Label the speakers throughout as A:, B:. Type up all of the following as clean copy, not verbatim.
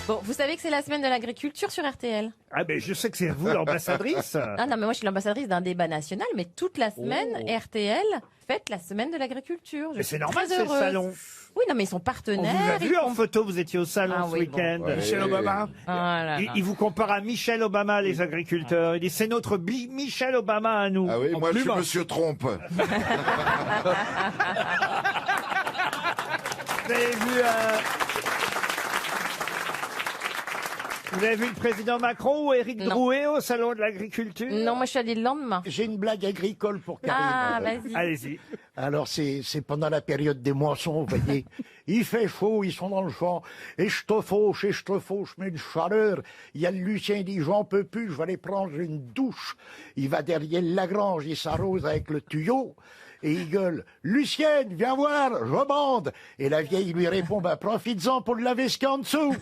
A: Bon, vous savez que c'est la semaine de l'agriculture sur RTL.
B: Ah ben je sais que c'est vous l'ambassadrice.
A: Ah non, mais moi je suis l'ambassadrice d'un débat national, mais toute la semaine, RTL fête la semaine de l'agriculture. Je
B: Mais
A: suis
B: c'est normal,
A: très
B: c'est le
A: heureuse.
B: salon.
A: Oui, non, mais ils sont
B: On
A: partenaires.
B: vous a
A: ils
B: vu en
A: font-
B: photo, vous étiez au salon
A: Ah
B: ce
A: oui,
B: week-end.
C: bon.
B: Michel Obama.
A: Ah là là.
B: Il vous compare à Michel Obama, les agriculteurs. Il dit c'est notre Michel Obama à nous.
C: Ah oui, moi je suis Monsieur Trompe.
B: Vous avez vu vous avez vu le président Macron ou Éric
A: Non.
B: Drouet au salon de l'agriculture?
A: Non, moi je suis allée le lendemain.
D: J'ai une blague agricole pour Karine.
A: Ah, vas-y.
B: Allez-y.
D: Alors, c'est pendant la période des moissons, vous voyez. Il fait chaud, ils sont dans le champ. Et je te fauche, mais une chaleur. Il y a le Lucien, il dit, j'en peux plus, je vais aller prendre une douche. Il va derrière la grange, il s'arrose avec le tuyau. Et il gueule, Lucienne, viens voir, je bande. Et la vieille lui répond, bah, profites-en pour laver ce qu'il y a en dessous.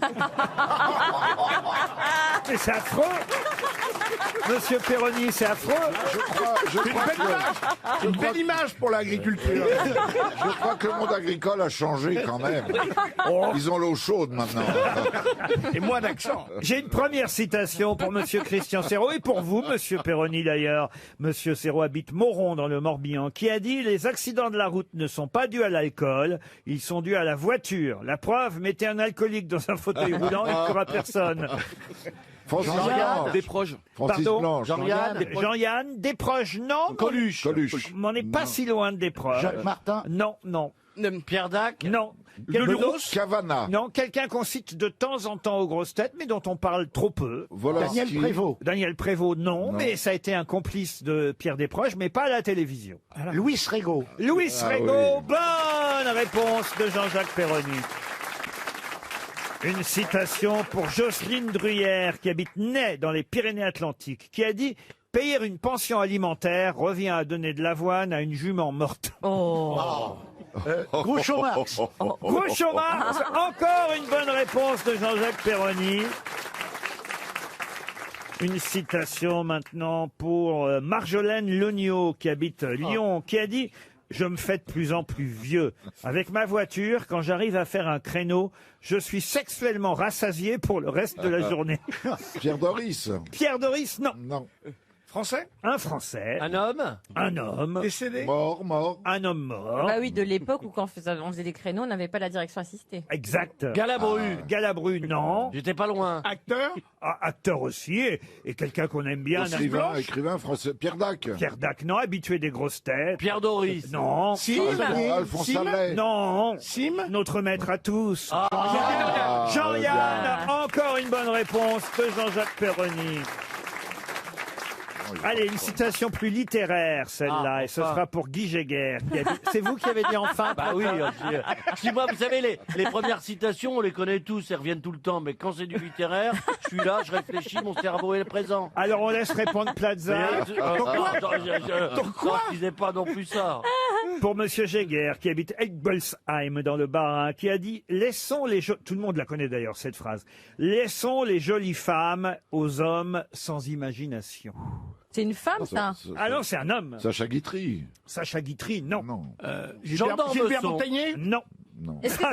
B: Mais c'est affreux. Monsieur Perroni, c'est affreux.
C: Une belle image pour l'agriculture. Je crois que le monde agricole a changé quand même. Ils ont l'eau chaude maintenant.
B: Et moins d'accent. J'ai une première citation pour Monsieur Christian Serrault et pour vous, Monsieur Perroni d'ailleurs. Monsieur Serrault habite Moron dans le Morbihan, qui a dit « Les accidents de la route ne sont pas dus à l'alcool, ils sont dus à la voiture. La preuve, mettez un alcoolique dans un fauteuil roulant, il ne tuera personne. »
C: Francis
E: Jean-Yann,
C: Blanche.
E: Desproges.
C: Francis
B: Pardon
C: Blanche.
B: Jean-Yann, Desproges, non.
C: Coluche.
B: M'en est pas si loin de Desproges.
D: Jacques Martin.
B: Non, non,
E: Pierre Dac.
B: non.
E: Lelouros.
C: Cavana.
B: Non, quelqu'un qu'on cite de temps en temps aux grosses têtes, mais dont on parle trop peu.
C: Volonsky.
D: Daniel Prévost.
B: Daniel Prévost, non, mais ça a été un complice de Pierre Desproges, mais pas à la télévision.
D: Louis Régaud.
B: Louis
C: Ah
B: Régaud,
C: oui.
B: bonne réponse de Jean-Jacques Perroni. Une citation pour Jocelyne Druyère, qui habite Ney, dans les Pyrénées-Atlantiques, qui a dit « Payer une pension alimentaire revient à donner de l'avoine à une jument morte.
A: Oh.
D: Groucho Marx. »
B: Groucho Marx, encore une bonne réponse de Jean-Jacques Perroni. Une citation maintenant pour Marjolaine Lognaud, qui habite Lyon, qui a dit « Je me fais de plus en plus vieux. Avec ma voiture, quand j'arrive à faire un créneau, je suis sexuellement rassasié pour le reste de la journée.
C: Pierre Doris. »
B: Pierre Doris, non.
C: Non.
E: Français.
B: Un Français,
E: Un homme.
B: un homme,
E: Décédé.
C: Mort.
B: un homme mort.
A: Bah oui, de l'époque où quand on faisait des créneaux, on n'avait pas la direction assistée.
B: Exact.
E: Galabru.
B: Galabru, non.
E: J'étais pas loin.
B: Acteur. Acteur aussi, et quelqu'un qu'on aime bien.
C: Écrivain français. Pierre Dac.
B: Pierre Dac, non. Habitué des grosses têtes.
E: Pierre Doris.
B: Non.
C: Alphonse Allais.
B: Non. Notre maître à tous. Jean-Yann, encore une bonne réponse de Jean-Jacques Perroni. Allez, une citation plus littéraire, celle-là, et ce
E: enfin.
B: sera pour Guy Géguer. C'est vous qui avez dit enfin?
E: Bah oui. Moi, vous savez, les premières citations, on les connaît tous, elles reviennent tout le temps. Mais quand c'est du littéraire, je suis là, je réfléchis, mon cerveau est présent.
B: Alors on laisse répondre Plaza.
E: Pourquoi ne disais pas non plus ça.
B: Pour Monsieur Géguer, qui habite Egbolsheim dans le Bas-Rhin, qui a dit « Laissons les tout le monde la connaît d'ailleurs, cette phrase. « Laissons les jolies femmes aux hommes sans imagination. »
A: C'est une femme, ça.
B: Ah non, c'est un homme.
C: Sacha Guitry.
B: Sacha Guitry, non.
C: Non.
E: Jean d'Ormesson.
B: Non.
C: Non.
A: Est-ce que-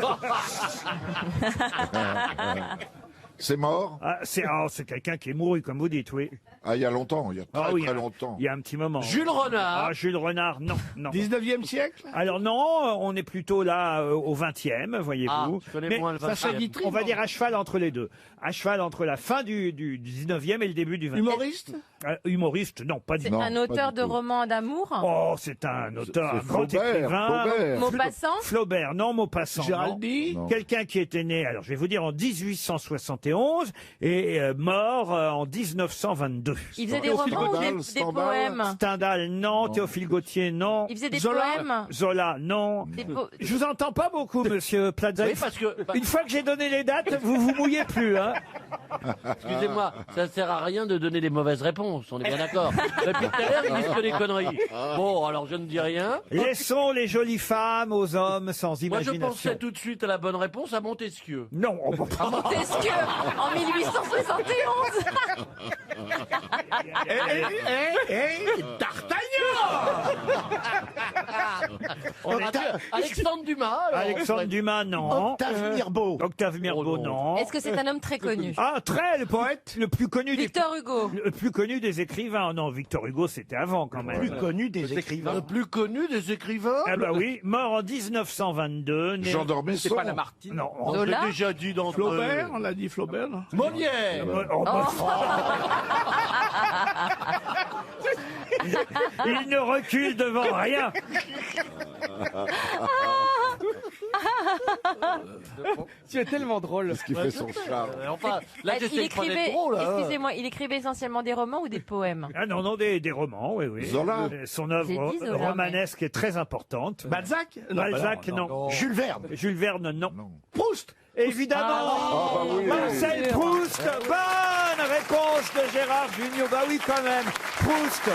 C: C'est mort.
B: C'est quelqu'un qui est mouru, comme vous dites, oui.
C: Ah, il y a longtemps. Il y a très,
B: Oui,
C: très longtemps.
B: Il y a un petit moment.
E: Jules Renard.
B: Ah, Jules Renard, non, non.
E: 19e siècle.
B: Alors non, on est plutôt là au 20e, voyez-vous.
E: Ah, je connais moins le 20e.
B: On va dire à cheval entre les deux. À cheval entre la fin du 19e et le début du 20e.
E: Humoriste.
B: Humoriste, non, pas du
A: C'est
B: tout.
C: Non,
A: un
C: pas
A: auteur
C: du
A: de
C: tout.
A: romans d'amour.
B: Oh, c'est un auteur, un
C: C'est
B: grand
C: Flaubert,
B: écrivain.
C: Flaubert.
A: Maupassant.
B: Flaubert, non, Maupassant.
E: Géraldi.
C: Non.
B: Quelqu'un qui était né, alors je vais vous dire, en 1871 et mort en 1922.
A: Il faisait des
C: Théophile
A: romans ou
C: Godin,
A: des
C: Stendhal.
A: poèmes.
B: Stendhal, non. Théophile Gautier, non.
A: Il faisait des
E: Zola.
A: poèmes.
B: Zola, non. Je vous entends pas beaucoup, monsieur Plaza.
E: Oui, parce que.
B: Une fois que j'ai donné les dates, vous vous mouillez plus, hein.
E: Excusez-moi, ça sert à rien de donner des mauvaises réponses, on est bien d'accord. Depuis tout à l'heure, ils disent que des conneries. Bon, alors je ne dis rien.
B: Laissons les jolies femmes aux hommes sans
E: Moi, je
B: imagination.
E: pensais tout de suite à la bonne réponse à Montesquieu.
B: Non, on va pas.
A: Montesquieu, en 1871.
E: D'Artagnan. Alexandre Dumas. alors,
B: Alexandre Dumas, non.
D: Octave Mirbeau.
B: Octave Mirbeau, non.
A: Est-ce que c'est un homme très connu?
B: Ah, très, le poète le plus connu
A: Victor Hugo.
B: le plus connu des écrivains. Non, Victor Hugo, c'était avant quand même.
D: Plus connu des écrivains.
E: Le plus connu des écrivains.
B: Ah bah oui, mort en 1922. né-
C: Jean d'Ormesson.
B: Non.
E: On
A: Zola
E: l'a déjà dit dans
F: Flaubert, on l'a dit Flaubert.
E: Molière.
B: Oh, bah, il ne recule devant rien.
G: Tu es tellement drôle.
C: Qu'est-ce qu'il fait son charme?
E: Enfin, là,
A: Il
E: j'essaie de prendre
A: écrivait,
E: trop, là.
A: excusez-moi, il écrivait essentiellement des romans ou des poèmes?
B: Ah non, non, des romans, oui, oui.
C: Zola.
B: Son œuvre
A: J'ai dit Zola,
B: romanesque est très importante.
F: Balzac
B: Balzac, non.
D: Jules Verne.
B: Jules Verne, non.
F: Proust.
B: Évidemment.
C: Ah bah oui.
B: Marcel Proust. Bonne réponse de Gérard Junior. Bah oui, quand même. Proust.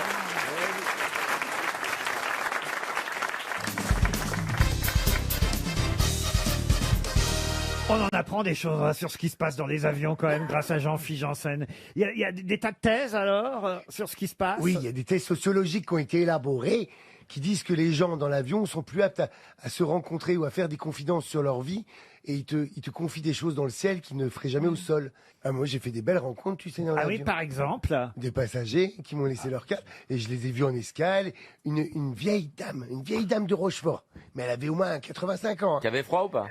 B: On en apprend des choses sur ce qui se passe dans les avions quand même grâce à Jean-Philippe Janssen. Il y a des tas de thèses alors sur ce qui se passe.
H: Oui, il y a des thèses sociologiques qui ont été élaborées qui disent que les gens dans l'avion sont plus aptes à se rencontrer ou à faire des confidences sur leur vie et ils te confient des choses dans le ciel qu'ils ne feraient jamais au sol. Ah, moi, j'ai fait des belles rencontres, tu sais, dans
B: Ah
H: l'avion.
B: oui, par exemple.
H: Des passagers qui m'ont laissé leur carte et je les ai vus en escale. Une vieille dame de Rochefort. Mais elle avait au moins 85 ans.
I: T'avais froid ou pas?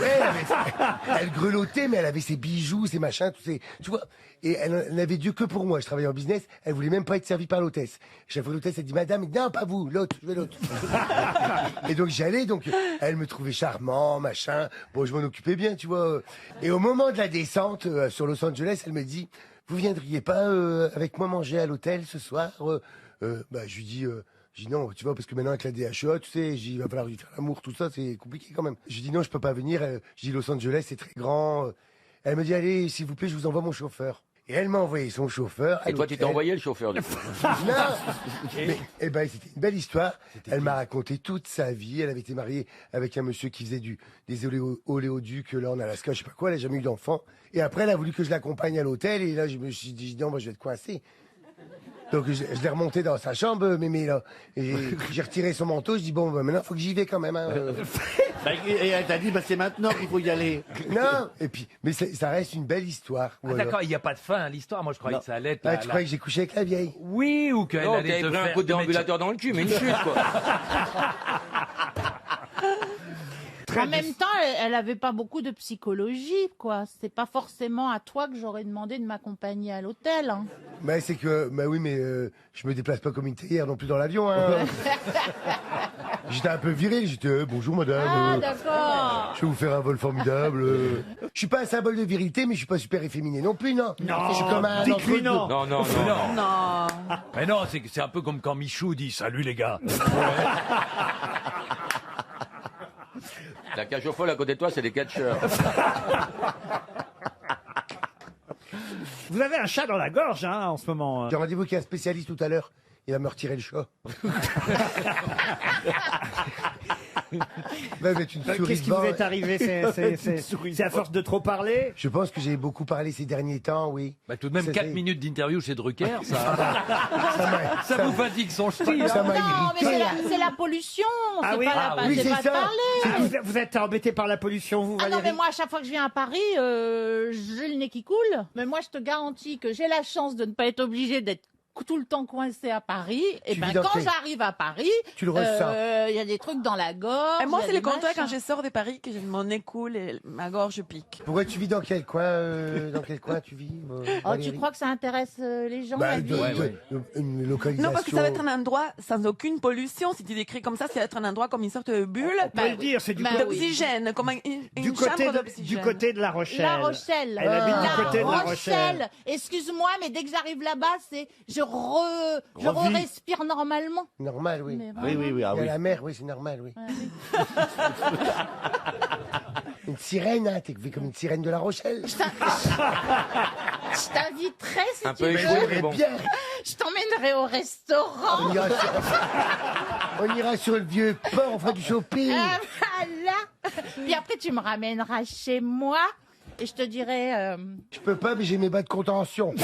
H: Ouais, elle grelottait, mais elle avait ses bijoux, ses machins, tous ces, tu vois. Et elle n'avait Dieu que pour moi. Je travaillais en business. Elle voulait même pas être servie par l'hôtesse. Chaque fois l'hôtesse, elle dit, madame, non, pas vous, l'autre, je veux l'autre. Et donc j'y allais, donc elle me trouvait charmant, machin. Bon, je m'en occupais bien, tu vois. Et au moment de la descente sur Los Angeles, elle me dit, vous viendriez pas avec moi manger à l'hôtel ce soir? Bah, je lui dis. Je dis non, tu vois, parce que maintenant avec la DHEA, tu sais, il va falloir lui faire l'amour, tout ça, c'est compliqué quand même. Je dis non, je peux pas venir. Je dis Los Angeles, c'est très grand. Elle me dit allez, s'il vous plaît, je vous envoie mon chauffeur. Et elle m'a envoyé son chauffeur.
I: Et toi, tu t'es envoyé le chauffeur du coup.
H: Non. Mais, eh ben, c'était une belle histoire. Elle m'a raconté toute sa vie. Elle avait été mariée avec un monsieur qui faisait des oléoducs là en Alaska, je sais pas quoi. Elle a jamais eu d'enfant. Et après, elle a voulu que je l'accompagne à l'hôtel. Et là, je me suis dit non, moi, je vais être coincé. Donc je l'ai remonté dans sa chambre, mémé là. Et j'ai retiré son manteau, je dis bon, bah, maintenant faut que j'y vais quand même. Hein.
E: Bah, et elle t'a dit, bah, c'est maintenant qu'il faut y aller.
H: Non, et puis, mais ça reste une belle histoire.
G: Ah,
H: Voilà.
G: d'accord, il n'y a pas de fin à l'histoire. Moi, je croyais que ça allait être.
H: Ah, tu croyais que j'ai couché avec la vieille?
G: Oui, ou qu'elle
I: Non,
G: allait
I: t'avais
G: te
I: pris un
G: faire
I: coup de
G: des
I: déambulateur dans le cul, mais une chute quoi.
J: En même temps, elle avait pas beaucoup de psychologie, quoi. C'est pas forcément à toi que j'aurais demandé de m'accompagner à l'hôtel. Hein.
H: Bah c'est que, bah oui, mais je me déplace pas comme une théière non plus dans l'avion. Hein. J'étais un peu viril, j'étais bonjour madame.
J: Ah, d'accord.
H: Je vais vous faire un vol formidable. Je suis pas un symbole de virilité, mais je suis pas super efféminé non plus, non.
B: Non,
H: je suis comme un
B: dites-lui
H: entre-deux.
B: non.
I: Non, non, non.
J: Non.
G: Mais non, c'est un peu comme quand Michou dit salut les gars.
I: La cage au folle à côté de toi, c'est des catcheurs.
B: Vous avez un chat dans la gorge, hein, en ce moment.
H: J'ai rendez-vous avec un spécialiste tout à l'heure. Il va me retirer le chat. Bah, mais une souris
B: Qu'est-ce qui
H: devant.
B: vous est arrivé? C'est à force de trop parler?
H: Je pense que j'ai beaucoup parlé ces derniers temps, oui.
G: Bah, tout de même,
H: Ça,
G: 4
H: c'est-
G: minutes d'interview chez Drucker,
H: Ça
G: ça vous fatigue son style.
H: ça m'a
J: Non, mais
H: irrité.
J: c'est la pollution.
B: Ah
J: c'est
B: oui,
J: pas,
B: ah
J: la,
H: oui,
J: c'est
H: c'est
J: pas de
H: ça.
J: parler.
B: Vous êtes embêté par la pollution, vous,
J: Ah non,
B: Valérie?
J: mais moi, à chaque fois que je viens à Paris, j'ai le nez qui coule. Mais moi, je te garantis que j'ai la chance de ne pas être obligée d'être tout le temps coincée à Paris. Et
H: Tu
J: ben,
H: vis dans
J: quand
H: quel-
J: j'arrive à Paris,
H: Tu le ressens.
J: il y a des trucs dans la gorge.
K: Et moi,
J: il y a
K: c'est le
J: des
K: contraire quand
J: machins.
K: je sors de Paris, que mon nez coule et ma gorge pique.
H: Pourquoi tu vis dans quel coin tu vis
J: Oh, tu
H: Valérie
J: crois que ça intéresse les gens,
H: Bah,
J: la vie
H: une localisation.
K: Non, parce que ça va être un endroit sans aucune pollution. Si tu décris comme ça va être un endroit comme une sorte de bulle
B: On peut le dire, c'est du,
J: Bah,
K: d'oxygène, comme
B: du
K: une
B: côté
K: chambre
B: du
K: d'oxygène.
B: côté de La Rochelle.
J: La Rochelle.
B: Elle habite du
J: La
B: côté de La Rochelle.
J: Excuse-moi, mais dès que j'arrive là-bas, c'est je
B: Revis.
J: respire normalement.
H: Normal, oui.
J: Mais
E: Oui, oui, oui, ah
H: Il y a
E: oui.
H: la mer, oui, c'est normal, oui.
J: Ouais, oui.
H: Une sirène, hein, t'es comme une sirène de La Rochelle.
J: Je t'inviterai si
I: Un
J: tu
I: peu
J: veux.
I: échoué, mais bon.
H: Bien.
J: Je t'emmènerai au restaurant.
H: On ira sur le vieux port, on fera du shopping.
J: Ah, voilà. Puis après, tu me ramèneras chez moi et je te dirai.
H: Je peux pas, mais j'ai mes bas de contention.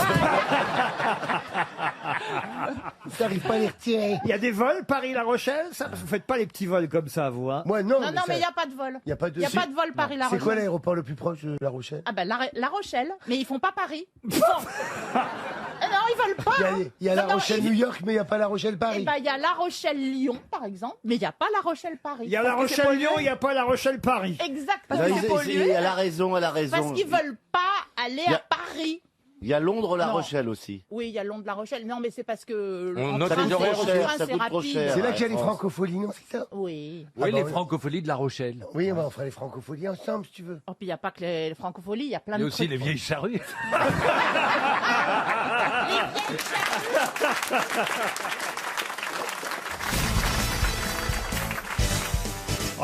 H: T'arrives pas à les retirer.
B: Il y a des vols Paris-La Rochelle, ça? Vous faites pas les petits vols comme ça, vous, hein?
H: Moi, non.
J: Non, mais il n'y a pas de vol.
H: Il n'y a pas de,
J: Il y a pas de vol Paris-La
H: C'est
J: Rochelle.
H: quoi l'aéroport le plus proche de La Rochelle?
J: Ah ben La Rochelle, mais ils font pas Paris. Ils font- non, ils veulent pas.
H: Il y a La
J: Non, non,
H: Rochelle-New York, mais il n'y a pas La
J: Eh
H: Rochelle-Paris.
J: ben, il y a La Rochelle-Lyon, par exemple, mais il n'y a pas La Rochelle-Paris.
B: Il y a La Rochelle-Lyon, il n'y a pas La Rochelle-Paris.
J: Exactement.
E: Elle a raison, elle a raison.
J: Parce qu'ils veulent pas aller
E: Il y a-
J: à Paris.
E: Il y a Londres-La
J: Non.
E: Rochelle aussi.
J: Oui, il y a Londres-La Rochelle. Non, mais c'est parce que
I: On
J: en
I: note
J: train,
I: les
J: c'est
I: horaires
J: en
I: cher,
J: train,
E: ça
J: c'est
E: coûte trop
J: rapide.
E: cher.
H: C'est là qu'il y a les
E: France.
H: francopholies, non, c'est ça?
J: Oui.
G: Oui,
H: bah
G: les
H: oui.
G: francopholies de La Rochelle.
H: Oui, on fera les francopholies ensemble, si tu veux.
J: Oh, puis il n'y a pas que les francopholies, il y a plein
G: Il y a
J: de
G: aussi
J: trucs.
G: les vieilles charrues.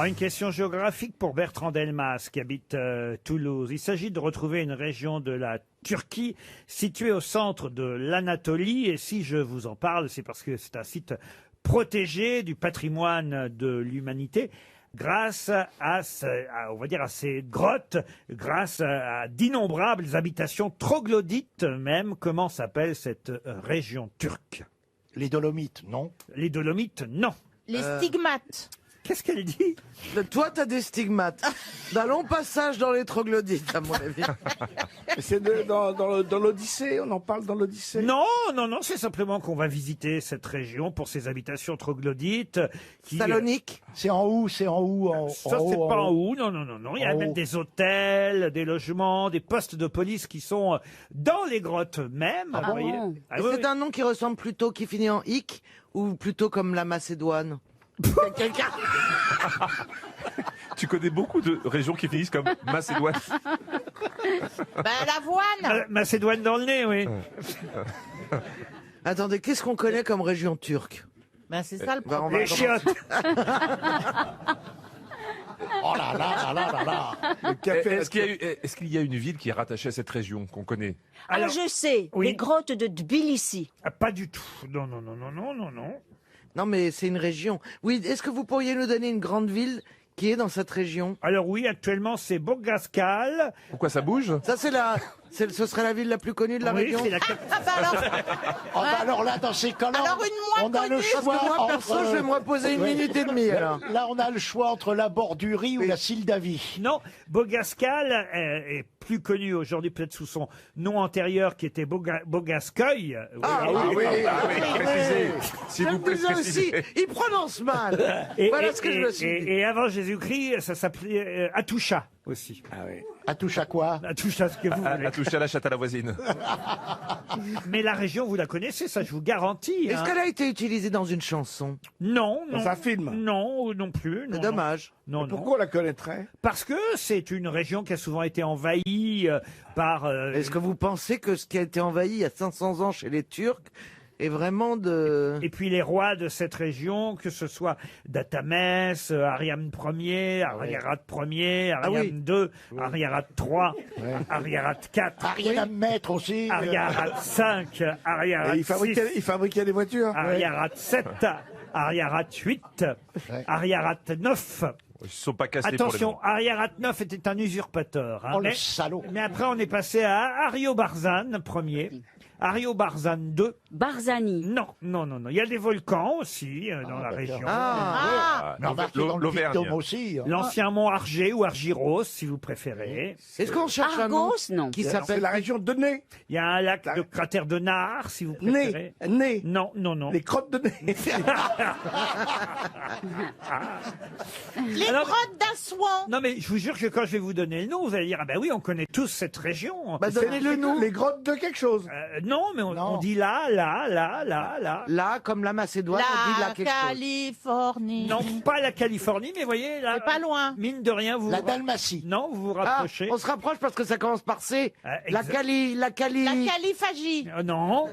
B: Oh, une question géographique pour Bertrand Delmas qui habite Toulouse. Il s'agit de retrouver une région de la Turquie située au centre de l'Anatolie. Et si je vous en parle, c'est parce que c'est un site protégé du patrimoine de l'humanité grâce on va dire à ces grottes, grâce à d'innombrables habitations troglodytes même. Comment s'appelle cette région turque?
D: Les Dolomites, non?
B: Les Dolomites, non.
J: Les stigmates.
B: Qu'est-ce qu'elle dit?
L: Toi, t'as des stigmates. D'un long passage dans les troglodytes, à mon avis.
F: C'est dans l'Odyssée, on en parle dans l'Odyssée.
B: Non, non, non, c'est simplement qu'on va visiter cette région pour ses habitations troglodytes.
L: Salonique.
D: C'est en haut, c'est en haut.
B: Ça, c'est pas en haut, non, non, non, non. Il y a
D: En
B: même
D: haut.
B: des hôtels, des logements, des postes de police qui sont dans les grottes même. vous voyez. Ah
L: Et
B: oui,
L: c'est un nom qui ressemble plutôt, qui finit en hic, ou plutôt comme la Macédoine. Quelqu'un.
M: Tu connais beaucoup de régions qui finissent comme Macédoine.
J: Ben, l'avoine.
B: Macédoine dans le nez, oui.
L: Attendez, qu'est-ce qu'on connaît comme région turque?
J: Ben, c'est ça le
L: Bah, on
J: problème.
L: va
B: Les chiottes.
D: Oh là là là là là là.
F: Le café,
M: Est-ce qu'il y a une ville qui est rattachée à cette région qu'on connaît?
B: Alors,
N: je sais,
B: oui.
N: les grottes de Tbilissi.
B: Pas du tout. Non, non, non, non, non, non, non.
L: Non, mais c'est une région. Oui, est-ce que vous pourriez nous donner une grande ville qui est dans cette région?
B: Alors oui, actuellement, c'est Bogaskal.
M: Pourquoi ça bouge?
L: Ça, ce serait la ville la plus connue de la
B: Oui,
L: région?
B: c'est la
J: Ah, bah alors,
D: Oh, bah alors là, dans ces cas-là,
J: alors une moins
D: on a le
J: connue.
D: choix.
L: Parce que moi, perso,
D: entre-
L: je vais me reposer une
D: Ouais.
L: minute et demie, alors.
D: Là, on a le choix entre la Bordurie ou la Sildavie.
B: Non, Bogaskal est plus connu aujourd'hui peut-être sous son nom antérieur qui était Bogaskoy.
M: Précisez. S'il
L: Je
M: vous
L: me
M: plaît,
L: disais aussi,
M: précisez.
L: il prononce mal. Voilà ce que je me suis dit.
B: et avant Jésus-Christ, ça s'appelait Atusha aussi.
D: À touche à quoi?
B: Atusha, ce que vous voulez.
M: À toucher à la chatte à la voisine.
B: Mais la région, vous la connaissez, ça je vous garantis.
L: Est-ce
B: hein.
L: qu'elle a été utilisée dans une chanson?
B: Non, non.
F: Dans un film.
B: Non, non plus.
L: C'est
B: non,
L: dommage.
B: Non, non.
F: Pourquoi on la connaîtrait?
B: Parce que c'est une région qui a souvent été envahie par...
L: Est-ce que vous pensez que ce qui a été envahi il y a 500 ans chez les Turcs est vraiment de...
B: Et puis les rois de cette région, que ce soit Datamès, Ariam Ier, Ariarathes Ier, Ariam II, Ariarathes III, Ariarathes IV,
D: Ariel à mettre aussi.
B: Ariarathes V, Ariarathes
F: Il fabriquait des voitures.
B: Ariarathes VII, Ariarathes VIII, Ariarathes IX.
M: Ils ne sont pas cassés
B: Attention,
M: pour les
B: Ariarathes IX était un usurpateur. hein,
D: Oh, le
B: mais,
D: salaud.
B: mais après, on est passé à Ariobarzane Ier, Ariobarzane II.
N: Barzani.
B: Non, non, non, non. Il y a des volcans aussi dans la région.
J: Ah,
D: Mais remarquez, dans le
M: l'Auvergne.
D: Puy-de-Dôme aussi. hein.
B: L'ancien mont Argé ou Argyros, si vous préférez.
L: Est-ce qu'on cherche un nom
N: Argos, non.
L: qui
F: C'est
L: s'appelle...
F: la région de Nez.
B: Il y a un lac de cratère de Nard, si vous préférez.
F: Nez.
B: Non, non, non.
F: Les crottes de Nez.
J: les
B: Alors-
J: grottes d'Assouan.
B: Non, mais je vous jure que quand je vais vous donner le nom, vous allez dire, ah ben oui, on connaît tous cette région.
L: Bah, donnez-le nous.
F: Les grottes de quelque chose.
B: Non, mais on dit là, là, là, là, là.
L: Là, comme la Macédoine, on dit là
J: La
L: quelque chose.
J: Californie.
B: Non, pas la Californie, mais voyez, là,
J: C'est pas loin.
B: mine de rien, vous...
D: La Dalmatie.
B: Non, vous vous
L: Ah,
B: rapprochez.
L: on se rapproche parce que ça commence par C.
B: Ah,
L: La
B: exact.
L: Cali...
J: La Caliphagie.
B: Non,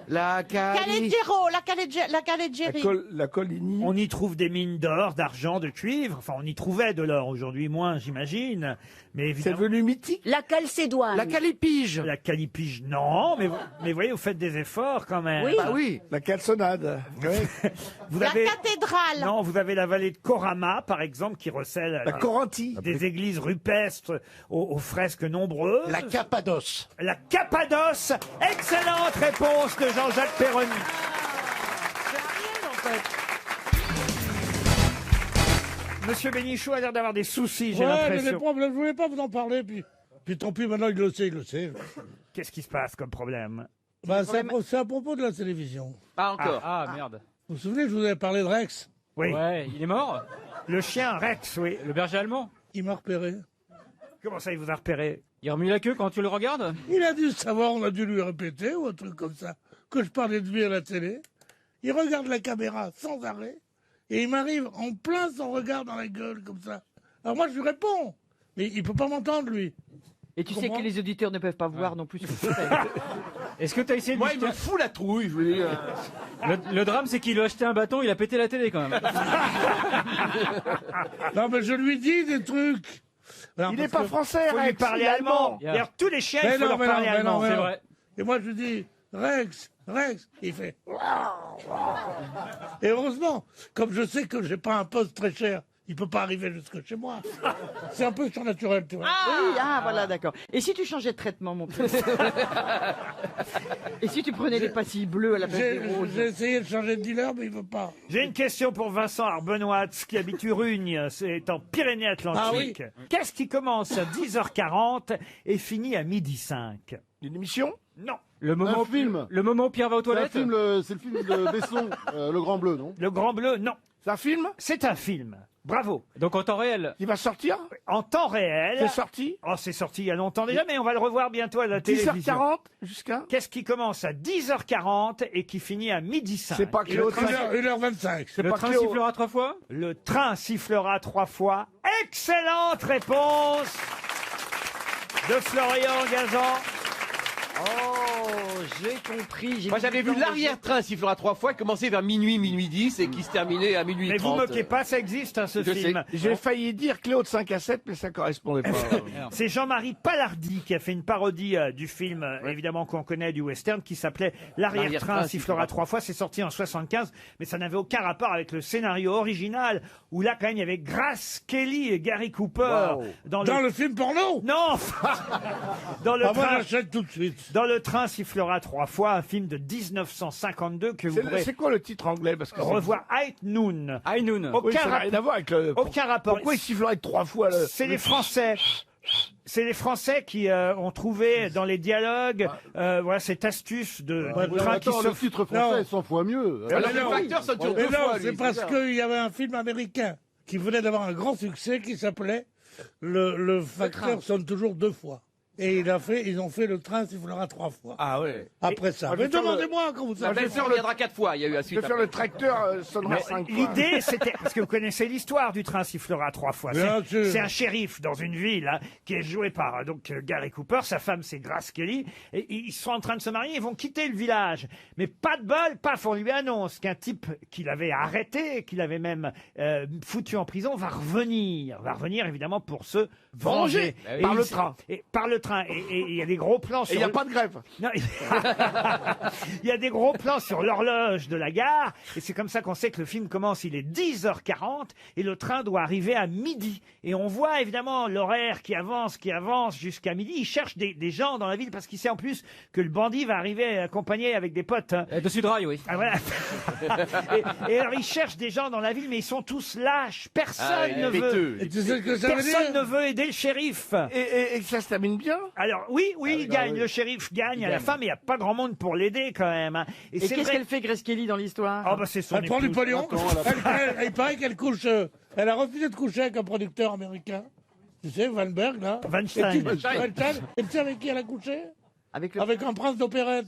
L: La Cali...
J: Calegero, la Calegeri.
F: La Coligny.
B: on y trouve des mines d'or, d'argent, de cuivre. Enfin, on y trouvait de l'or aujourd'hui, moins, j'imagine. Mais
F: C'est
B: évidemment,
F: devenu mythique.
N: La calcédoine.
L: La calipige.
B: la calipige, non. Mais vous voyez, vous faites des efforts quand même.
N: Oui.
L: Bah oui.
F: La calçonnade.
B: Vous
J: La
B: avez,
J: cathédrale.
B: non, vous avez la vallée de Corama, par exemple, qui recèle
F: La Corantie.
B: des églises rupestres aux fresques nombreuses.
D: La Cappadoce.
B: La Cappadoce. Excellente réponse de Jean-Jacques Perroni. Monsieur Bénichou a l'air d'avoir des soucis, j'ai
O: Ouais, mais les
B: l'impression.
O: problèmes, je voulais pas vous en parler, puis tant pis, maintenant il le sait.
B: Qu'est-ce qui se passe comme problème?
O: Bah, c'est à propos de la télévision.
I: Pas encore.
G: Ah, merde.
O: Vous vous souvenez, je vous avais parlé de Rex.
B: Oui.
G: Ouais, il est mort.
B: Le chien Rex, oui.
G: Le berger allemand.
O: Il m'a repéré.
B: Comment ça, il vous a repéré?
G: Il remue la queue quand tu le regardes.
O: Il a dû savoir, on a dû lui répéter, ou un truc comme ça, que je parlais de lui à la télé. Il regarde la caméra sans arrêt, et il m'arrive en plein son regard dans la gueule, comme ça. Alors moi, je lui réponds, mais il peut pas m'entendre, lui.
K: Et tu sais que les auditeurs ne peuvent pas voir non plus ce que tu fais.
G: Est-ce que t'as essayé de
F: Moi,
G: lui
F: il me fout la trouille, je veux dire.
G: Le drame, c'est qu'il lui a acheté un bâton, il a pété la télé quand même.
O: Non, mais je lui dis des trucs. Alors,
F: Il n'est
O: parce
F: pas
O: que-
F: français,
B: Faut lui
F: Rex,
B: parler
F: il est
B: allemand.
G: Yeah.
B: D'ailleurs, tous les chiens, il
O: Mais
B: faut
O: non,
B: leur
O: mais
B: parler
O: non, mais
B: allemand.
O: non, mais
G: c'est
O: non.
G: vrai.
O: Et moi, je lui dis, Rex, il fait. Et heureusement, comme je sais que j'ai pas un poste très cher, il peut pas arriver jusque chez moi. C'est un peu surnaturel, tu vois.
K: Oui, voilà, d'accord. Et si tu changeais de traitement, mon petit Et si tu prenais des pastilles bleues à la place des roses?
O: J'ai essayé de changer de dealer, mais il veut pas.
B: J'ai une question pour Vincent Arbenoit, qui habite Urugne, c'est en Pyrénées-Atlantiques.
O: Ah oui.
B: Qu'est-ce qui commence à 10h40 et finit à 12h05?
F: Une émission?
B: Non.
G: Le moment,
P: film.
G: Le moment où Pierre va aux
P: C'est un
G: toilettes.
P: film, c'est le film de Besson, Le Grand Bleu, non?
B: Le Grand Bleu, non.
F: C'est un film
B: C'est un film. Bravo.
G: Donc en temps réel.
F: qui va sortir?
B: En temps réel.
F: C'est sorti?
B: Oh, c'est sorti il y a longtemps déjà, mais on va le revoir bientôt à la télévision.
F: 10h40 jusqu'à?
B: Qu'est-ce qui commence à 10h40 et qui finit à 12h05?
F: C'est pas Cléo
O: 1h25.
F: C'est
G: Le
F: pas
G: train
F: Cléo.
G: sifflera 3 fois.
B: Le train sifflera 3 fois. Excellente réponse de Florian Gazan.
K: Oh, j'ai compris.
I: Moi, j'avais vu l'arrière-train sifflera 3 fois, commencer vers minuit, minuit 10 et qui se terminait à minuit
B: Mais
I: 30.
B: vous moquez pas, ça existe, hein, ce
I: Je
B: film.
F: J'ai failli dire Cléo de 5 à 7, mais ça correspondait pas.
B: C'est Jean-Marie Palardy qui a fait une parodie du film, évidemment qu'on connaît, du western, qui s'appelait L'arrière-train
I: L'arrière-train
B: sifflera 3 fois. C'est sorti en 75, mais ça n'avait aucun rapport avec le scénario original, où là, quand même, il y avait Grace Kelly et Gary Cooper
O: Dans le film porno?
B: Non dans le
O: Ah, moi,
B: train.
O: j'achète tout de suite.
B: Dans le train sifflera 3 fois, un film de 1952 que vous pourrez
F: C'est quoi le titre anglais? Parce que
B: revoir. High Noon.
G: High Noon.
F: Oui, ça n'a rien à voir avec le.
B: Aucun rapport.
F: Pourquoi il sifflerait 3 fois le.
B: C'est les Français. C'est les Français qui ont trouvé dans les dialogues voilà, cette astuce de
P: Ouais,
B: train
P: attends,
B: qui
P: le
B: se...
P: titre français est 100 fois mieux.
F: Alors,
O: Mais
F: le
O: non.
F: facteur sonne sur
O: Mais
F: 2
O: non,
F: fois. lui,
O: c'est parce
F: ça.
O: qu'il y avait un film américain qui venait d'avoir un grand succès qui s'appelait Le facteur sonne toujours 2 fois. Et ils ont fait le train sifflera 3 fois.
F: Ah ouais.
O: Après ça.
F: Ah,
O: Mais
F: je vais faire
O: demandez-moi quand vous
I: La
O: savez.
I: belle sœur reviendra 4 fois, il y a eu la
F: Je
I: suite.
F: vais faire le tracteur sonnera
B: Mais
F: 5 fois.
B: l'idée, c'était parce que vous connaissez l'histoire du train sifflera 3 fois.
O: Bien sûr.
B: C'est un shérif dans une ville hein, qui est joué par Gary Cooper. Sa femme, c'est Grace Kelly. Et ils sont en train de se marier. Ils vont quitter le village. Mais pas de bol, paf, on lui annonce qu'un type qu'il avait arrêté, qu'il avait même foutu en prison, va revenir. Va revenir évidemment pour se venger.
F: Bah oui.
B: Et
F: Par le
B: il-
F: train.
B: Et par le train. Et il y a des gros plans
F: Et
B: sur
F: il n'y a
B: le-
F: pas de grève.
B: Non, il y a des gros plans sur l'horloge de la gare, et c'est comme ça qu'on sait que le film commence, il est 10h40, et le train doit arriver à midi. Et on voit évidemment l'horaire qui avance jusqu'à midi. Il cherche des gens dans la ville, parce qu'il sait en plus que le bandit va arriver accompagné avec des potes. Hein.
G: Dessus de rail, oui.
B: Ah, voilà. et alors il cherche des gens dans la ville, mais ils sont tous lâches. Personne
I: Ah, il est
B: ne veut.
I: péteux.
O: Et tu sais ce que ça veut
B: Personne
O: dire
B: ne veut aider le shérif.
F: Et ça se termine bien?
B: Alors oui, il gagne, le shérif gagne à la fin, mais il n'y a pas grand monde pour l'aider quand même. Hein.
K: Et
B: c'est
K: qu'est-ce
B: vrai-
K: qu'elle fait, Grace Kelly, dans l'histoire?
B: Ah bah c'est son
O: Elle prend du
B: épouse.
O: pognon. Il paraît qu'elle couche. Elle a refusé de coucher avec un producteur américain. Tu sais, Weinberg, là.
B: Weinstein.
O: Et tu sais avec qui elle a couché?
J: Avec un prince d'opérette.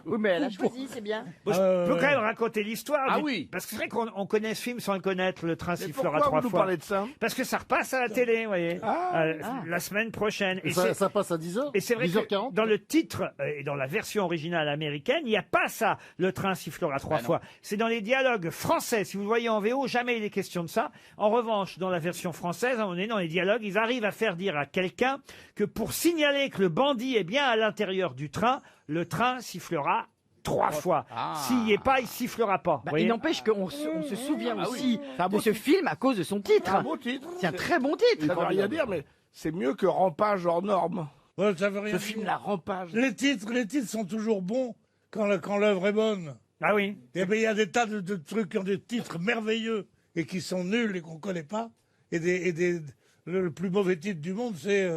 K: Oui, mais elle a choisi, c'est bien.
B: Bon, je peux quand même raconter l'histoire.
F: Ah oui.
B: Parce que c'est vrai qu'on connaît ce film sans le connaître, Le Train sifflera
F: pourquoi
B: 3
F: vous nous
B: fois.
F: parlez de ça?
B: Parce que ça repasse à la télé, vous voyez, la semaine prochaine.
P: Et ça passe à 10h.
B: Et c'est vrai que
P: 10h40.
B: dans le titre et dans la version originale américaine, il n'y a pas ça, Le Train sifflera 3 fois. C'est dans les dialogues français. Si vous le voyez en VO, jamais il est question de ça. En revanche, dans la version française, on est dans les dialogues, ils arrivent à faire dire à quelqu'un que pour signaler que le bandit est bien à l'intérieur du train, le train sifflera 3 fois. S'il n'y est pas, il sifflera pas. Vous voyez.
K: Il n'empêche qu'on se souvient aussi de ce film à cause de son titre.
F: Un beau titre.
K: C'est un très bon titre.
F: Ça veut rien dire, mais c'est mieux que Rampage hors norme.
O: Ouais, ça veut rien
F: Ce
O: dire.
F: film, la Rampage.
O: Les titres sont toujours bons quand l'œuvre est bonne.
B: Ah oui.
O: Et bien, il y a des tas de trucs qui ont des titres merveilleux et qui sont nuls et qu'on ne connaît pas. Le plus mauvais titre du monde, c'est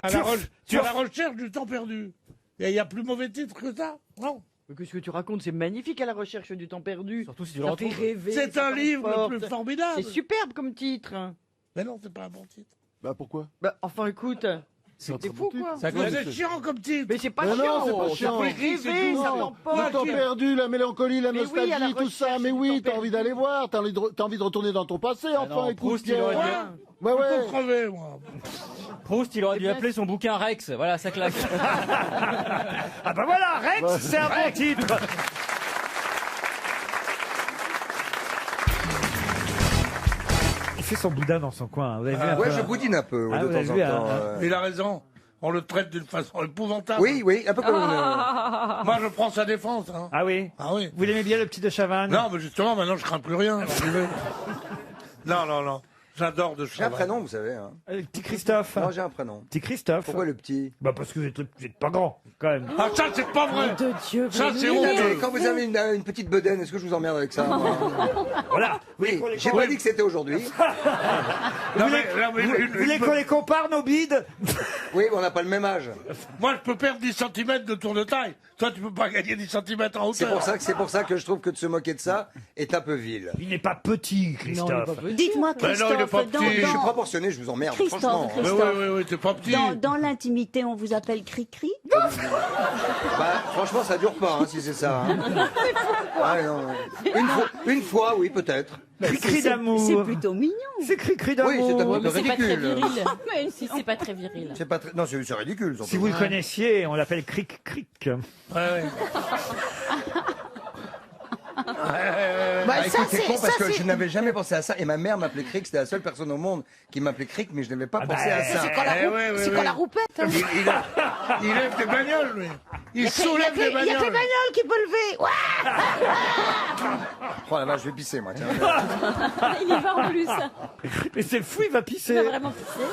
O: à la recherche du temps perdu. Il y a plus mauvais titre que ça, non?
K: Mais qu'est-ce que tu racontes? C'est magnifique, à la recherche du temps perdu. Surtout si tu
O: le retrouves. C'est un livre le plus formidable.
K: C'est superbe comme titre.
O: Mais non, c'est pas un bon titre.
P: Bah pourquoi?
K: Bah enfin écoute, c'est fou quoi.
O: C'est chiant comme titre.
K: Mais c'est pas
P: Mais
K: chiant.
P: non, c'est pas chiant.
K: Ça fait rêver, ça t'emporte.
P: Le temps perdu, la mélancolie, la
K: Mais oui,
P: nostalgie,
K: à la
P: tout ça.
K: recherche
P: Mais
K: du
P: oui,
K: temps
P: t'as envie d'aller voir, t'as envie de retourner dans ton passé, enfin,
G: non,
P: écoute.
G: Proust, il aurait
P: Pierre.
G: dû-
P: Ouais, ouais.
O: Faut crever, moi.
G: Proust, il aurait dû appeler son bouquin Rex. Voilà, ça claque.
B: Ah bah voilà, Rex, c'est un bon titre. Il fait son boudin dans son coin. Vous avez vu un
Q: Ouais,
B: peu,
Q: je
B: hein
Q: boudine un peu
B: Ah,
Q: de
B: vous
Q: temps
B: avez
Q: en
B: vu,
Q: temps.
B: hein.
O: Il a raison. On le traite d'une façon épouvantable.
Q: Oui, un peu comme...
O: Moi, je prends sa défense. Hein.
B: Ah oui.
O: Ah oui.
B: Vous l'aimez bien, le petit de Chavannes?
O: Non, mais justement, maintenant, je crains plus rien. Alors, j'y vais. Non. J'adore de
Q: J'ai un
O: Chavannes.
Q: prénom, vous savez. Hein.
B: Petit Christophe.
Q: Non, j'ai un prénom.
B: Petit Christophe.
Q: Pourquoi le petit?
B: Bah parce que vous êtes pas grand, quand même.
O: Ah, ça, c'est pas vrai.
K: De Dieu,
O: Ça, c'est
Q: Mais
O: honteux.
Q: quand vous avez une petite bedaine, est-ce que je vous emmerde avec ça?
B: Voilà.
Q: Oui, j'ai pas dit que c'était aujourd'hui.
O: Non, mais
B: Vous voulez qu'on les compare, nos bides?
Q: Oui, mais on n'a pas le même âge.
O: moi, je peux perdre 10 cm de tour de taille. Toi, tu peux pas gagner 10 cm en hauteur.
Q: C'est pour ça que je trouve que de se moquer de ça est un peu vil.
B: Il n'est pas petit, Christophe.
H: Dites-moi,
O: Ben non, il est
H: Christophe,
O: pas petit.
Q: Je suis proportionné, je vous emmerde,
H: Christophe,
Q: franchement.
O: Mais oui, t'es pas petit.
H: dans l'intimité, on vous appelle Cri-Cri?
Q: Bah, franchement, ça dure pas, hein, si c'est ça. Hein. Ah, non. Une fois, oui, peut-être.
B: Cri-cri d'amour.
H: C'est plutôt mignon.
B: C'est cri-cri
Q: Oui,
B: d'amour.
Q: c'est un peu
A: Mais c'est pas très
Q: ridicule.
A: viril. Même si c'est pas très viril.
Q: C'est pas très... Non, c'est ridicule. surtout.
B: Si vous le connaissiez, on l'appelle cric-cric.
O: Ouais.
Q: Ah, écoute, c'est con parce que je n'avais jamais pensé à ça et ma mère m'appelait Cric, c'était la seule personne au monde qui m'appelait Cric, mais je n'avais pas pensé à ça.
H: C'est quand la roupette. Hein.
O: Il lève des bagnoles, lui. Il soulève des
H: Il y a que les
O: bagnoles.
H: bagnoles qui peut lever. Ouais.
Q: Oh la vache, je vais pisser moi, tiens.
A: Il y va en plus.
B: Mais c'est fou, il va pisser.
A: Il va vraiment pisser.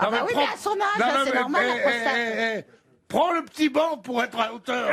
H: Ah bah oui, mais à son âge, c'est normal, la prostate.
O: Prends le petit banc pour être à hauteur.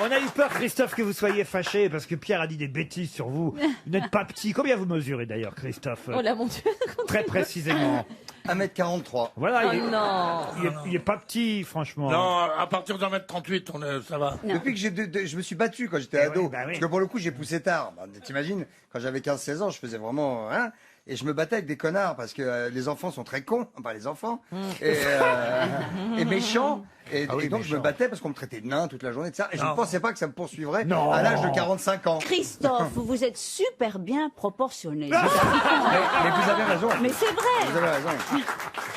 B: On a eu peur, Christophe, que vous soyez fâché parce que Pierre a dit des bêtises sur vous. Vous n'êtes pas petit. Combien vous mesurez d'ailleurs, Christophe?
A: Oh là, mon Dieu.
B: Très précisément.
Q: 1m43.
B: Voilà,
A: Oh non.
B: il est pas petit, franchement.
O: Non, à partir d'1m38, ça va.
Q: Depuis que je me suis battu quand j'étais ado,
B: oui, bah oui.
Q: parce que pour le coup j'ai poussé tard. Bah, t'imagines, quand j'avais 15-16 ans, je faisais vraiment... Hein, et je me battais avec des connards parce que les enfants sont très cons, enfin les enfants, et méchants. Et donc je me battais parce qu'on me traitait de nain toute la journée, de ça. Et je ne pensais pas que ça me poursuivrait à l'âge de 45 ans.
H: Christophe, vous êtes super bien proportionné.
Q: Mais vous avez raison.
H: Mais c'est vrai.
Q: Vous avez raison.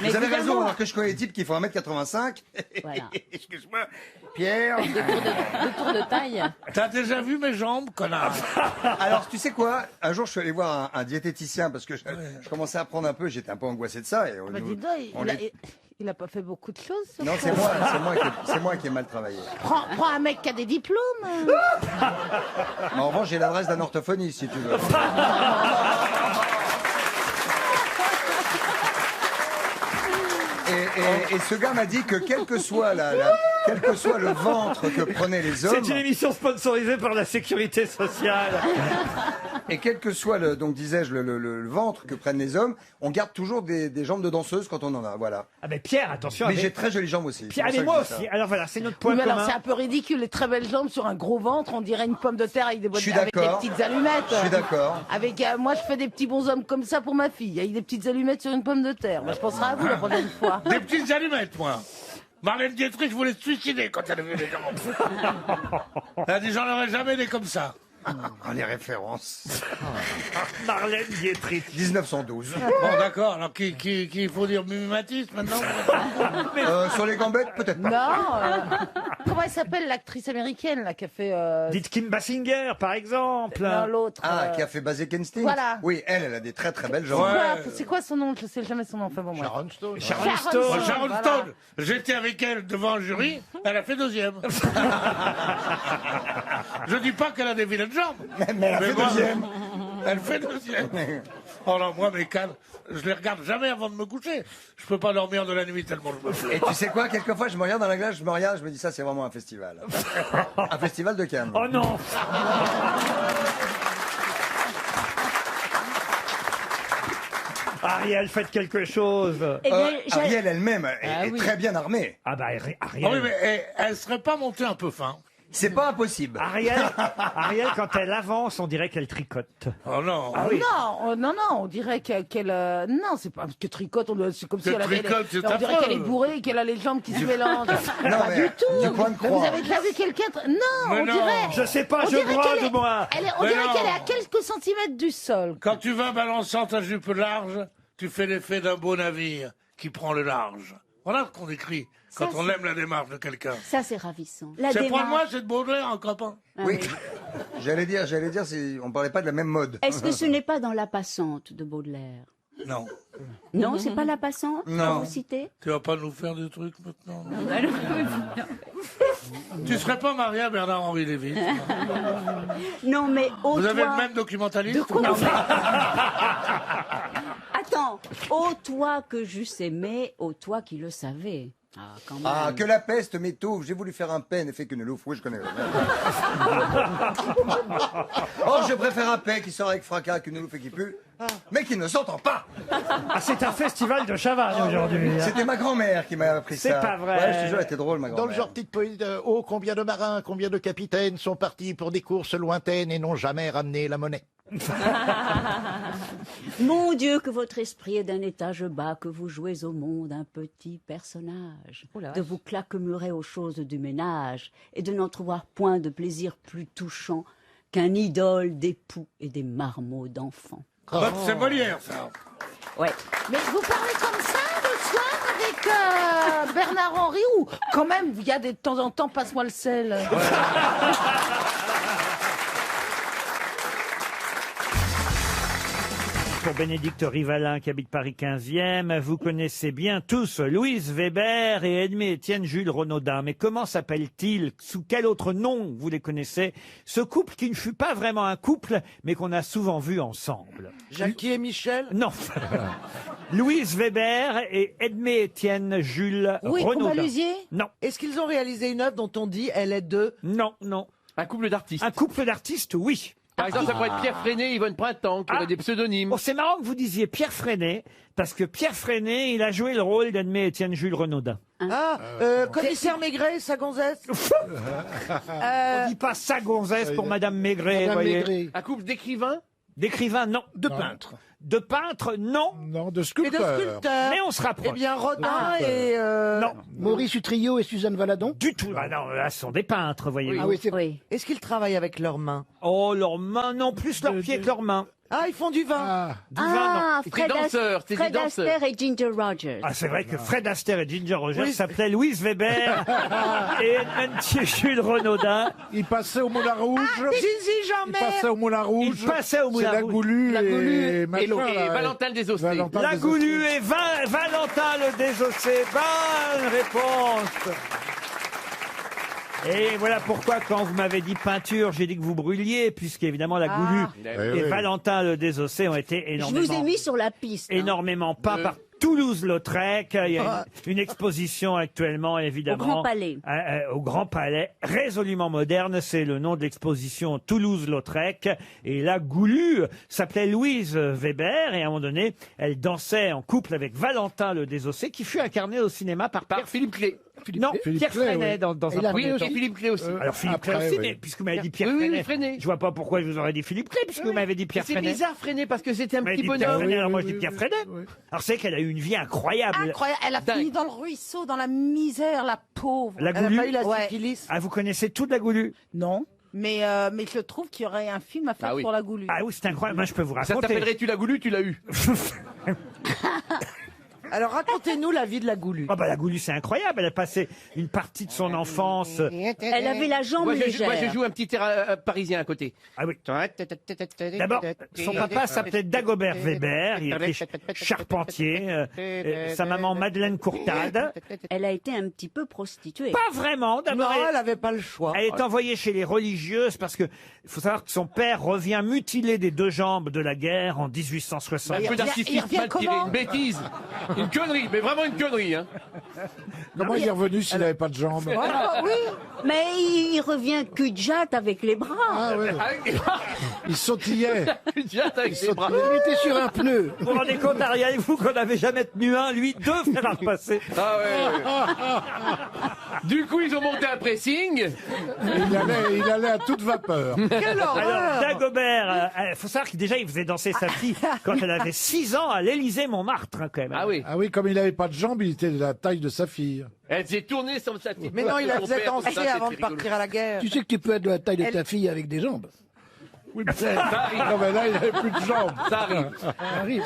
H: Mais
Q: Vous avez
H: évidemment.
Q: raison, alors que je connais des types qui font 1m85.
H: Voilà.
Q: Excuse-moi, Pierre.
A: Le tour de taille.
O: T'as déjà vu mes jambes, connard?
Q: Alors, tu sais quoi? Un jour, je suis allé voir un diététicien parce que je commençais à prendre un peu, j'étais un peu angoissé de ça. Et
J: Bah, dis donc, il a pas fait beaucoup de choses. ce
Q: Non,
J: frère.
Q: c'est moi qui ai mal travaillé.
J: Prends un mec qui a des diplômes.
Q: En revanche, j'ai l'adresse d'un orthophoniste, si tu veux. Et ce gars m'a dit que quelle que soit quel que soit le ventre que prenaient les hommes.
B: C'est une émission sponsorisée par la Sécurité sociale.
Q: Et quel que soit le, donc disais-je, le ventre que prennent les hommes, on garde toujours des jambes de danseuse quand on en a, voilà.
B: Ah mais Pierre, attention.
Q: Mais j'ai très jolies jambes aussi.
B: Pierre,
Q: c'est
B: et
Q: pour
B: moi
Q: ça que je
B: aussi.
Q: dis ça.
B: Alors voilà, c'est notre point
R: Oui, mais
B: commun.
R: alors c'est un peu ridicule, les très belles jambes sur un gros ventre, on dirait une pomme de terre avec des,
Q: Je suis
R: avec des
Q: d'accord.
R: petites allumettes.
Q: Je suis d'accord.
R: Avec, moi je fais des petits bonshommes comme ça pour ma fille, avec des petites allumettes sur une pomme de terre. Bah, je penserai à vous la prochaine fois.
O: Des petites allumettes, moi. Marlène Dietrich voulait se suicider quand elle a vu les jambes. Elle a dit j'en aurais jamais des comme ça.
Q: Ah, les références.
B: Marlène Dietrich.
Q: 1912.
O: Bon, d'accord, alors qu'il faut dire mimétisme maintenant.
Q: Sur les gambettes, peut-être pas.
R: Non, comment elle s'appelle l'actrice américaine là qui a fait.
B: Dites Kim Basinger, par exemple.
R: Non, l'autre.
Q: Ah, qui a fait Basic Instinct.
R: Voilà.
Q: Oui, elle a des très très belles jambes.
R: C'est quoi son nom? Je sais jamais son nom. Enfin, bon,
D: Sharon Stone.
B: Sharon Stone.
O: Sharon
R: voilà.
O: Stone, j'étais avec elle devant un jury, elle a fait deuxième. Je dis pas qu'elle a des vilaines jambes.
Q: Mais elle a fait
O: moi,
Q: deuxième.
O: Elle fait deuxième. Oh non, moi mes cannes, je les regarde jamais avant de me coucher. Je peux pas dormir de la nuit tellement je me fais.
Q: Et tu sais quoi, quelquefois je me regarde dans la glace, je me dis ça c'est vraiment un festival. Un festival de Cannes.
B: Oh non. Ariel, faites quelque chose.
N: Eh bien,
Q: Ariel elle-même est très bien armée.
B: Ah bah Ariel.
O: Ah oui, mais elle serait pas montée un peu fin.
Q: C'est pas impossible.
B: Ariel, quand elle avance, on dirait qu'elle tricote.
O: Oh non.
B: Ah oui.
R: Non, on dirait qu'elle. Non, c'est pas que tricote, c'est comme si
O: Que
R: elle avait.
O: tricote, c'est
R: On dirait
O: affreux.
R: qu'elle est bourrée et qu'elle a les jambes qui se mélangent.
Q: Non,
R: Pas
Q: mais
R: du tout.
Q: du coin de
R: Mais
Q: croix.
R: vous avez déjà vu quelqu'un. Non,
O: Mais
R: on
O: non.
R: dirait.
B: Je sais pas,
R: on
B: je
R: dirait
B: brode,
R: qu'elle est-
B: moi.
R: On
O: Mais
R: dirait
O: non.
R: qu'elle est à quelques centimètres du sol.
O: Quand tu vas balançant ta jupe large, tu fais l'effet d'un beau navire qui prend le large. Voilà ce qu'on écrit quand
N: Ça,
O: on
N: c'est-
O: aime la démarche de quelqu'un.
N: Ça, c'est ravissant. La
O: C'est pas
N: démarche.
O: moi, c'est de Baudelaire, un copain.
Q: Oui. J'allais dire, on parlait pas de la même mode.
N: Est-ce que ce n'est pas dans La Passante de Baudelaire?
O: Non.
N: Non, c'est pas La Passante
Q: Non.
N: que vous citez?
O: Tu vas pas nous faire des trucs maintenant. Tu serais pas marié à Bernard-Henri Lévy.
N: Non, mais ô
O: Vous avez
N: toi...
O: le même documentaliste
N: De quoi on Attends, ô toi que j'eusse aimé, ô toi qui le savais. Ah, quand même.
Q: Ah, que la peste m'étouffe, j'ai voulu faire un paix, n'effet que ne l'ouffe. Oui, je connais. Oh, je préfère un paix qui sort avec fracas qu'une loufe et qui pue, mais qui ne s'entend pas.
B: Ah, c'est un festival de Chavannes aujourd'hui.
Q: C'était ma grand-mère qui m'a appris ça.
B: C'est pas vrai.
Q: Ouais, je te jure, elle était drôle, ma
D: Dans
Q: grand-mère.
D: le genre petite poésie de « Oh, combien de marins, combien de capitaines sont partis pour des courses lointaines et n'ont jamais ramené la monnaie ?»
N: Mon Dieu, que votre esprit est d'un étage bas, que vous jouez au monde un petit personnage, de vous claquemurer aux choses du ménage, et de n'entrevoir point de plaisir plus touchant qu'un idole d'époux et des marmots d'enfants.
O: Bah, c'est Molière, ça.
N: Ouais.
R: Mais vous parlez comme ça le soir avec Bernard-Henri ou quand même il y a de temps en temps passe-moi le sel.
B: Pour Bénédicte Rivalin qui habite Paris 15e, vous connaissez bien tous Louise Weber et Edmé-Étienne Jules Renaudin. Mais comment s'appelle-t-il? Sous quel autre nom vous les connaissez? Ce couple qui ne fut pas vraiment un couple, mais qu'on a souvent vu ensemble.
L: Jackie et Michel?
B: Non. Louise Weber et Edmé-Étienne Jules Renaudin.
R: Balusier?
B: Non.
L: Est-ce qu'ils ont réalisé une œuvre dont on dit elle est de...
B: Non, non.
I: Un couple d'artistes.
B: Un couple d'artistes, oui.
I: Par exemple, ça pourrait être Pierre Freinet, Yvonne Printemps, qui auraient des pseudonymes.
B: Oh, c'est marrant que vous disiez Pierre Freinet, parce que Pierre Freinet, il a joué le rôle d'Edmé-Étienne Jules Renaudin.
L: Ah, commissaire Maigret, sa gonzesse.
B: On dit pas ça gonzesse pour Madame Maigret,
P: Madame
B: voyez.
P: Maigret.
I: Un couple d'écrivains.
B: D'écrivain, non.
P: De peintre.
B: De peintre, non.
P: Non, de
L: Et de
P: sculpteur.
L: sculpteur.
B: Mais on se rapproche.
L: Eh bien, Rodin et...
B: Non,
P: Maurice Utrillo et Suzanne Valadon.
B: du tout. Ah non, là, ce sont des peintres, voyez-vous.
P: Ah oui, c'est
N: Oui.
L: Est-ce qu'ils travaillent avec leurs mains?
B: Oh, leurs mains, non, plus leurs pieds que leurs mains.
L: Ah, ils font du vin.
P: Ah,
B: Du vin, non.
I: C'est des danseurs, c'est des
N: Fred
I: danseurs.
N: Astaire et Ginger Rogers.
B: Ah, c'est vrai que Fred Astaire et Ginger Rogers s'appelaient Louise Weber et Edmond Jules Renaudin.
P: il passait au Moulin Rouge.
L: Zizi
P: Il
L: Jean-Mer.
P: passait au Moulin Rouge.
B: Il passait au Moulin
P: C'est la
B: Rouge.
P: Goulue
I: La Goulue
P: et
I: et
P: machin, là,
I: Valentin le Désossé.
P: Valentin
B: La
P: le
B: Goulue
P: Désossé.
B: et Valentin le Désossé. Bonne réponse. Et voilà pourquoi, quand vous m'avez dit peinture, j'ai dit que vous brûliez, puisqu'évidemment la Goulue
P: Eh
B: et
P: oui.
B: Valentin le Désossé ont été
N: Je
B: énormément,
N: vous ai mis sur la piste. hein.
B: énormément peints par Toulouse-Lautrec. Il y a une exposition actuellement, évidemment.
N: Au Grand Palais.
B: Au Grand Palais. Résolument moderne, c'est le nom de l'exposition Toulouse-Lautrec. Et là, Goulu s'appelait Louise Weber. Et à un moment donné, elle dansait en couple avec Valentin le Désossé, qui fut incarné au cinéma par
I: Philippe Clé.
B: Non,
P: Philippe
B: Pierre
P: Clé,
B: Freinet
P: oui.
B: dans
P: Et
B: un
I: Oui,
B: premier temps.
I: et Philippe Clé aussi.
B: Alors Philippe Clé
P: Après,
B: aussi,
P: oui.
B: mais puisque vous m'avez dit Pierre
I: Oui, oui,
B: Freinet,
I: Freinet.
B: je vois pas pourquoi je vous aurais dit Philippe Clé, puisque vous m'avez dit Pierre
I: C'est
B: Freinet.
I: bizarre, Freinet, parce que c'était un
B: Vous m'avez
I: petit
B: dit Pierre
I: bonhomme.
B: Freinet, alors moi je
P: oui,
B: dis Pierre
P: oui,
B: Freinet.
P: oui.
B: Alors c'est qu'elle a eu une vie incroyable.
R: Incroyable. Elle a fini dans le ruisseau, dans la misère, la pauvre.
B: La
R: Elle a
B: Goulue
R: pas eu la
B: Ouais.
R: syphilis.
B: Ah, vous connaissez toute la Goulue?
R: Non. Mais je trouve qu'il y aurait un film à faire
I: Ah oui.
R: sur la Goulue.
B: Ah oui, c'est incroyable. Moi je peux vous
I: Ça
B: raconter.
I: t'appellerait Tu l'as goulu, tu l'as eu.
L: Alors racontez-nous la vie de la Goulue.
B: Ah bah la Goulue c'est incroyable. Elle a passé une partie de son enfance.
N: Elle avait la jambe
I: Moi,
N: légère.
I: je joue un petit air parisien à côté.
B: Ah oui. D'abord, son papa s'appelait Dagobert Weber. Il était charpentier. Sa maman Madeleine Courtade.
N: Elle a été un petit peu prostituée.
B: Pas vraiment. D'abord,
L: Non, elle n'avait pas le choix.
B: elle est envoyée chez les religieuses parce que il faut savoir que son père revient mutilé des deux jambes de la guerre en 1860.
I: Un peu d'artistique mal tiré, une bêtise. Une connerie, mais vraiment une connerie. Hein.
P: Comment il est revenu s'il n'avait pas de jambes?
N: Oui, mais il revient cul-de-jatte avec les bras.
P: Ah ouais. Il sautillait.
I: Avec ses bras.
P: Il était sur un pneu.
B: Vous vous rendez compte, Ariel, vous, qu'on n'avait jamais tenu un, lui, deux faire à repasser.
I: Ah ouais. Du coup, ils ont monté un pressing.
P: Il allait à toute vapeur.
L: Quelle
B: Alors,
L: horreur!
B: Dagobert, faut savoir qu'il déjà, il faisait danser sa fille quand elle avait 6 ans à l'Élysée-Montmartre, hein, quand même.
I: Ah oui.
P: Ah oui, comme il n'avait pas de jambes, il était de la taille de sa fille.
I: Elle s'est tournée sans sa petite.
L: Mais non, il la
I: Son
L: faisait
I: père,
L: danser
I: tout ça,
L: avant de
I: c'était rigolo.
L: partir à la guerre.
P: Tu sais que tu peux être de la taille de ta fille avec des jambes. Oui, mais non, mais là, il n'avait plus de jambes.
I: Ça arrive.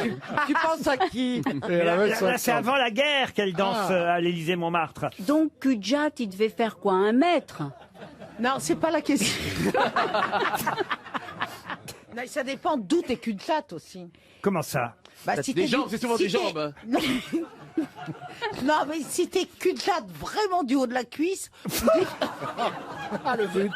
L: Tu penses à qui?
B: Mais là, c'est avant la guerre qu'elle danse à l'Élysée-Montmartre.
N: Donc cul-de-jatte, il devait faire quoi, 1 mètre?
R: Non, c'est pas la question. Non, ça dépend d'où t'es cul-de-jatte aussi.
B: Comment ça?
R: Bah,
I: Des jambes, c'est souvent des
R: t'es-
I: jambes.
R: Non, mais si t'es cul-de-jatte vraiment du haut de la cuisse,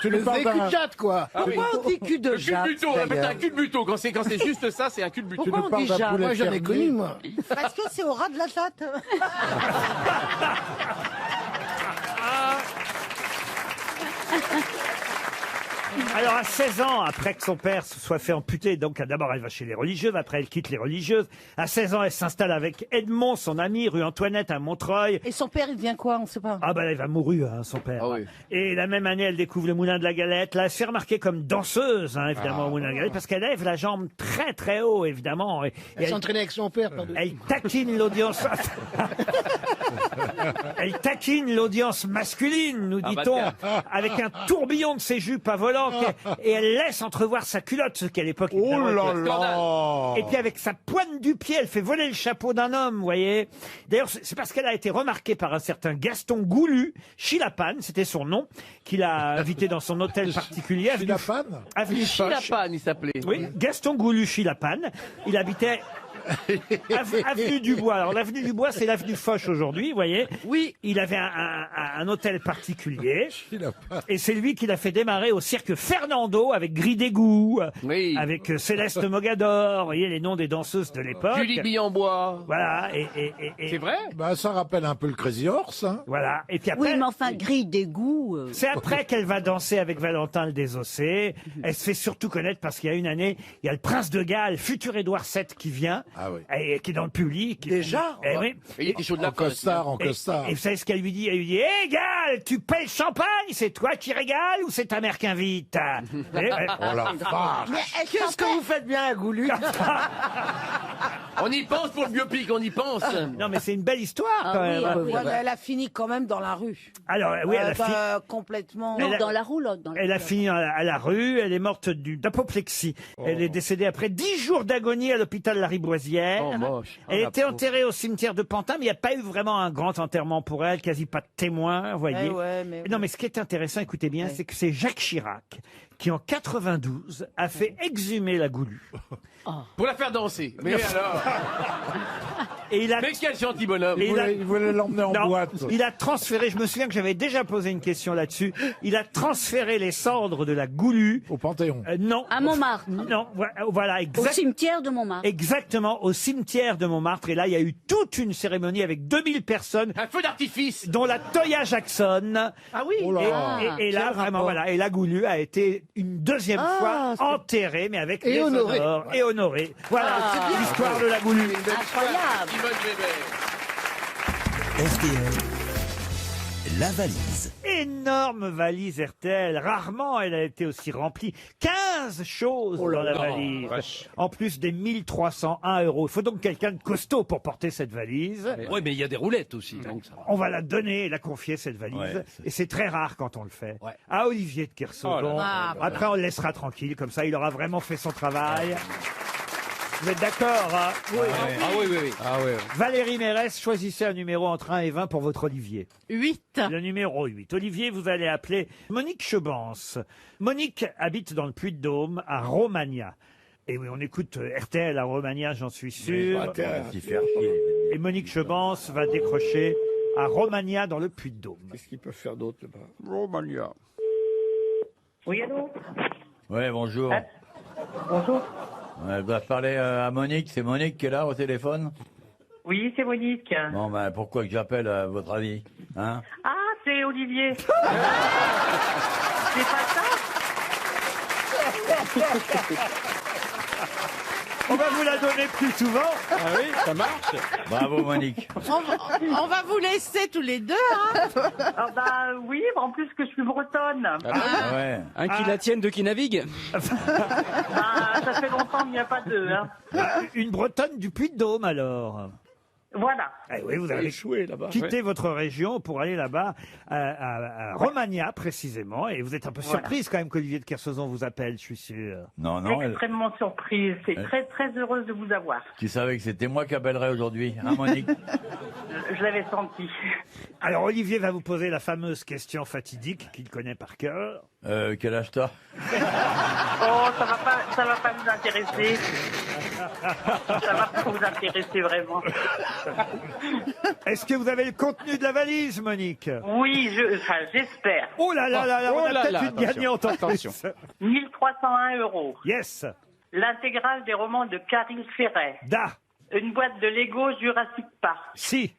P: Tu lui parles d'un...
R: cul-de-jatte, quoi.
I: Ah oui.
L: Pourquoi on dit cul de
I: Le cul de
L: jatte?
I: buto, on appelle ça un cul de buto. Quand c'est juste ça, c'est un cul de buto.
L: Pourquoi on
P: parles
L: dit
P: d'un
L: jatte?
P: poulet
L: Moi, j'en ai
P: fermier.
L: connu, moi.
R: Parce que c'est au ras de la jatte.
B: Alors, à 16 ans, après que son père se soit fait amputer, donc d'abord elle va chez les religieuses, après elle quitte les religieuses. À 16 ans, elle s'installe avec Edmond, son ami, rue Antoinette à Montreuil.
R: Et son père, il devient quoi? On sait pas.
B: Ah ben, elle va mourir, hein, son père.
I: Ah oui.
B: Et la même année, elle découvre le Moulin de la Galette. Là, elle se fait remarquer comme danseuse, hein, évidemment, au Moulin de la Galette, parce qu'elle lève la jambe très très haut, évidemment. Et
P: Elle s'entraînait avec son père, pardon.
B: elle taquine l'audience. Elle taquine l'audience masculine, nous
I: Ah,
B: dit-on,
I: bah,
B: avec un tourbillon de ses jupes à volant, et elle laisse entrevoir sa culotte, ce qu'à l'époque.
P: Oh
B: évidemment,
P: là
B: était-
P: là.
B: Et puis avec sa pointe du pied, elle fait voler le chapeau d'un homme, vous voyez. D'ailleurs, c'est parce qu'elle a été remarquée par un certain Gaston Goulu, Chilapane, c'était son nom, qu'il a invité dans son hôtel particulier.
P: Chilapane
B: Avenue Foch.
I: Chilapane, il s'appelait.
B: Oui, Gaston Goulu Chilapane. Il habitait avenue du Bois. Alors l'avenue du Bois, c'est l'avenue Foch aujourd'hui, vous voyez.
L: Oui.
B: Il avait un hôtel particulier. Et c'est lui qui l'a fait démarrer au cirque Fernando avec Gris d'égout,
I: Oui.
B: avec Céleste Mogador, vous voyez les noms des danseuses de l'époque.
I: Julie Billambois.
B: Voilà.
I: C'est vrai?
P: Bah, ça rappelle un peu le Crazy Horse. Hein.
B: Voilà. Et puis après,
N: Oui, mais enfin, grille d'égout.
B: c'est après qu'elle va danser avec Valentin le Désossé. Elle se fait surtout connaître parce qu'il y a une année, il y a le prince de Galles, futur Édouard VII, qui vient,
P: Ah oui.
B: et qui est dans le public.
L: Déjà?
B: Eh oui.
I: Et il était chaud de la
P: En costard, en costard.
B: Et vous savez ce qu'elle lui dit? Elle lui dit, hé Galles, tu paies le champagne, c'est toi qui régales ou c'est ta mère qui invite?
P: Oh la vache.
R: Mais elle
L: Qu'est-ce que vous faites bien à Goulu?
I: On y pense pour le biopic, on y pense.
B: Non mais c'est une belle histoire quand même.
R: Ouais, mais elle a fini quand même dans la rue.
B: Alors oui, elle a fini.
R: Complètement.
N: Non,
B: Elle a-
N: dans la roulotte. Dans la
B: Elle a
N: roulotte.
B: fini à la rue, elle est morte d'apoplexie. Elle est décédée après 10 jours d'agonie à l'hôpital Lariboisière.
I: Oh, moche. Oh,
B: Elle
I: la
B: était
I: pauvre.
B: enterrée au cimetière de Pantin, mais il n'y a pas eu vraiment un grand enterrement pour elle, quasi pas de témoins, vous voyez.
R: Eh ouais, mais
B: Non, mais ce qui est intéressant, écoutez bien, c'est que c'est Jacques Chirac qui, en 92, a fait exhumer la Goulue.
I: Pour la faire danser. Mais alors?
B: Et il a...
I: Mais quel gentil bonhomme.
B: Et
P: Il voulait l'emmener en
B: Non,
P: boîte.
B: il a transféré, je me souviens que j'avais déjà posé une question là-dessus, il a transféré les cendres de la Goulue.
P: Au Panthéon.
B: Non.
N: À Montmartre.
B: Non, voilà,
N: Au cimetière de Montmartre.
B: exactement, au cimetière de Montmartre. Et là, il y a eu toute une cérémonie avec 2000 personnes.
I: Un feu d'artifice.
B: Dont la Toya Jackson.
I: Ah oui.
P: Oh là.
B: Et là, vraiment, voilà. Et la Goulue a été une deuxième fois enterrée, mais avec les honneurs et honorée. Voilà, l'histoire de la Goulue.
N: Incroyable.
I: Simone Weber.
S: RTL, la valise.
B: Énorme valise RTL. Rarement elle a été aussi remplie. 15 choses dans la valise. En plus des 1301 €. Il faut donc quelqu'un de costaud pour porter cette valise.
I: Oui, mais il y a des roulettes aussi. Donc ça va.
B: On va la donner et la confier, cette valise.
I: Ouais,
B: et c'est très rare quand on le fait.
I: Ouais.
B: À Olivier de Kersauzon.
I: Oh là là.
B: Après, on le laissera tranquille. Comme ça, il aura vraiment fait son travail. Vous êtes d'accord, hein?
I: Ah oui, oui, oui. Ah oui.
B: Valérie Mérès, choisissez un numéro entre 1 et 20 pour votre Olivier.
J: 8.
B: Le numéro 8. Olivier, vous allez appeler Monique Chebance. Monique habite dans le Puy-de-Dôme, à Romagna. Et oui, on écoute RTL à Romagna, j'en suis sûr. Et Monique Chebance va décrocher à Romagna, dans le Puy-de-Dôme.
P: Qu'est-ce qu'ils peuvent faire d'autre là-bas?
F: Romagna.
T: Oui, allô?
U: Oui, bonjour.
T: Bonjour.
U: Je dois parler à Monique. C'est Monique qui est là au téléphone?
T: Oui, c'est Monique.
U: Bon, ben, pourquoi que j'appelle à votre avis? Hein?
T: Ah, c'est Olivier. C'est pas ça?
B: On va vous la donner plus souvent.
I: Ah oui, ça marche.
U: Bravo, Monique.
J: On va vous laisser tous les deux, hein.
T: Ah bah oui, en plus que je suis bretonne.
U: Ah ouais.
G: Un qui la tienne, deux qui naviguent.
T: Bah, ça fait longtemps qu'il n'y a pas deux. Hein.
B: Une Bretonne du Puy-de-Dôme, alors.
T: Voilà.
B: Eh oui, vous avez
P: échoué là-bas.
B: quitté votre région pour aller là-bas, à Romagna précisément. Et vous êtes un peu
T: Voilà.
B: surprise quand même qu'Olivier de Kersauzon vous appelle, je suis sûr.
U: Non, non,
T: Extrêmement surprise. C'est
U: Elle-
T: très très heureuse de vous avoir.
U: tu savais que c'était moi qui appellerais aujourd'hui, hein, Monique?
T: Je l'avais senti.
B: Alors Olivier va vous poser la fameuse question fatidique qu'il connaît par cœur.
U: Quel âge t'as?
T: Oh, ça va pas vous intéresser. Ça va pas vous intéresser vraiment.
B: Est-ce que vous avez le contenu de la valise, Monique?
T: Oui, j'espère.
B: Oh là là là là, on a peut-être une
I: attention,
B: gagnante en
I: attention.
B: plus.
T: 1301 €.
B: Yes.
T: L'intégrale des romans de Caril Ferret.
B: Da.
T: Une boîte de Lego Jurassic Park.
B: Si.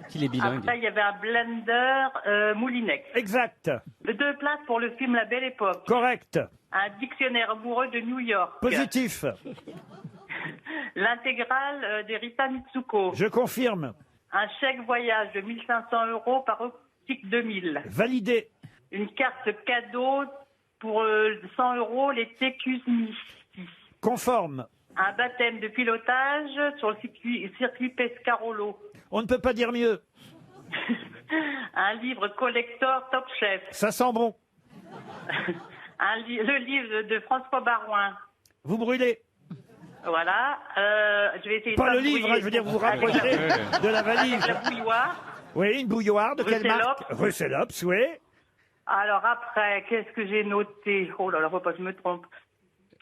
G: Qu'il est bilingue.
T: Après, il y avait un blender Moulinex.
B: Exact.
T: 2 places pour le film La Belle Époque.
B: Correct.
T: Un dictionnaire amoureux de New York.
B: Positif.
T: L'intégrale des Rita Mitsuko.
B: Je confirme.
T: Un chèque voyage de 1500 € par Optique 2000.
B: Validé.
T: Une carte cadeau pour 100 € les TQSMI.
B: Conforme.
T: Un baptême de pilotage sur le circuit Pescarolo.
B: On ne peut pas dire mieux.
T: Un livre collector Top Chef.
B: Ça sent bon.
T: Le livre de François Barouin.
B: Vous brûlez.
T: Voilà. Je vais essayer
B: Pas
T: de
B: le livre, hein, je veux dire, vous vous rapprochez de la valise.
T: Avec la bouilloire.
B: Oui, une bouilloire de quelle marque?
T: Russellops.
B: Russellops, oui.
T: Alors après, qu'est-ce que j'ai noté? Oh là là, faut pas que je me trompe.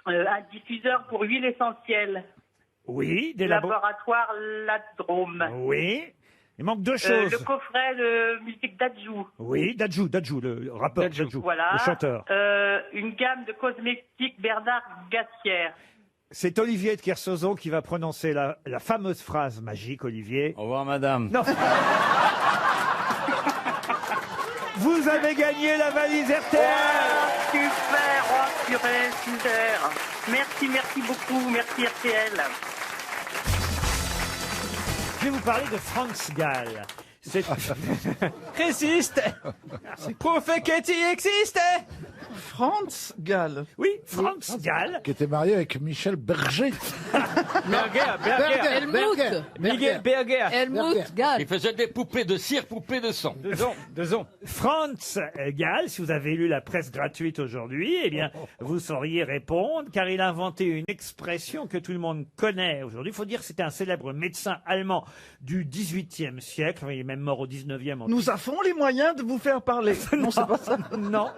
T: Un diffuseur pour huile essentielle.
B: Oui, des
T: Laboratoire Ladrome.
B: Oui. Il manque deux choses.
T: Le coffret de musique d'Adjou.
B: Oui, Dadjou, le rappeur Dadjou,
T: Voilà.
B: le chanteur.
T: Une gamme de cosmétiques Bernard Gassière.
B: C'est Olivier de Kersauzon qui va prononcer la fameuse phrase magique, Olivier.
U: Au revoir, madame.
B: Non. Vous avez gagné la valise RTL.
T: Oh, super, oh purée, super. Merci beaucoup, merci RTL.
B: Je vais vous parler de Franz Gall. C'est...
G: Résiste. Prouve qu'il existe.
R: Franz Gall.
B: Oui, Franz Gall.
P: Qui était marié avec Michel Berger.
G: Berger. Miguel Berger.
R: Helmut Gall.
I: Il faisait des poupées de cire, poupées de sang.
G: Deux ans.
B: Franz Gall, si vous avez lu la presse gratuite aujourd'hui, eh bien, vous sauriez répondre, car il a inventé une expression que tout le monde connaît aujourd'hui. Il faut dire que c'était un célèbre médecin allemand du XVIIIe siècle. Il est même mort au XIXe.
R: Nous avons les moyens de vous faire parler. Non, c'est pas ça.
B: Non.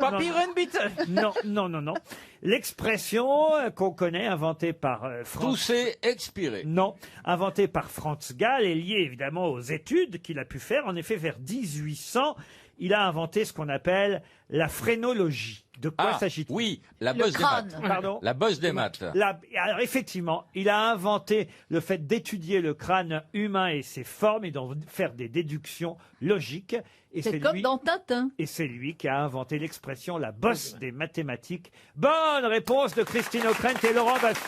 B: Non. L'expression qu'on connaît, inventée par Franz...
I: Tousser,
U: Expirer.
B: Non, inventé par Franz Gall et lié évidemment aux études qu'il a pu faire. En effet, vers 1800, il a inventé ce qu'on appelle la phrénologie. De quoi s'agit-il?
U: Oui, la bosse des maths.
B: Pardon?
U: La bosse des maths.
B: Alors effectivement, il a inventé le fait d'étudier le crâne humain et ses formes et d'en faire des déductions logiques. Et
R: C'est comme dans Tintin.
B: Et c'est lui qui a inventé l'expression la bosse des mathématiques. Bonne réponse de Christine O'Krent et Laurent Baffie.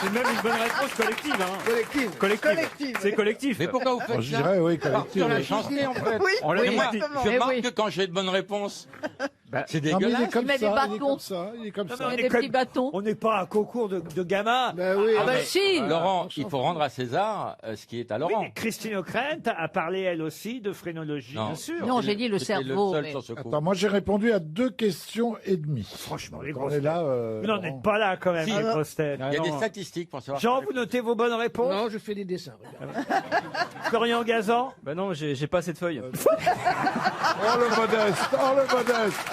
G: C'est même une bonne réponse collective. Hein. Collective. C'est collectif.
U: Mais pourquoi vous faites
P: Je
U: ça
P: dirais, oui, collectif.
U: Sur la
P: oui.
U: chantier, en fait.
R: Oui,
U: On l'a
R: oui,
U: moi,
R: exactement.
U: je
R: Eh
U: remarque
R: oui.
U: que quand j'ai de bonnes réponses, c'est
P: Non, mais il
U: dégueulasse.
P: est comme
R: met des
P: ça, il est
R: bâtons.
P: comme ça, il est comme
B: Non,
P: ça.
B: mais
R: Il y a des petits bâtons.
B: On n'est pas à un concours de gamins.
P: Oui,
R: Ah bah
U: mais,
R: si.
U: Laurent, il faut rendre à César ce qui est à
B: Oui,
U: Laurent.
B: mais Christine O'Krent a parlé elle aussi de phrénologie.
U: Non.
B: Bien sûr.
R: Non, j'ai dit le
U: C'était
R: cerveau.
U: seul
R: mais-
U: sur ce coup.
P: Attends, moi j'ai répondu à 2 questions et demie.
B: Franchement, les
P: On
B: grosses
P: est là.
B: Vous n'en êtes pas là quand même,
U: Si.
B: les grosses têtes.
U: Il y a des statistiques pour savoir.
B: Jean, vous notez vos bonnes réponses?
P: Non, je fais des dessins.
B: Florian Gazan?
G: Bah non, j'ai pas cette feuille.
P: Oh le modeste, oh le modeste.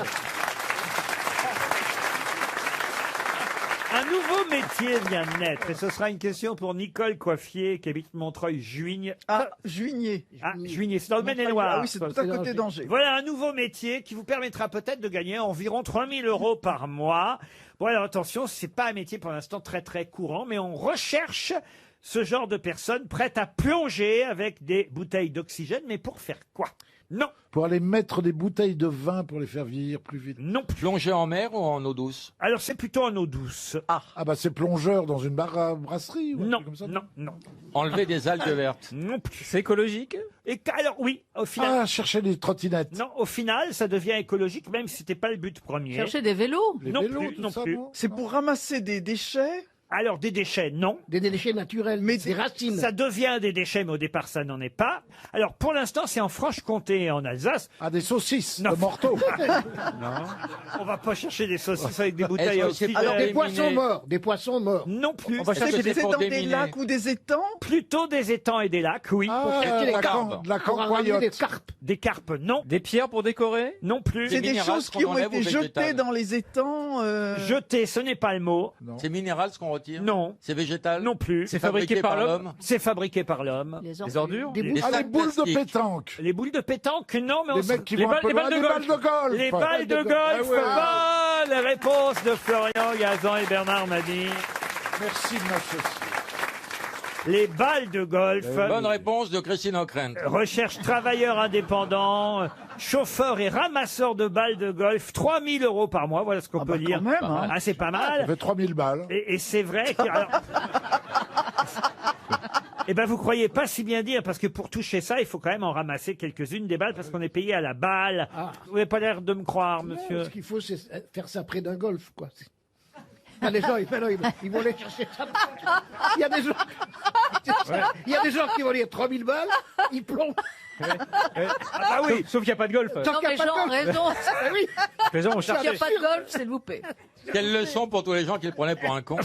B: Un nouveau métier vient de naître et ce sera une question pour Nicole Coiffier qui habite Montreuil-Juigne.
C: Juigné.
B: Juigné, c'est dans le Maine-et-Loire.
C: Ah oui, c'est tout à côté d'Angers.
B: Voilà un nouveau métier qui vous permettra peut-être de gagner environ 3 000 € par mois. Bon alors attention, c'est pas un métier pour l'instant très très courant, mais on recherche ce genre de personnes prêtes à plonger avec des bouteilles d'oxygène, mais pour faire quoi? Non.
P: Pour aller mettre des bouteilles de vin pour les faire vieillir plus vite.
B: Non.
U: Plonger en mer ou en eau douce?
B: Alors c'est plutôt en eau douce.
P: Ah bah c'est plongeur dans une brasserie ou un
B: Non,
P: truc comme ça.
B: non.
U: Enlever des algues vertes?
B: Non plus.
G: C'est écologique?
B: Et alors oui, au final.
P: Ah, chercher des trottinettes.
B: Non, au final, ça devient écologique, même si c'était pas le but premier.
R: Chercher des vélos.
P: Les
B: non
P: vélos,
B: plus,
P: tout
B: non
P: ça,
B: plus.
P: non
C: C'est pour ramasser des déchets.
B: Alors des déchets, non.
P: Des déchets naturels,
C: Mais
P: des racines.
B: Ça devient des déchets, mais au départ, ça n'en est pas. Alors pour l'instant, c'est en Franche-Comté et en Alsace.
P: Ah, des saucisses,
B: Non.
P: de morteaux.
B: On va pas chercher des saucisses avec des bouteilles à
U: Est-ce que c'est
B: oxygène.
U: Alors, des poissons
P: morts, des poissons morts.
B: Non plus.
U: On va chercher
C: C'est
U: pour
C: dans des
U: déminer.
C: lacs ou des étangs.
B: Plutôt des étangs et des lacs, oui.
P: Ah,
U: chercher les
P: la
U: carpes.
P: can- de la
G: Pour
P: cancoyote.
G: ramener des carpes.
B: Des carpes, non.
G: Des pierres pour décorer?
B: Non plus.
C: C'est des
U: minéral,
C: choses
U: ce
C: qui
U: qu'on
C: ont
U: enlève
C: été
U: ou
C: jetées
U: végétal
C: dans les étangs.
B: Jeter, ce n'est pas le mot.
U: C'est minéral ce qu'on retire?
B: Non.
U: C'est végétal?
B: Non plus.
G: C'est fabriqué par l'homme?
B: C'est fabriqué par l'homme.
G: Les ordures?
U: Des
P: Ah, les
U: sacs
P: boules de
U: plastiques.
P: pétanque.
B: Les boules de pétanque, non, mais on
P: Les
B: se-
P: mecs qui
G: les
P: vont un
G: balles-
P: peu
G: les
P: loin,
G: balles de
P: des
G: golf.
P: balles de golf.
B: Les balles de golf.
P: Ah ouais.
B: Bonne réponse de Florian Gazan et Bernard Mabille.
P: Merci de m'associer.
B: Les balles de golf.
U: Bonne réponse de Christine O'Krent.
B: Recherche travailleurs indépendants, chauffeurs et ramasseurs de balles de golf, 3 000 € par mois, voilà ce qu'on peut lire.
C: quand même, hein.
B: Ah, c'est pas
P: Ça
B: mal.
P: fait 3000 balles.
B: Et c'est vrai que... alors- Eh ben, vous croyez pas si bien dire, parce que pour toucher ça, il faut quand même en ramasser quelques-unes des balles, parce qu'on est payé à la balle. Vous n'avez pas l'air de me croire, monsieur.
P: Ce qu'il faut, c'est faire ça près d'un golf, quoi. Les gens, ils vont aller chercher ça. Il y a des gens, il y a des gens qui vont dire 3000 balles, ils plombent.
B: Ah bah oui.
G: Sauf qu'il n'y a pas de golf.
R: Non, mais Jean a raison.
P: Eh oui.
G: Les gens ont
R: S'il n'y
G: cherché.
R: a pas de golf, c'est loupé.
U: Quelle leçon pour tous les gens qui le prenaient pour un con.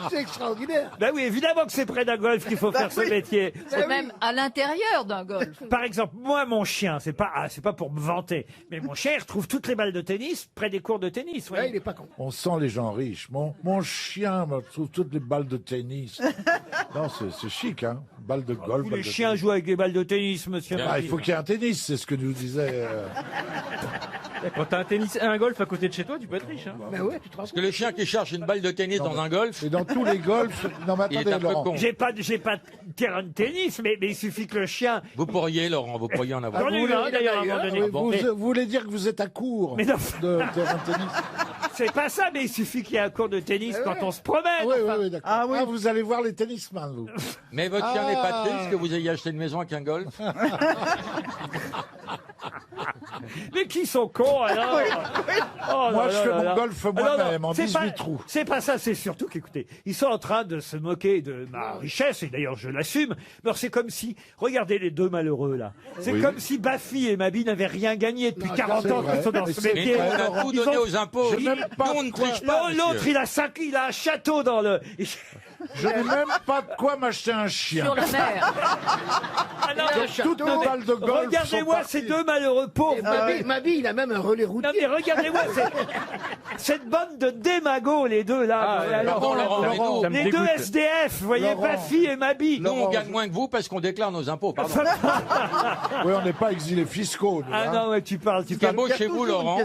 P: C'est extraordinaire.
B: Ben oui, évidemment que c'est près d'un golf qu'il faut faire ce métier.
R: C'est même à l'intérieur d'un golf.
B: Par exemple, moi, mon chien, c'est pas pour me vanter, mais mon chien, il retrouve toutes les balles de tennis près des cours de tennis.
P: Ouais, il est pas con. On sent les gens riches. Mon chien me trouve toutes les balles de tennis. Non, c'est chic, hein. Balles de golf.
B: Tous
P: balles
B: les
P: de
B: chiens
P: tennis.
B: jouent avec des balles de tennis, monsieur.
P: Ah, il faut qu'il y ait un tennis, c'est ce que nous disait.
G: Quand t'as un tennis et un golf à côté de chez toi, tu peux être riche. Hein.
P: Ben ouais, tu te rends
U: Parce que le chien qui cherche une balle de tennis dans un golf.
P: Et dans tous les golfs. Non, mais
U: Il est
P: attendez,
U: un peu
P: Laurent.
U: con.
B: J'ai pas de terrain de tennis, mais il suffit que le chien.
U: Vous pourriez, Laurent, vous pourriez en avoir.
B: J'en ai eu un d'ailleurs à un moment donné.
P: Oui,
B: Bon,
P: vous,
B: mais
P: vous voulez dire que vous êtes à court
B: Mais non.
P: de terrain de tennis.
B: c'est pas ça, mais il suffit qu'il y ait un cours de tennis quand on se promène.
P: Oui,
B: enfin.
P: oui, d'accord. Ah, vous allez voir les tennisman, vous.
U: Mais votre chien n'est pas
P: Ah.
U: triste que vous ayez acheté une maison avec un golf.
B: Mais qui sont cons alors Oh
P: Moi,
B: là
P: je
B: là
P: fais
B: là
P: mon
B: là.
P: golf
B: Ah, non,
P: moi-même,
B: non,
P: en
B: c'est
P: 18
B: pas-
P: trous.
B: C'est pas ça, c'est surtout qu'écoutez, ils sont en train de se moquer de ma richesse, et d'ailleurs je l'assume. Alors c'est comme si, regardez les deux malheureux là, c'est
U: Oui.
B: comme si Baffy et Mabi n'avaient rien gagné depuis
P: Non,
B: 40
P: c'est
B: ans
P: vrai.
B: qu'ils sont dans
P: Mais
B: ce
P: c'est
B: métier.
U: Mais on a tout
B: Ils
U: donné
B: ont-
U: aux impôts.
P: J'ai même pas
U: Nous, on ne
P: quoi-
U: triche pas.
B: Non, l'autre
U: monsieur.
B: il a un château dans le...
D: Je n'ai même pas de quoi m'acheter un chien.
A: Sur la mer.
B: Ah non,
D: Toutes nos balles de golf
B: regardez-moi
D: sont
B: ces
D: parties.
B: deux malheureux pauvres.
P: Mabi, il a même un relais routier.
B: Non mais regardez-moi cette bande de démagos, les deux là. Alors,
U: Laurent, ça me
B: les deux
U: dégoûte.
B: SDF, vous voyez, Bafi et Mabi.
U: Nous, on gagne moins que vous parce qu'on déclare nos impôts, pardon.
D: Oui, on n'est pas exilés fiscaux. nous,
B: Ah
D: hein.
B: non, mais tu parles.
U: Ce qui est beau chez vous, Laurent,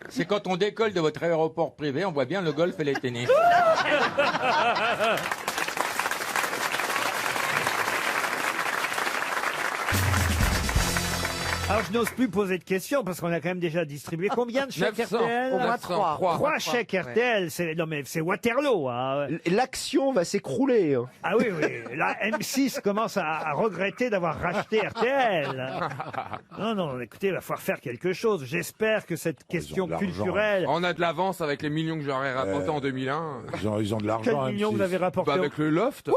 U: c'est quand on décolle de votre aéroport privé, on voit bien le golf et les tennis.
B: Alors je n'ose plus poser de questions parce qu'on a quand même déjà distribué combien de chèques
F: 900,
B: RTL
F: au moins 3.
B: 3 chèques RTL, non mais c'est Waterloo. Hein.
F: L'action va s'écrouler.
B: Ah oui, oui. Là, M6 commence à regretter d'avoir racheté RTL. Non, non, écoutez, il va falloir faire quelque chose. J'espère que cette question culturelle...
F: On a de l'avance avec les millions que j'aurais rapportés en 2001.
D: Ils ont de
B: Quel
D: l'argent.
B: million
D: M6.
B: vous avez rapporté
F: Avec le loft.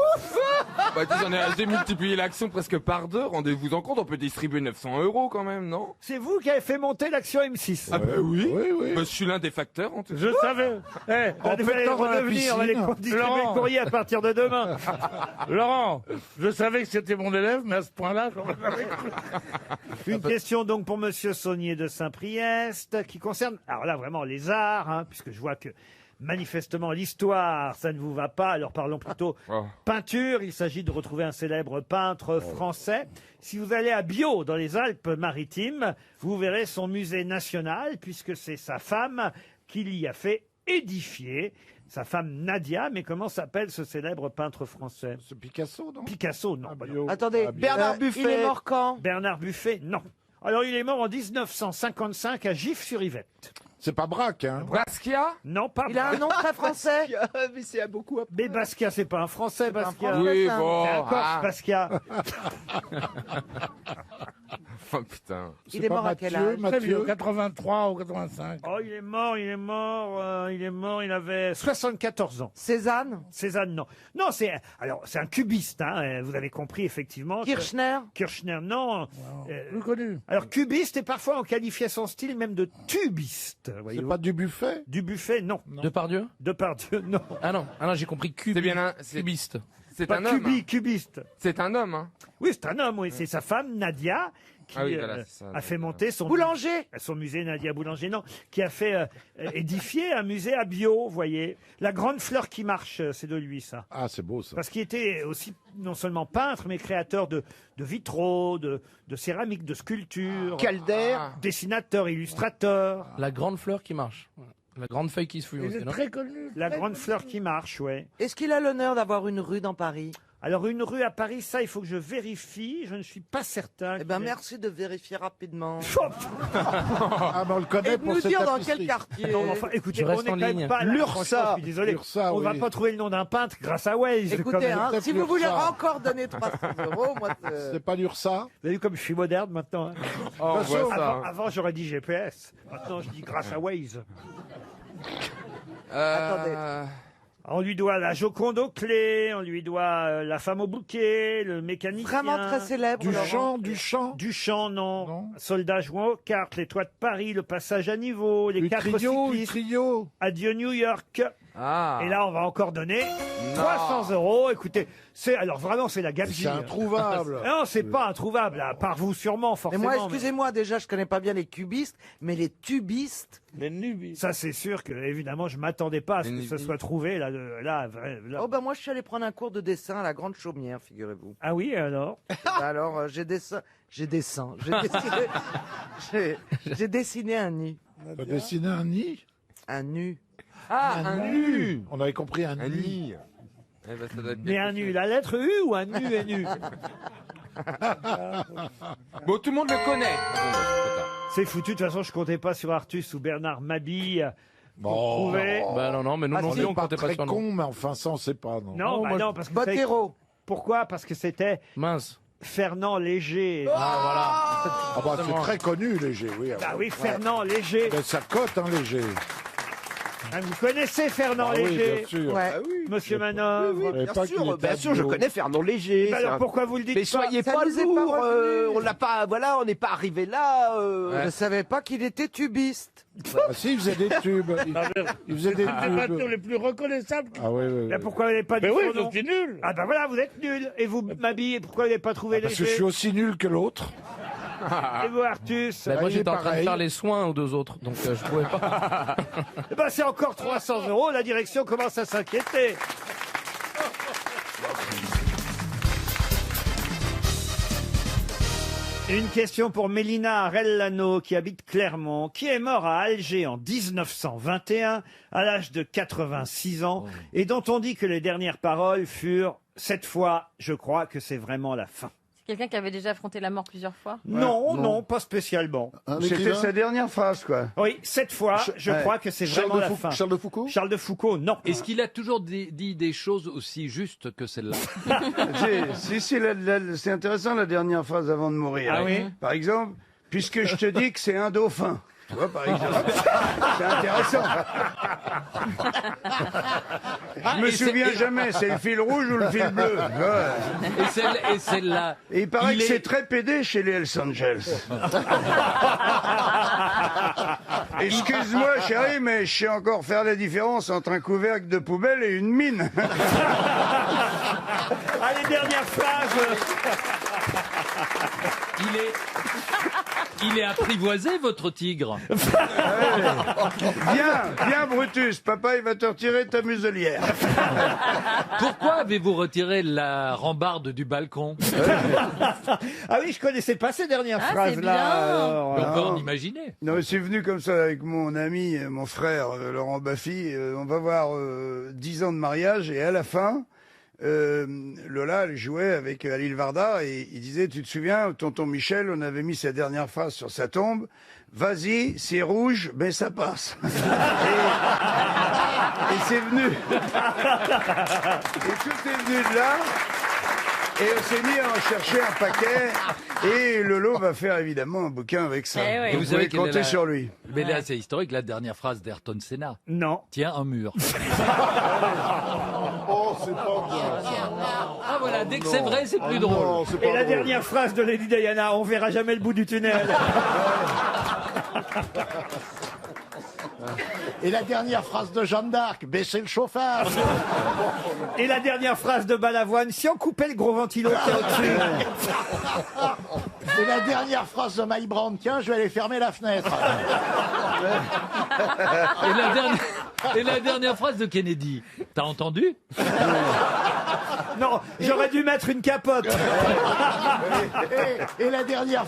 F: Bah, on a démultiplié l'action presque par 2. Rendez-vous en compte, on peut distribuer 900 € quand même, non?
B: C'est vous qui avez fait monter l'action M6.
F: Ah bah oui.
D: Oui.
F: Bah, je suis l'un des facteurs en tout cas.
B: Je savais. Vous allez redevenir, on va les distribuer le courrier à partir de demain.
O: Laurent, je savais que c'était mon élève, mais à ce point-là,
B: Une question donc pour Monsieur Saunier de Saint-Priest qui concerne, alors là vraiment les arts, hein, puisque je vois que manifestement l'histoire, ça ne vous va pas, alors parlons plutôt peinture. Il s'agit de retrouver un célèbre peintre français. Si vous allez à Biot, dans les Alpes-Maritimes, vous verrez son musée national, puisque c'est sa femme qui l'y a fait édifier. Sa femme Nadia, mais comment s'appelle ce célèbre peintre français?
D: C'est Picasso, non?
B: Picasso, non.
K: Attendez, Bernard Buffet. Il est mort quand?
B: Bernard Buffet, non. Alors il est mort en 1955 à Gif-sur-Yvette.
D: C'est pas Braque, hein?
F: Basquiat?
B: Non, pas
K: Il a un nom très français.
O: mais c'est à beaucoup.
B: Mais Basquiat, c'est pas un Français, Basquiat.
F: Oui,
K: ça.
F: bon.
B: C'est un Corse, Basquiat.
F: Oh putain.
K: Il est mort à quel âge?
O: Très vieux, 83 ou 85.
B: Oh, il est mort, il avait 74 ans.
K: Cézanne?
B: Cézanne, non. Non, c'est un cubiste, hein, vous avez compris, effectivement.
K: Kirchner?
B: Kirchner, non.
O: Plus connu.
B: Alors, cubiste, et parfois on qualifiait son style même de tubiste.
D: C'est pas du Buffet?
B: Du Buffet, non.
G: Depardieu?
B: Depardieu, non.
G: Ah non, j'ai compris
F: C'est bien un.
G: cubiste.
F: C'est
B: Pas
F: un homme. hein.
B: cubiste.
F: C'est un homme, hein.
B: Oui, c'est un homme, oui. C'est sa femme, Nadia, qui
F: Ah oui, voilà, c'est ça,
B: a fait monter son
K: Boulanger?
B: son musée, Nadia Boulanger, non, qui a fait édifier un musée à Biot, vous voyez. La grande fleur qui marche, c'est de lui, ça.
D: Ah, c'est beau, ça.
B: Parce qu'il était aussi non seulement peintre, mais créateur de vitraux, de céramique, de sculptures.
O: Calder.
B: Dessinateur, illustrateur.
G: La grande fleur qui marche. La grande feuille qui se fume
O: Il
G: aussi,
O: est
G: non?
O: très connu.
B: La
O: très
B: grande
O: connu.
B: fleur qui marche, ouais.
K: Est-ce qu'il a l'honneur d'avoir une rue dans Paris?
B: Alors, une rue à Paris, ça, il faut que je vérifie. Je ne suis pas certain.
K: Eh ben, merci de vérifier rapidement.
D: Ah, mais on le connaît
K: Et de
D: pour
K: nous
D: ses
K: dire dans
D: tapisseries.
K: quel quartier.
B: Non, mais enfin, écoutez,
G: Je
B: on
G: reste
B: n'est
G: en
B: quand même
G: ligne.
B: pas là.
O: L'URSA.
B: Franchement, je suis désolé.
D: L'URSA,
B: On va
D: oui.
B: pas trouver le nom d'un peintre grâce à Waze.
K: Écoutez, hein,
D: peut-être
K: si vous voulez
D: l'URSA.
K: encore donner 300 €, moi,
D: C'est pas l'URSA?
B: Vous avez vu comme je suis moderne maintenant, hein.
F: Oh, on voit ça.
B: Avant, j'aurais dit GPS. Maintenant, je dis grâce à Waze.
K: Attendez.
B: On lui doit la Joconde aux clés, on lui doit la femme au bouquet, le mécanicien.
K: Vraiment très célèbre. Laurent.
B: Duchamp, non. Soldat jouant aux cartes, les toits de Paris, le passage à niveau, les quatre cyclistes.
D: Trio.
B: Adieu New York.
F: Ah.
B: Et là, on va encore donner 300 €. Écoutez, alors vraiment, c'est la gabegie.
D: C'est introuvable.
B: Non, c'est pas introuvable. À part vous, sûrement,
K: Mais
B: forcément.
K: moi, excusez-moi, déjà, je connais pas bien les cubistes, mais les tubistes.
O: Les nubistes.
B: Ça, c'est sûr que, évidemment, je m'attendais pas à ce que ce soit trouvé là. Là.
K: Oh ben moi, je suis allé prendre un cours de dessin à la Grande Chaumière, figurez-vous.
B: Ah oui, alors.
K: Alors, j'ai dessiné un nu.
D: Tu as dessiné un nid?
K: Un nu.
F: Ah, un nu.
D: On avait compris un
F: Un
D: nid.
F: nid. Eh ben, ça doit être
B: Mais
F: quelque
B: un nu,
F: chose.
B: la lettre U ou un nu et nu?
F: Bon, tout le monde le connaît.
B: C'est foutu. De toute façon, je comptais pas sur Artus ou Bernard Mabille. Pour trouver.
G: Bah non, mais nous non
D: On
G: plus,
D: n'est
G: on
D: pas
G: comptait pas
D: très
G: sur nous.
D: con, mais enfin, ça, on sait pas, non.
B: Non, bah non, parce que vous savez-
K: Bottero.
B: Pourquoi? Parce que c'était
G: Mince.
B: Fernand Léger.
G: Ah
D: Ah bah, c'est très connu, Léger, oui.
B: Bah oui, Fernand Léger.
D: Ben, ça cote, hein, Léger.
B: Ah, vous connaissez Fernand
E: Ah oui,
B: Léger,
E: bien sûr.
R: Ouais.
E: Ah oui.
B: Monsieur Manœuvre.
E: Je savais pas qu'il était
I: Bien sûr, je
E: ado.
I: connais Fernand Léger.
B: Bah alors pourquoi vous le dites
I: Mais
B: pas
I: soyez
R: Ça
I: pas
R: nous est pas
I: lourd,
R: revenu.
I: on n'a pas, voilà, on n'est pas arrivé là.
L: Je savais pas qu'il était tubiste.
E: Ah si, il faisait des tubes. Il faisait des
O: C'est les bateaux
E: tubes.
O: les plus reconnaissables.
E: Ah oui, oui,
B: Là,
E: oui.
B: pourquoi vous n'avez pas dit
O: Mais oui,
B: son
O: je
B: nom
O: suis nul.
B: Ah bah voilà, vous êtes nul. Et vous, Mabille, pourquoi vous n'avez pas trouvé
E: Parce que je
B: Léger
E: suis aussi nul que l'autre.
B: Et vous, Artus
E: Bah, moi, j'étais en train de faire les
G: soins aux deux autres, donc je pouvais pas.
B: Eh ben, c'est encore 300 €. La direction commence à s'inquiéter. Une question pour Mélina Arellano qui habite Clermont, qui est mort à Alger en 1921 à l'âge de 86 ans et dont on dit que les dernières paroles furent « Cette fois, je crois que c'est vraiment la fin ».
A: Quelqu'un qui avait déjà affronté la mort plusieurs fois.
B: Non, pas spécialement.
E: C'était sa
Q: dernière phrase, quoi.
B: Oui, cette fois, je crois que c'est vraiment la fin.
E: Charles de Foucault
B: Charles de Foucault, non.
G: Est-ce qu'il a toujours dit des choses aussi justes que celle-là?
Q: Si, c'est intéressant la dernière phrase avant de mourir.
B: Ah oui.
Q: Par exemple, puisque je te dis que c'est un dauphin. Tu vois, par exemple. C'est intéressant. Je me souviens jamais, c'est le fil rouge ou le fil bleu. Ouais.
G: Et celle-là.
Q: Et il paraît que c'est très pédé chez les Hells Angels. Excuse-moi, chérie, mais je sais encore faire la différence entre un couvercle de poubelle et une mine.
B: Allez, dernière phrase.
G: Il est apprivoisé, votre tigre.
Q: Viens, Brutus, papa, il va te retirer ta muselière.
G: Pourquoi avez-vous retiré la rambarde du balcon?
B: Ah oui, je connaissais pas ces dernières
A: Ah,
B: phrases
A: c'est
B: là.
A: bien.
B: alors,
G: On peut
B: hein.
G: en imaginer.
Q: Non, mais c'est venu comme ça avec mon ami, mon frère, Laurent Baffy. On va voir 10 ans de mariage et à la fin, Lola, elle jouait avec Alil Varda et il disait, tu te souviens, tonton Michel, on avait mis sa dernière phrase sur sa tombe, vas-y, c'est rouge, mais ça passe. Et c'est venu. Et tout est venu de là. Et on s'est mis à en chercher un paquet. Et Lolo va faire évidemment un bouquin avec ça.
A: Eh oui.
G: Et
Q: Vous pouvez compter sur lui.
G: Mais là, c'est historique, la dernière phrase d'Ayrton Senna.
B: Non.
G: Tiens, un mur.
E: Oh, c'est pas bien.
G: Ah voilà, dès que c'est vrai, c'est plus drôle.
E: Non, c'est pas
B: Et la
E: drôle.
B: dernière phrase de Lady Diana, on verra jamais le bout du tunnel.
D: Et la dernière phrase de Jeanne d'Arc, baissez le chauffage.
B: Et la dernière phrase de Balavoine, si on coupait le gros ventilo qui est au-dessus.
D: Et la dernière phrase de Mike Brown, tiens, je vais aller fermer la fenêtre.
G: Et la dernière phrase de Kennedy. T'as entendu?
B: Non, j'aurais dû mettre une capote.
D: Et la dernière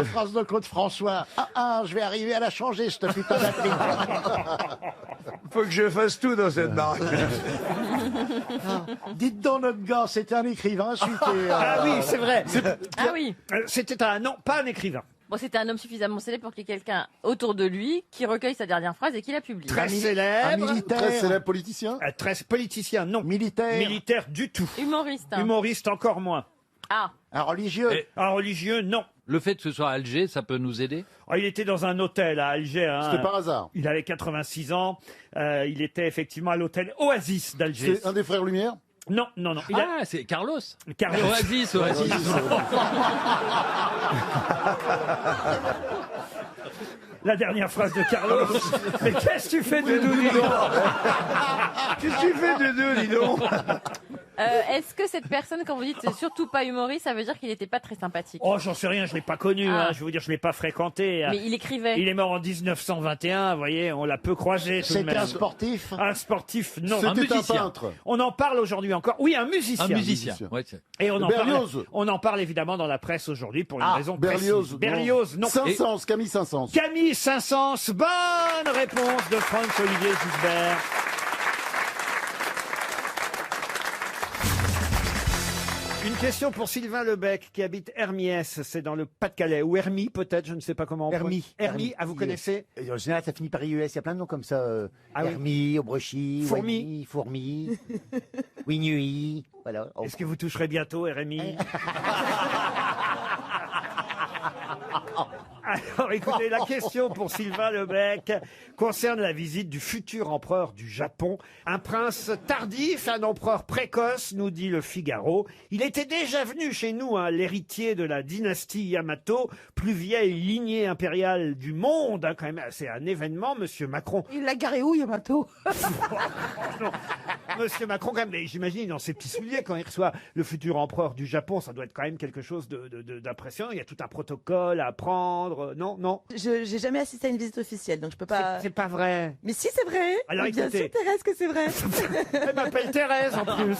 D: phrase de Claude François. Je vais arriver à la changer, cette putain d'appli.
Q: Faut que je fasse tout dans cette baraque.
D: Dites donc, notre gars, c'était un écrivain, celui qui est,
B: Ah oui, c'est vrai.
A: Ah oui.
B: C'était non, pas un écrivain.
A: Bon, c'était un homme suffisamment célèbre pour qu'il y ait quelqu'un autour de lui qui recueille sa dernière phrase et qui la publie.
B: Très
D: un
B: célèbre.
D: militaire.
E: Très célèbre politicien.
B: Très politicien, non.
D: Militaire.
B: Militaire du tout.
A: Humoriste.
B: Humoriste encore moins.
A: Ah.
D: Un religieux.
B: Un religieux, non.
G: Le fait que ce soit à Alger, ça peut nous aider?
B: Ah, il était dans un hôtel à Alger. Hein.
E: C'était par hasard.
B: Il avait 86 ans. Il était effectivement à l'hôtel Oasis d'Alger.
E: C'est un des frères Lumière.
B: Non. Il a-
G: Ah, c'est Carlos.
B: Carlos.
G: Oasis.
B: La dernière phrase de Carlos. Mais qu'est-ce que tu fais de nous, dis donc?
Q: Qu'est-ce que tu fais de deux, dis donc?
A: Est-ce que cette personne, quand vous dites surtout pas humoriste, ça veut dire qu'il n'était pas très sympathique?
B: Oh, j'en sais rien, je l'ai pas connu.
A: Ah.
B: Hein. Je vais vous dire, je l'ai pas fréquenté.
A: Mais il écrivait.
B: Il est mort en 1921, vous voyez, on l'a peu croisé tout de
D: C'était
B: même.
D: un sportif.
B: Un sportif, non.
E: C'était un
G: musicien.
E: peintre.
B: On en parle aujourd'hui encore. Oui, un musicien.
G: Un musicien.
E: musicien.
G: Ouais,
B: Et
E: Berlioz.
B: on en parle évidemment dans la presse aujourd'hui pour une raison
E: Berlioz.
B: précise. Berlioz, non.
E: Saint-Saëns, Camille Saint-Saëns.
B: Camille Saint-Saëns, bonne réponse de Franck-Olivier Gisbert. Une question pour Sylvain Lebec qui habite Hermiès, c'est dans le Pas-de-Calais, ou Hermie peut-être, je ne sais pas comment on
V: Hermie.
B: Hermie, vous connaissez?
V: En général, ça finit par IES, il y a plein de noms comme ça.
B: Ah oui.
V: Hermie, Aubrechy,
B: Fourmi.
V: Wany, Fourmi, Winui, voilà.
B: Est-ce que vous toucherez bientôt, RMI? Alors écoutez, la question pour Sylvain Lebec concerne la visite du futur empereur du Japon. Un prince tardif, un empereur précoce, nous dit le Figaro. Il était déjà venu chez nous, hein, l'héritier de la dynastie Yamato, plus vieille lignée impériale du monde. Hein, quand même, c'est un événement, Monsieur Macron.
R: Il l'a garé où, Yamato?
B: Non, Monsieur Macron, quand même, mais j'imagine dans ses petits souliers, quand il reçoit le futur empereur du Japon, ça doit être quand même quelque chose d'impressionnant. Il y a tout un protocole à apprendre. Non, non.
K: J'ai jamais assisté à une visite officielle, donc je peux pas.
B: C'est pas vrai.
K: Mais si, c'est vrai.
B: Alors,
K: Mais bien
B: écoutez.
K: sûr, Thérèse, que c'est vrai.
B: Elle m'appelle Thérèse en plus.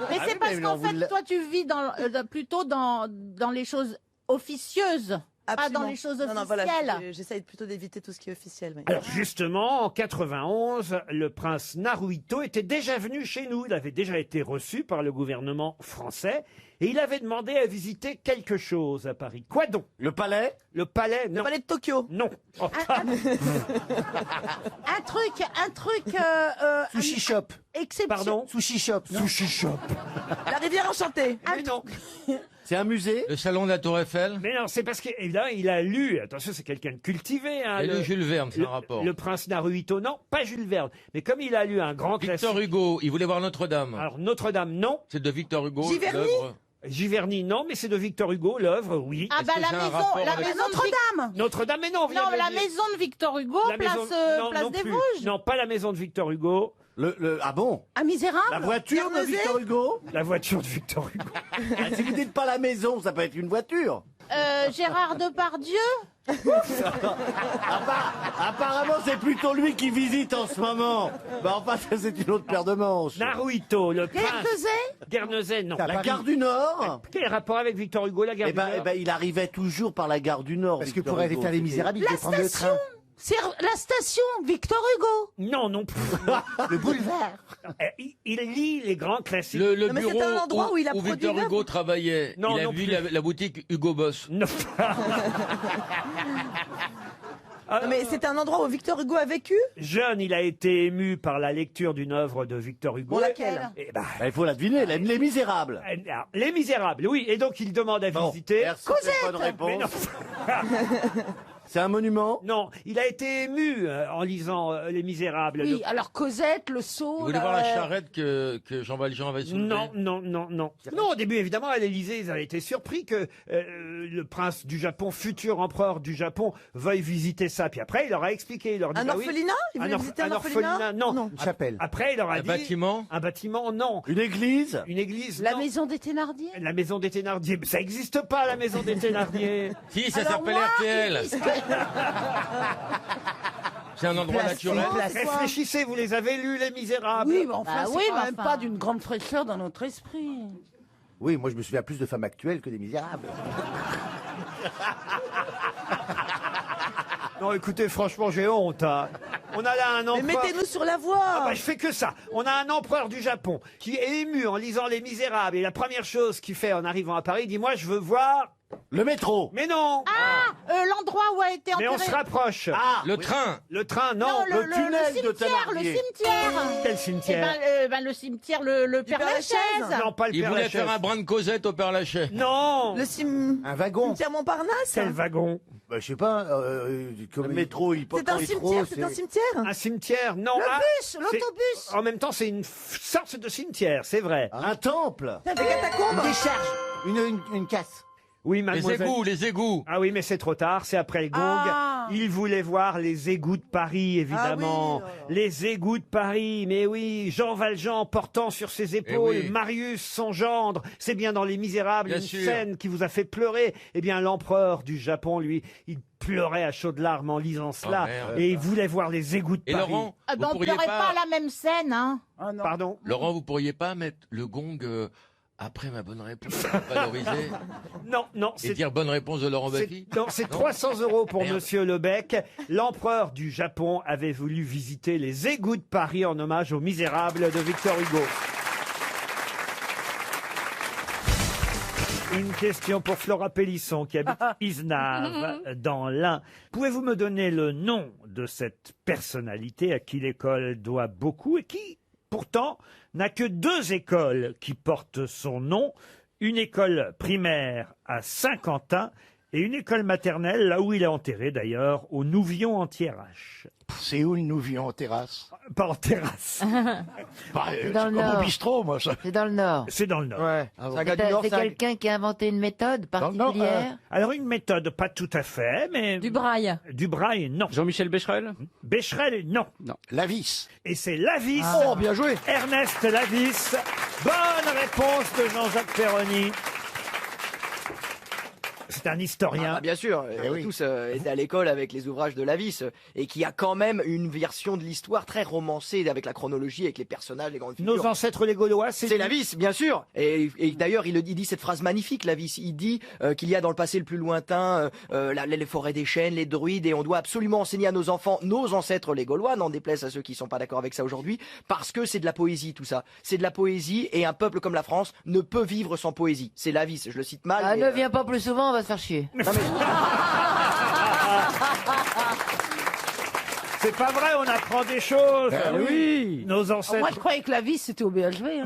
J: Mais c'est parce qu'en fait, toi, tu vis plutôt dans les choses officieuses, pas dans les choses officielles.
K: Non, voilà, j'essaye plutôt d'éviter tout ce qui est officiel. oui.
B: Alors justement, en 91, le prince Naruhito était déjà venu chez nous. Il avait déjà été reçu par le gouvernement français et il avait demandé à visiter quelque chose à Paris. Quoi donc?
V: Le palais?
B: Le palais, non.
K: Le palais de Tokyo?
B: Non. Oh,
J: Un truc.
V: Sushi shop.
B: Pardon?
V: Sushi shop. non
B: Sushi shop.
K: La rivière enchantée.
B: Mais non.
V: C'est un musée?
U: Le salon de la Tour Eiffel.
B: Mais non, c'est parce qu'il a lu, attention, c'est quelqu'un de cultivé. Hein,
U: Et le Jules Verne, c'est un rapport.
B: Le prince Naruhito, non, pas Jules Verne. Mais comme il a lu un grand classique...
U: Victor Hugo, il voulait voir Notre-Dame.
B: Alors Notre-Dame, non.
U: C'est de Victor Hugo.
K: Giverny
U: l'œuvre.
B: Giverny, non, mais c'est de Victor Hugo, l'œuvre, oui.
J: Ah bah
U: que c'est un rapport avec-
J: Notre-Dame.
B: Notre-Dame, mais non, on vient
J: Non,
B: de le
J: la
B: dire.
J: maison de Victor Hugo,
B: La
J: place,
B: maison- non,
J: place
B: non
J: des
B: plus.
J: Vosges.
B: Non, pas la maison de Victor Hugo.
V: Ah bon?
J: Un misérable.
V: La voiture de
K: Guernesey
V: Victor Hugo?
B: La voiture de Victor Hugo.
V: Ah, si vous dites pas la maison, ça peut être une voiture.
J: Gérard Depardieu.
V: Apparemment, c'est plutôt lui qui visite en ce moment. Bah enfin, ça, c'est une autre paire de manches.
B: Naruhito, le prince.
J: Guernesey.
B: Guernesey, non.
V: La gare du Nord?
B: Quel rapport avec Victor Hugo, la gare
V: Eh
B: du Nord
V: ben, il arrivait toujours par la gare du Nord. Parce que Victor pour aller Hugo, faire Les c'était- Misérables, il
J: La
V: devait prendre le
J: station.
V: train.
J: C'est la station Victor Hugo.
B: Non, non plus.
V: Le boulevard.
B: Il lit les grands classiques.
U: Le
K: Non, mais
U: bureau
K: c'est un endroit où il a produit
U: Victor
K: l'œuvre.
U: Hugo travaillait.
B: Non,
U: il a
B: non
U: vu
B: plus.
U: la boutique Hugo Boss.
B: Non.
K: Non, mais c'est un endroit où Victor Hugo a vécu?
B: Jeune, il a été ému par la lecture d'une œuvre de Victor Hugo.
K: Bon, laquelle?
B: Eh ben,
V: Il faut la deviner, Les Misérables.
B: alors, Les Misérables, oui. Et donc, il demande à visiter.
V: Merci, c'est bonne
B: Mais non.
V: réponse. C'est un monument?
B: Non, il a été ému en lisant Les Misérables.
J: Oui, alors Cosette, le seau.
U: Vous voulez voir la charrette que Jean Valjean avait soulevée?
B: Non, non, non, non. Non, au début, évidemment, à l'Élysée, ils avaient été surpris que le prince du Japon, futur empereur du Japon, veuille visiter ça. Puis après, il leur a expliqué. Il leur dit,
K: Un
B: bah oui.
K: orphelinat? Il voulait visiter un orphelinat?
B: Non.
K: Non.
V: Une chapelle.
B: Après, il leur a
U: Un
B: dit...
U: bâtiment?
B: Un bâtiment, non.
V: Une église?
B: Une église,
J: La
B: non.
J: maison des Thénardier.
B: La maison des Thénardier. Ça n'existe pas, la maison des Thénardier.
U: Si, ça
J: Alors
U: s'appelle
J: moi,
U: RTL. C'est un endroit naturel.
B: Réfléchissez, vous les avez lus, Les Misérables.
R: Oui, mais enfin,
J: Bah
R: c'est
J: oui,
R: quand
J: mais
R: même
J: enfin.
R: pas d'une grande fraîcheur dans notre esprit.
V: Oui, moi je me souviens plus de Femmes Actuelles que des Misérables.
B: Non, écoutez, franchement, j'ai honte. Hein. On a là un
K: Mais
B: empereur...
K: mettez-nous sur la voie.
B: Ah bah, je fais que ça. On a un empereur du Japon qui est ému en lisant Les Misérables. Et la première chose qu'il fait en arrivant à Paris, il dit, moi, je veux voir...
V: Le métro.
B: Mais non.
J: L'endroit où a été
B: Mais
J: enterré.
B: on se rapproche.
V: Ah,
U: Le train.
B: Le train, non.
J: Non,
V: le tunnel de
J: cimetière, le
V: Thénardier.
J: cimetière.
B: Quel
J: Eh
B: cimetière?
J: le cimetière, le Père Lachaise.
B: Non, pas le
U: Il
B: Père
U: voulait
B: Lachaise.
U: faire un brin de Cosette au Père Lachaise.
B: Non.
V: Un wagon.
K: Cimetière Montparnasse?
B: Quel wagon?
V: Bah, je sais pas. Le métro, il
K: C'est un cimetière, c'est un cimetière?
B: Un cimetière? Non.
J: Le
B: Ah,
J: bus,
B: c'est-
J: l'autobus.
B: En même temps, c'est une sorte de cimetière, c'est vrai.
V: Un temple.
K: Des catacombes?
V: Une décharge. Une casse.
B: Oui,
U: Les
B: mademoiselle.
U: égouts, les égouts.
B: Ah oui, mais c'est trop tard, c'est après le gong.
K: Ah.
B: Il voulait voir les égouts de Paris, évidemment.
K: Ah oui,
B: Les égouts de Paris, mais oui, Jean Valjean portant sur ses épaules
U: oui.
B: Marius, son gendre. C'est bien dans Les Misérables,
U: Bien
B: une
U: sûr.
B: scène qui vous a fait pleurer. Eh bien, l'empereur du Japon, lui, il pleurait à chaudes larmes en lisant cela.
U: merde.
B: Et il voulait voir les égouts de
U: Et
B: Paris.
U: Laurent,
J: Ah ben,
U: vous
J: on
U: pourriez
J: pleurait pas à la même scène, hein.
B: Pardon?
U: Laurent, vous pourriez pas mettre le gong après ma bonne réponse pour valoriser
B: Non, non,
U: et dire bonne réponse de Laurent
B: c'est-
U: Baffy?
B: non, c'est 300 € pour
U: Merde.
B: Monsieur Lebec. L'empereur du Japon avait voulu visiter les égouts de Paris en hommage aux Misérables de Victor Hugo. Une question pour Flora Pélisson qui habite Isnave dans l'Ain. Pouvez-vous me donner le nom de cette personnalité à qui l'école doit beaucoup et qui, pourtant, n'a que 2 écoles qui portent son nom, une école primaire à Saint-Quentin Et une école maternelle, là où il est enterré d'ailleurs, au Nouvion en Thiérache.
D: C'est où le Nouvion en terrasse?
B: Pas en terrasse.
D: C'est
H: dans le
D: comme
H: Nord.
D: au bistrot, moi, ça.
H: C'est dans le Nord.
B: C'est dans le Nord.
U: Ouais.
D: Ah bon.
U: C'est un gars du Nord,
H: C'est
U: c'est un-
H: quelqu'un qui a inventé une méthode particulière.
B: Alors une méthode, pas tout à fait, mais...
A: Du braille.
B: Du braille, non.
G: Jean-Michel Becherel
B: Becherel, non.
D: Lavis.
B: Et c'est Lavis.
U: Oh, bien joué.
B: Ernest Lavis. Bonne réponse de Jean-Jacques Perroni. C'est un historien.
M: Ah, bien sûr, on a tous été à l'école avec les ouvrages de Lavis, et qui a quand même une version de l'histoire très romancée avec la chronologie, avec les personnages, les grandes figures.
B: Nos ancêtres les Gaulois,
M: C'est Lavis, bien sûr. Et d'ailleurs, il dit cette phrase magnifique, Lavis. Il dit qu'il y a dans le passé le plus lointain les forêts des chênes, les druides, et on doit absolument enseigner à nos enfants, nos ancêtres les Gaulois, n'en déplaise à ceux qui sont pas d'accord avec ça aujourd'hui, parce que c'est de la poésie tout ça. C'est de la poésie, et un peuple comme la France ne peut vivre sans poésie. C'est Lavis, je le cite mal.
H: Ah,
M: mais,
H: ne viens pas plus souvent, on va se faire chier.
B: C'est pas vrai, on apprend des choses.
R: Ah
B: oui. Nos ancêtres.
R: Moi, je croyais que la vie, c'était au BHV. Hein.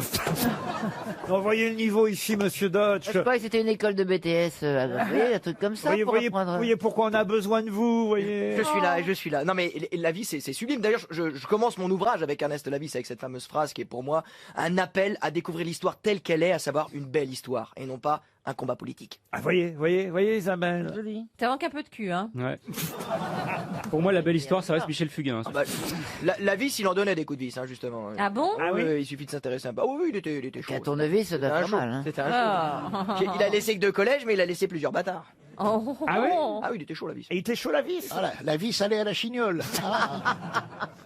B: On voyez le niveau ici, monsieur Dodge.
H: Je croyais que c'était une école de BTS agrégée, un truc comme ça. pour apprendre.
B: Vous voyez pourquoi on a besoin de vous, vous voyez.
M: Je suis là. Non mais Lavis, c'est sublime. D'ailleurs, je commence mon ouvrage avec Ernest Lavis, avec cette fameuse phrase qui est pour moi un appel à découvrir l'histoire telle qu'elle est, à savoir une belle histoire, et non pas un combat politique.
B: Ah, voyez, Isabelle.
A: Ça manque un peu de cul, hein.
G: Ouais. Pour moi, la belle histoire, ça reste Michel Fugain.
M: Ah bah, Lavis, il en donnait des coups de vis, hein, justement.
A: Ah bon?
M: Ah oui, il suffit de s'intéresser un peu. Ah oui, il était chaud.
H: Qu'à tournevis, ça doit
M: C'était un
H: faire
M: chaud.
H: mal. Hein.
M: C'était un
A: Ah.
M: chaud. Il a laissé que 2 collèges, mais il a laissé plusieurs bâtards.
A: Oh.
B: Ah oui.
M: Ah oui, il était chaud, Lavis.
B: Et il était chaud la vis.
D: Ah, la vis allait à la chignole. Ah.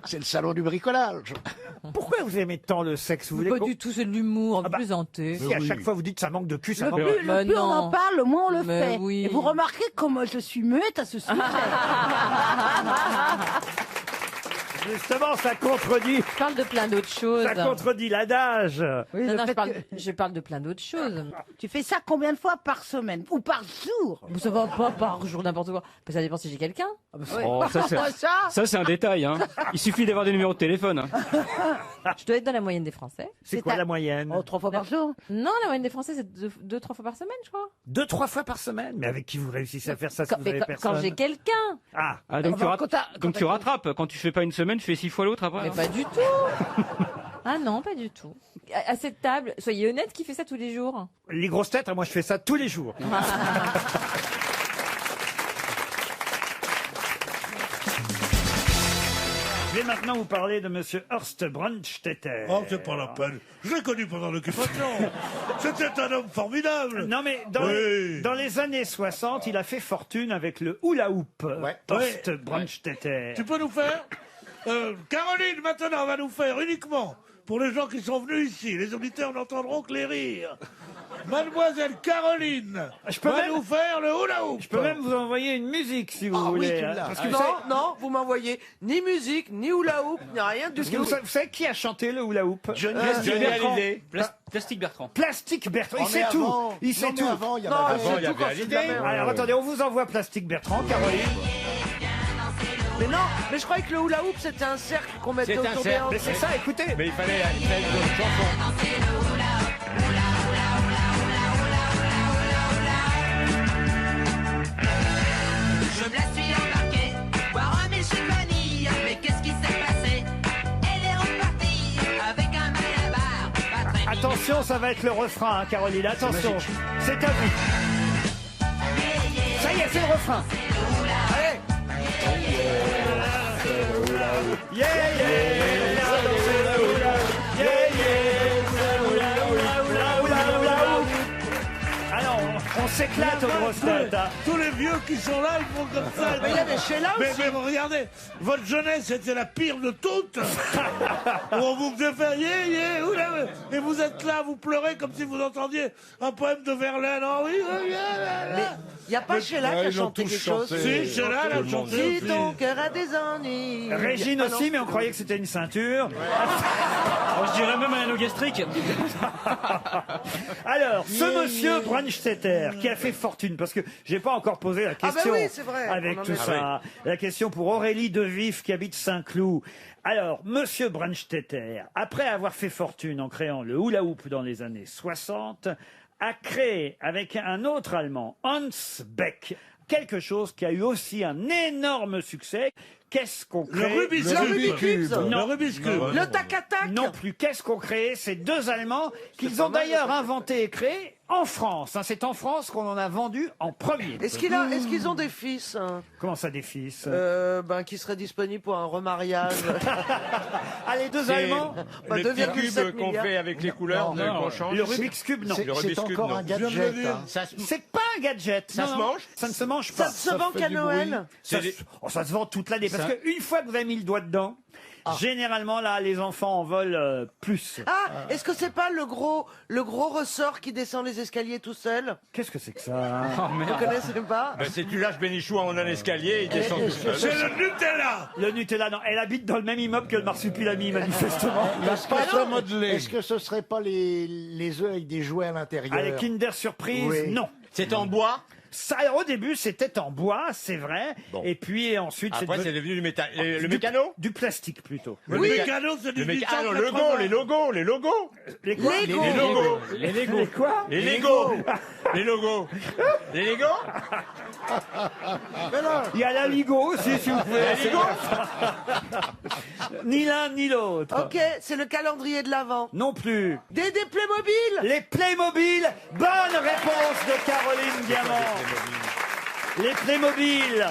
D: C'est le salon du bricolage.
B: Pourquoi vous aimez tant le sexe, vous voulez
A: Pas
B: qu'on-
A: du tout, c'est de l'humour,
B: Ah bah,
A: plaisanter.
B: Si à chaque fois vous dites ça manque de cul, ça
R: Le
B: manque
R: plus, le plus on en parle, le moins on le
A: Mais
R: fait.
A: oui.
R: Et vous remarquez comment je suis muette à ce sujet.
B: Justement, ça contredit.
A: Je parle de plein d'autres choses.
B: Ça contredit l'adage.
R: Oui,
A: Non,
R: le
A: non,
R: fait
A: je parle de plein d'autres choses.
R: Tu fais ça combien de fois par semaine ou par jour?
A: Ça va pas par jour, n'importe quoi. Ça dépend si j'ai quelqu'un.
G: Oh, ça, c'est un détail. Hein. Il suffit d'avoir des numéros de téléphone.
A: Je dois être dans la moyenne des Français.
B: C'est quoi la moyenne?
R: 3 fois par jour?
A: Non, la moyenne des Français, c'est 2-3 fois par semaine, je crois.
B: 2-3 fois par semaine. Mais avec qui vous réussissez à faire ça si vous avez personne?
A: Quand j'ai quelqu'un.
B: Ah.
G: Ah, donc tu rattrapes. Quand tu fais pas une semaine, tu fais 6 fois l'autre après.
A: Mais pas du tout. Ah non, pas du tout. À cette table, soyez honnête, qui fait ça tous les jours?
B: Les grosses têtes, moi je fais ça tous les jours. Je vais maintenant vous parler de monsieur Horst Brandstetter.
O: Oh, c'est pas la peine. Je l'ai connu pendant l'occupation. C'était un homme formidable.
B: Non mais
O: Oui.
B: dans les années 60, il a fait fortune avec le hula hoop. Horst Brandstetter.
O: Tu peux nous faire Caroline, maintenant, va nous faire uniquement, pour les gens qui sont venus ici, les auditeurs n'entendront que les rires. Mademoiselle Caroline va nous faire le hula hoop.
B: Je peux même vous envoyer une musique si vous voulez. Hein, parce que vous
L: Non,
B: savez-
L: non, vous m'envoyez ni musique, ni hula hoop, ni rien du
B: parce que
L: tout.
B: vous savez qui a chanté le hula hoop?
G: Johnny
B: Bertrand.
G: Hallyday. Plastique Bertrand.
B: Plastique Bertrand, il
D: Oh,
B: sait
D: mais
B: tout.
D: avant-
B: Il sait
D: non, mais
B: tout.
D: avant, il y en
L: Non,
D: avait-
L: c'est
U: Avant, il y
L: tout
U: avait
L: quand c'est de la
U: Hallyday.
L: merde.
B: Alors attendez, on vous envoie Plastique Bertrand, Caroline.
L: Mais non, mais je croyais que le hula hoop c'était un cercle qu'on mettait
U: C'est un
L: autour des
U: cercle.
L: hanches.
B: Mais c'est ça, écoutez.
U: Mais il fallait une chanson.
W: Je me la suis embarquée, voir un chez Vanille. Mais qu'est-ce qui s'est passé? Elle est repartie avec un malabar. Pas très
B: Attention, ça va être le refrain, hein, Caroline. Attention, c'est à vous. Ça y est, c'est le refrain. Allez. Yeah, yeah, on a dansé le hula. Yeah, yeah, hula, hula, hula, hula, hula, hula. Alors, on s'éclate aux grosses têtes. Hein.
O: Tous les vieux qui sont là, ils font comme ça.
L: Mais il y a des Sheila
O: mais,
L: aussi.
O: mais regardez, votre jeunesse était la pire de toutes. Où on vous faisait faire yeah, yeah, oula, et vous êtes là, vous pleurez comme si vous entendiez un poème de Verlaine. Oh oui,
L: Mais il n'y a pas Sheila qui a chanté quelque chose.
O: Si, Sheila, elle a chanté
L: Si
O: aussi.
L: ton cœur a des ennuis.
B: Régine
L: Ah non.
B: aussi, mais on croyait que c'était une ceinture.
G: Oh, je dirais même un anneau gastrique.
B: Alors, ce monsieur Brandstetter qui a fait fortune, parce que j'ai pas encore posé la
L: bah
B: question
L: oui, c'est vrai,
B: avec
L: on en
B: tout
L: est-
B: ça. La question pour Aurélie Devif qui habite Saint-Cloud. Alors, monsieur Brandstetter, après avoir fait fortune en créant le hula hoop dans les années 60, a créé avec un autre Allemand, Hans Beck, quelque chose qui a eu aussi un énorme succès. Qu'est-ce qu'on crée?
O: Le Rubik's Cube.
B: Non.
O: Le Rubik's Cube.
R: Le tac-à-tac.
B: Non plus. Qu'est-ce qu'on crée? Ces deux Allemands qu'ils ont d'ailleurs inventé et créé en France. Hein. C'est en France qu'on en a vendu en premier.
L: Est-ce qu'ils ont des fils hein
B: Comment ça, des fils?
L: Qui seraient disponibles pour un remariage?
B: Ah, les deux Allemands?
U: Le petit cube qu'on fait avec les couleurs qu'on change.
B: Le Rubik's Cube, non.
U: C'est encore un
D: gadget.
B: C'est pas un gadget.
U: Ça se mange?
B: Ça ne se mange pas.
L: Ça se vend qu'à Noël?
B: Ça se vend toute l'année. Parce qu'une fois que vous avez mis le doigt dedans, généralement, là, les enfants en veulent plus.
L: Est-ce que c'est pas le gros ressort qui descend les escaliers tout seul?
B: Qu'est-ce que c'est que ça?
L: Vous connaissez pas?
U: C'est tu lâches Bénichou en un escalier, il descend tout seul.
O: C'est le Nutella.
B: Le Nutella, non. Elle habite dans le même immeuble que le marsupilami, manifestement.
D: Est-ce que ce serait pas les œufs avec des jouets à l'intérieur?
B: Ah, les Kinder Surprise,
D: Oui.
B: non.
U: C'est en bois?
B: Ça, au début, c'était en bois, c'est vrai.
U: Bon.
B: Et puis ensuite,
U: Après, c'est devenu du métal. Le mécano?
B: Du plastique plutôt.
O: Le mécano, c'est du 880.
U: Le Lego, les logos.
B: Les quoi?
U: Les Lego.
B: Les Lego. Les quoi?
U: Les Lego. Les logos. Les Lego?
B: Il y a la Ligo aussi, si vous voulez.
U: La Ligo?
B: Ni l'un ni l'autre.
L: Ok, c'est le calendrier de l'Avent.
B: Non plus.
L: Des Playmobil.
B: Les Playmobil. Bonne réponse de Caroline Diamant. Les Playmobil.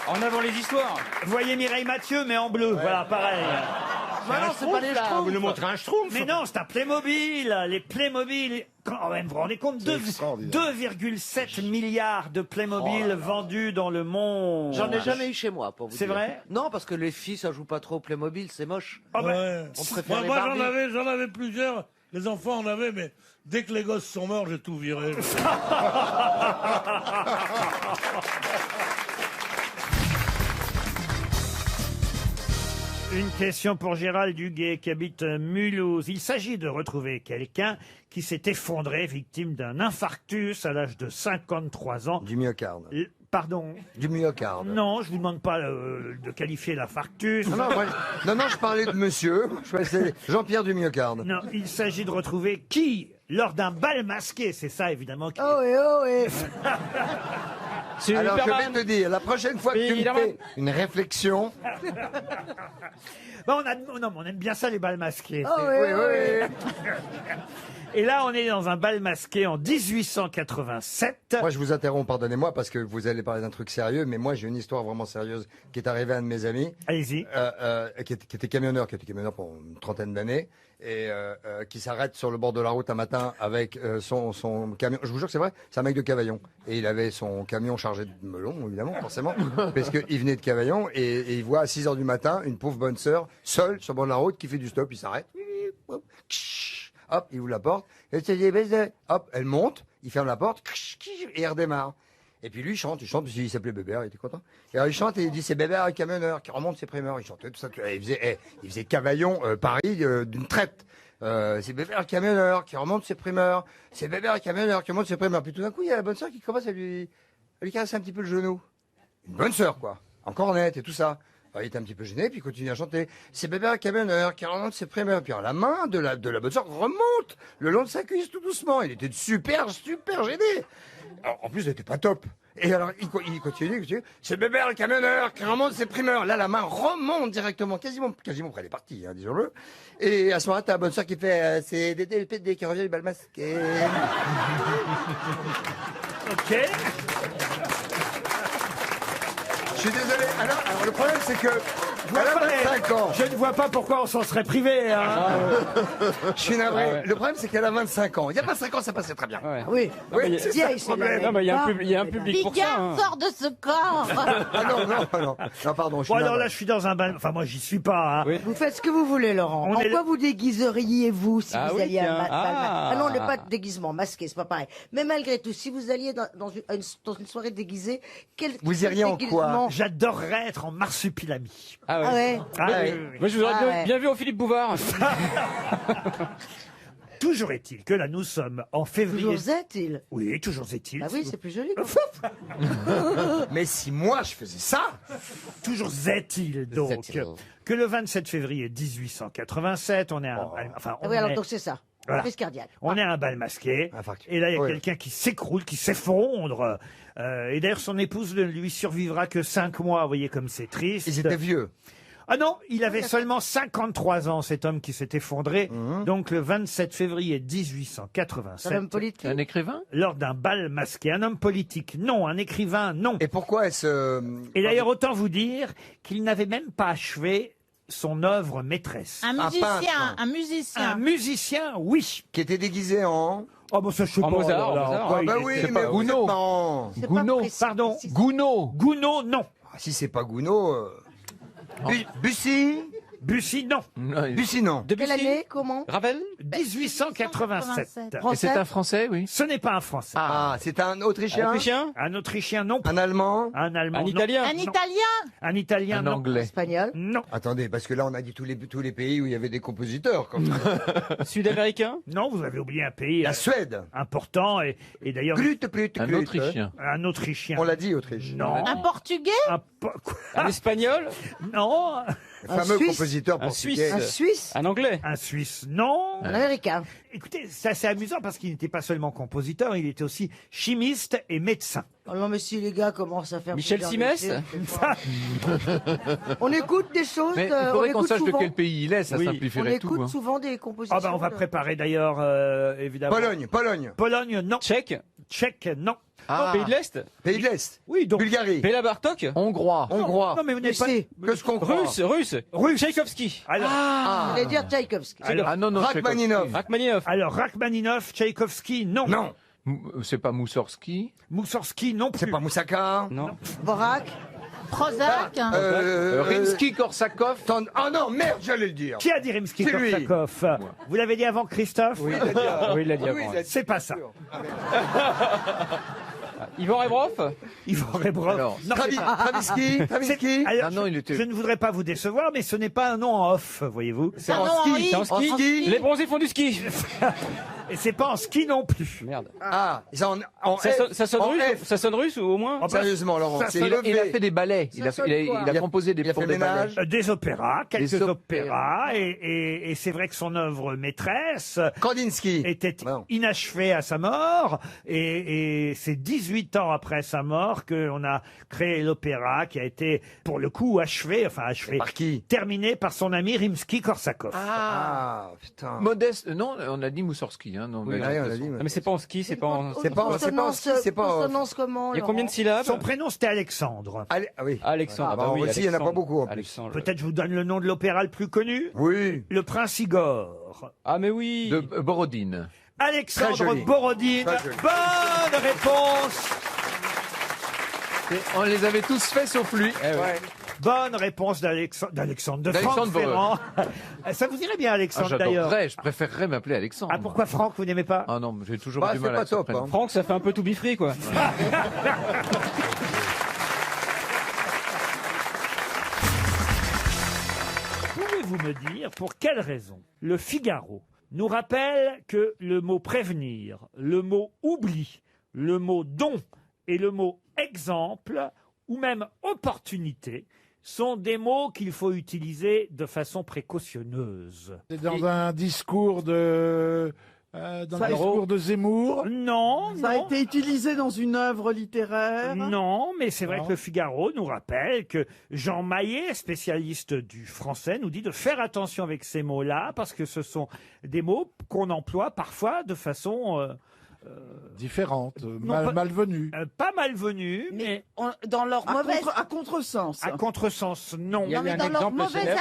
U: En avant les histoires.
B: Vous voyez Mireille Mathieu, mais en bleu. Voilà, pareil.
L: Bah non, c'est pas les Schtroumpfs.
U: Vous nous montrez un Schtroumpf?
B: Mais non, c'est un Playmobil. Les Playmobil. Quand même, vous vous rendez compte, 2,7 milliards de Playmobil vendus dans le monde.
L: J'en ai jamais eu chez moi, pour vous
B: C'est
L: dire.
B: vrai?
L: Non, parce que les filles, ça joue pas trop au Playmobil, c'est moche.
B: Oh, bah,
O: Ouais.
L: On préfère les
O: Moi,
L: Barbie.
O: j'en avais plusieurs. Les enfants en avaient, mais dès que les gosses sont morts, j'ai tout viré.
B: Une question pour Gérald Duguay qui habite Mulhouse. Il s'agit de retrouver quelqu'un qui s'est effondré, victime d'un infarctus à l'âge de 53 ans.
Q: Du myocarde.
B: Pardon?
Q: Du myocarde.
B: Non, je vous demande pas de qualifier l'infarctus.
Q: Non, je parlais de monsieur. C'est Jean-Pierre du myocarde.
B: Non, il s'agit de retrouver qui, lors d'un bal masqué, c'est ça évidemment. Qui...
R: Oh et
Q: Alors je vais te dire, la prochaine fois que tu me fais une réflexion...
B: Bon, on aime bien ça les bals masqués.
R: Oh oui.
B: Et là, on est dans un bal masqué en 1887.
Q: Moi, je vous interromps, pardonnez-moi, parce que vous allez parler d'un truc sérieux, mais moi, j'ai une histoire vraiment sérieuse qui est arrivée à un de mes amis.
B: Allez-y.
Q: Qui était camionneur pendant une trentaine d'années, et qui s'arrête sur le bord de la route un matin avec son camion. Je vous jure que c'est vrai, c'est un mec de Cavaillon. Et il avait son camion chargé de melons, évidemment, forcément, parce qu'il venait de Cavaillon, et il voit à 6 h du matin une pauvre bonne sœur, seule, sur le bord de la route, qui fait du stop, il s'arrête. Hop, il ouvre la porte, hop, elle monte, il ferme la porte, et il redémarre. Et puis lui, il chante, parce qu'il s'appelait Bébert, il était content. Et alors il chante et il dit, c'est Bébert, un camionneur, qui remonte ses primeurs. Il chantait tout ça, il faisait Cavaillon, Paris, d'une traite. C'est Bébert, un camionneur, qui remonte ses primeurs. C'est Bébert, un camionneur, qui remonte ses primeurs. Puis tout d'un coup, il y a la bonne sœur qui commence à lui caresser un petit peu le genou. Une bonne sœur, quoi. Encore nette et tout ça. Alors, il était un petit peu gêné, puis il continue à chanter. C'est Bébert, un camionneur, qui remonte ses primeurs. Puis alors, la main de la bonne sœur remonte le long de sa cuisse tout doucement. Il était super gêné. Alors, en plus, il était pas top. Et alors, il continue. C'est Bébert, le camionneur, qui remonte ses primeurs. Là, la main remonte directement, quasiment près des parties, hein, disons-le. Et à ce moment-là, t'as la bonne sœur qui fait, c'est Dédé le PD qui revient du bal masqué.
B: Ok.
Q: Je suis désolé. Alors, le problème, c'est que elle a 25 ans.
B: Je ne vois pas pourquoi on s'en serait privé. Hein.
Q: Je suis navré. Ouais. Le problème, c'est qu'elle a 25 ans. Il y a 25 ans, ça passait très bien.
R: Ouais. Oui.
Q: C'est ça le problème.
U: Non, mais il y a un public pour ça.
J: Bigard, sors de ce corps.
Q: Non, pardon.
B: Bon, alors là, je suis dans un bal. Enfin, moi, j'y suis pas. Hein.
R: Oui. Vous faites ce que vous voulez, Laurent. En quoi vous déguiseriez-vous si vous alliez à un bal masqué? Ah non, on n'est pas de déguisement masqué, c'est pas pareil. Mais malgré tout, si vous alliez dans une soirée déguisée,
Q: vous iriez en quoi?
B: J'adorerais être en marsupilami.
R: Ah ouais.
U: Moi, je vous aurais bien vu au Philippe Bouvard.
B: Toujours est-il que là, nous sommes en février.
R: Toujours est-il?
B: Oui, toujours est-il.
R: Bah oui, c'est plus joli.
Q: Mais si moi, je faisais ça.
B: Toujours est-il, donc, que le 27 février 1887, on est à...
R: oui, alors donc c'est ça.
B: Voilà.
R: Crise cardiaque.
B: On est à un bal masqué. Et là, il y a quelqu'un qui s'écroule, qui s'effondre. Et d'ailleurs, son épouse ne lui survivra que 5 mois. Vous voyez comme c'est triste.
Q: Ils étaient vieux.
B: Ah non, il avait seulement 53 ans, cet homme qui s'est effondré. Donc le 27 février 1887.
R: Un homme politique.
U: Un écrivain?
B: Lors d'un bal masqué. Un homme politique, non. Un écrivain, non.
Q: Et pourquoi est-ce...
B: Et d'ailleurs, autant vous dire qu'il n'avait même pas achevé son œuvre maîtresse.
J: Un musicien, un musicien.
B: Un musicien, oui.
Q: Qui était déguisé en...
B: Oh, bah ça, je sais pas.
U: Mozart,
B: alors,
U: Mozart.
B: quoi,
Q: Ah bah
B: il
Q: oui,
B: était-
Q: mais vous êtes
U: Gounod.
Q: marrant.
U: Gounod,
B: pardon.
U: Gounod.
B: Gounod, non.
Q: Ah, si c'est pas Gounod... Bussy
B: Bussy, non.
Q: Bussy, non.
R: Quelle année? Comment?
U: Ravel?
B: 1887.
U: Et c'est un Français, oui.
B: Ce n'est pas un Français.
Q: Ah, c'est un Autrichien.
B: Un Autrichien, non.
Q: Un Allemand.
B: Un Allemand,
U: Un
B: non.
U: Italien?
J: Un Italien.
B: Un Italien,
U: Un
B: non.
U: Anglais?
R: Espagnol.
B: Non.
Q: Attendez, parce que là, on a dit tous les pays où il y avait des compositeurs. Comme ça.
U: Sud-américain?
B: Non, vous avez oublié un pays
Q: La Suède.
B: important et d'ailleurs
U: Un Autrichien?
B: un Autrichien.
Q: On l'a dit, Autriche.
B: Non.
J: Un Portugais.
U: Un Espagnol?
B: Non.
Q: Le fameux
R: Suisse.
Q: compositeur
U: Un
Q: portugais.
U: Suisse?
R: Un Suisse.
U: Un Anglais?
B: Un Suisse, non.
R: Un Américain.
B: Écoutez, c'est assez amusant parce qu'il n'était pas seulement compositeur, il était aussi chimiste et médecin.
R: Oh non, mais si les gars commencent à faire...
U: Michel
R: plusieurs
U: Simès?
R: métiers, on écoute des choses...
U: Mais il
R: on
U: faudrait qu'on
R: écoute
U: sache de
R: souvent-
U: quel pays il est, ça
B: Oui.
R: On
U: simplifierait tout.
R: écoute
U: hein.
R: souvent des compositions...
B: Ah ben on va
R: de-
B: préparer d'ailleurs évidemment.
Q: Pologne, Pologne.
B: Pologne, non.
U: Tchèque?
B: Tchèque, non.
U: Ah. Pays de l'Est?
Q: Pays de l'Est.
B: Oui, donc.
Q: Bulgarie.
U: Béla Bartok? Hongrois.
Q: Hongrois.
B: Non mais vous n'êtes pas.
Q: Que ce qu'on croit.
U: Russe? Tchaïkovski?
B: Alors,
R: Je voulais dire Tchaïkovski.
U: Ah non, non,
Q: Rachmaninov.
U: Rachmaninov.
B: alors Rachmaninov, Tchaïkovski, non.
Q: Non.
U: C'est pas Moussorski?
B: Moussorski, non plus.
Q: C'est pas Moussaka.
U: Non.
R: Dvorak.
J: Prozac.
U: Rimsky-Korsakov?
Q: Ah non, merde, j'allais le dire.
B: Qui a dit Rimsky-Korsakov?
U: Moi.
B: Vous l'avez dit avant Christophe?
U: Oui, il l'a dit avant.
B: C'est pas ça.
U: Ivan Rebrov?
B: Ivan Rebrov.
U: Alors,
B: Non, c'est pas-
Q: Travinsky.
B: c'est- alors,
U: Ah non, il était-
B: je ne voudrais pas vous décevoir, mais ce n'est pas un nom en off, voyez-vous.
U: C'est
J: Ah
U: en
J: non,
U: ski.
J: oui.
U: C'est en
J: En
U: ski.
J: ski.
U: Les bronzés font du ski.
B: Et c'est pas en ski non plus.
U: Merde.
Q: Ah, c'est en
U: Ça
Q: F.
U: sonne
Q: En
U: russe?
Q: F.
U: Ça sonne russe ou au moins?
B: Ah bah,
Q: Sérieusement, Laurent,
B: ça
Q: c'est
B: sonne-
U: Il a
Q: levé.
U: fait des ballets. Il a composé des
Q: Il a fait
U: pour des
Q: ménage.
U: ballets.
B: Des opéras, quelques
U: Des
B: opéras, et c'est vrai que son œuvre maîtresse
Q: Kandinsky.
B: était
Q: Non.
B: inachevée à sa mort, et c'est 18 ans après sa mort qu'on a créé l'opéra qui a été, pour le coup, achevé,
Q: Par qui?
B: terminé par son ami Rimsky-Korsakov.
Q: Ah, putain.
U: Modeste. Non, on a dit Moussorski. Hein, non,
Q: Oui,
U: mais
Q: on a
U: non,
Q: dit,
U: mais c'est pas en ski, c'est pas en.
Q: C'est pas en ski, c'est pas en...
R: Consonance comment,
U: Il y a combien de
R: Laurent
U: syllabes?
B: Son prénom, c'était Alexandre.
Q: Allez, ah oui.
U: Alexandre.
Q: Ah, bah, en
U: oui,
Q: Russie, il n'y en a pas
U: Alexandre.
Q: beaucoup, en plus.
U: Alexandre.
B: Peut-être je vous donne le nom de l'opéra le plus connu.
Q: Oui.
B: Le Prince Igor.
U: Ah, mais oui. De Borodine.
Q: Très
B: Alexandre
Q: joli.
B: Borodine.
Q: Très joli.
B: Bonne réponse.
U: On les avait tous faits sauf lui. Eh ouais.
B: Bonne réponse d'Alexandre, de Franck
U: D'Alexandre
B: Ferrand. Ça vous irait bien,
U: Ah,
B: Alexandre, d'ailleurs.
U: j'adorerais, je préférerais m'appeler Alexandre.
B: Ah, pourquoi Franck, vous n'aimez pas?
U: Ah non, j'ai toujours
Q: Bah,
U: du
Q: c'est
U: mal
Q: pas
U: avec ce
Q: top,
U: prénom.
Q: hein.
U: Franck, ça fait un peu tout bifri, quoi.
B: Pouvez-vous me dire pour quelle raison le Figaro nous rappelle que le mot prévenir, le mot oubli, le mot don et le mot exemple ou même opportunité sont des mots qu'il faut utiliser de façon précautionneuse.
P: C'est dans un discours de... dans le discours de Zemmour.
B: Non,
C: Ça a
B: non.
C: été utilisé dans une œuvre littéraire.
B: Non, mais c'est vrai
P: Non.
B: que le Figaro nous rappelle que Jean Maillet, spécialiste du français, nous dit de faire attention avec ces mots-là parce que ce sont des mots qu'on emploie parfois de façon
P: Différente,
B: pas-
P: malvenue.
B: pas malvenue, mais
K: Dans leur mauvaise...
C: À contresens.
B: à contresens, non.
K: Non, mais dans leur, mauvaise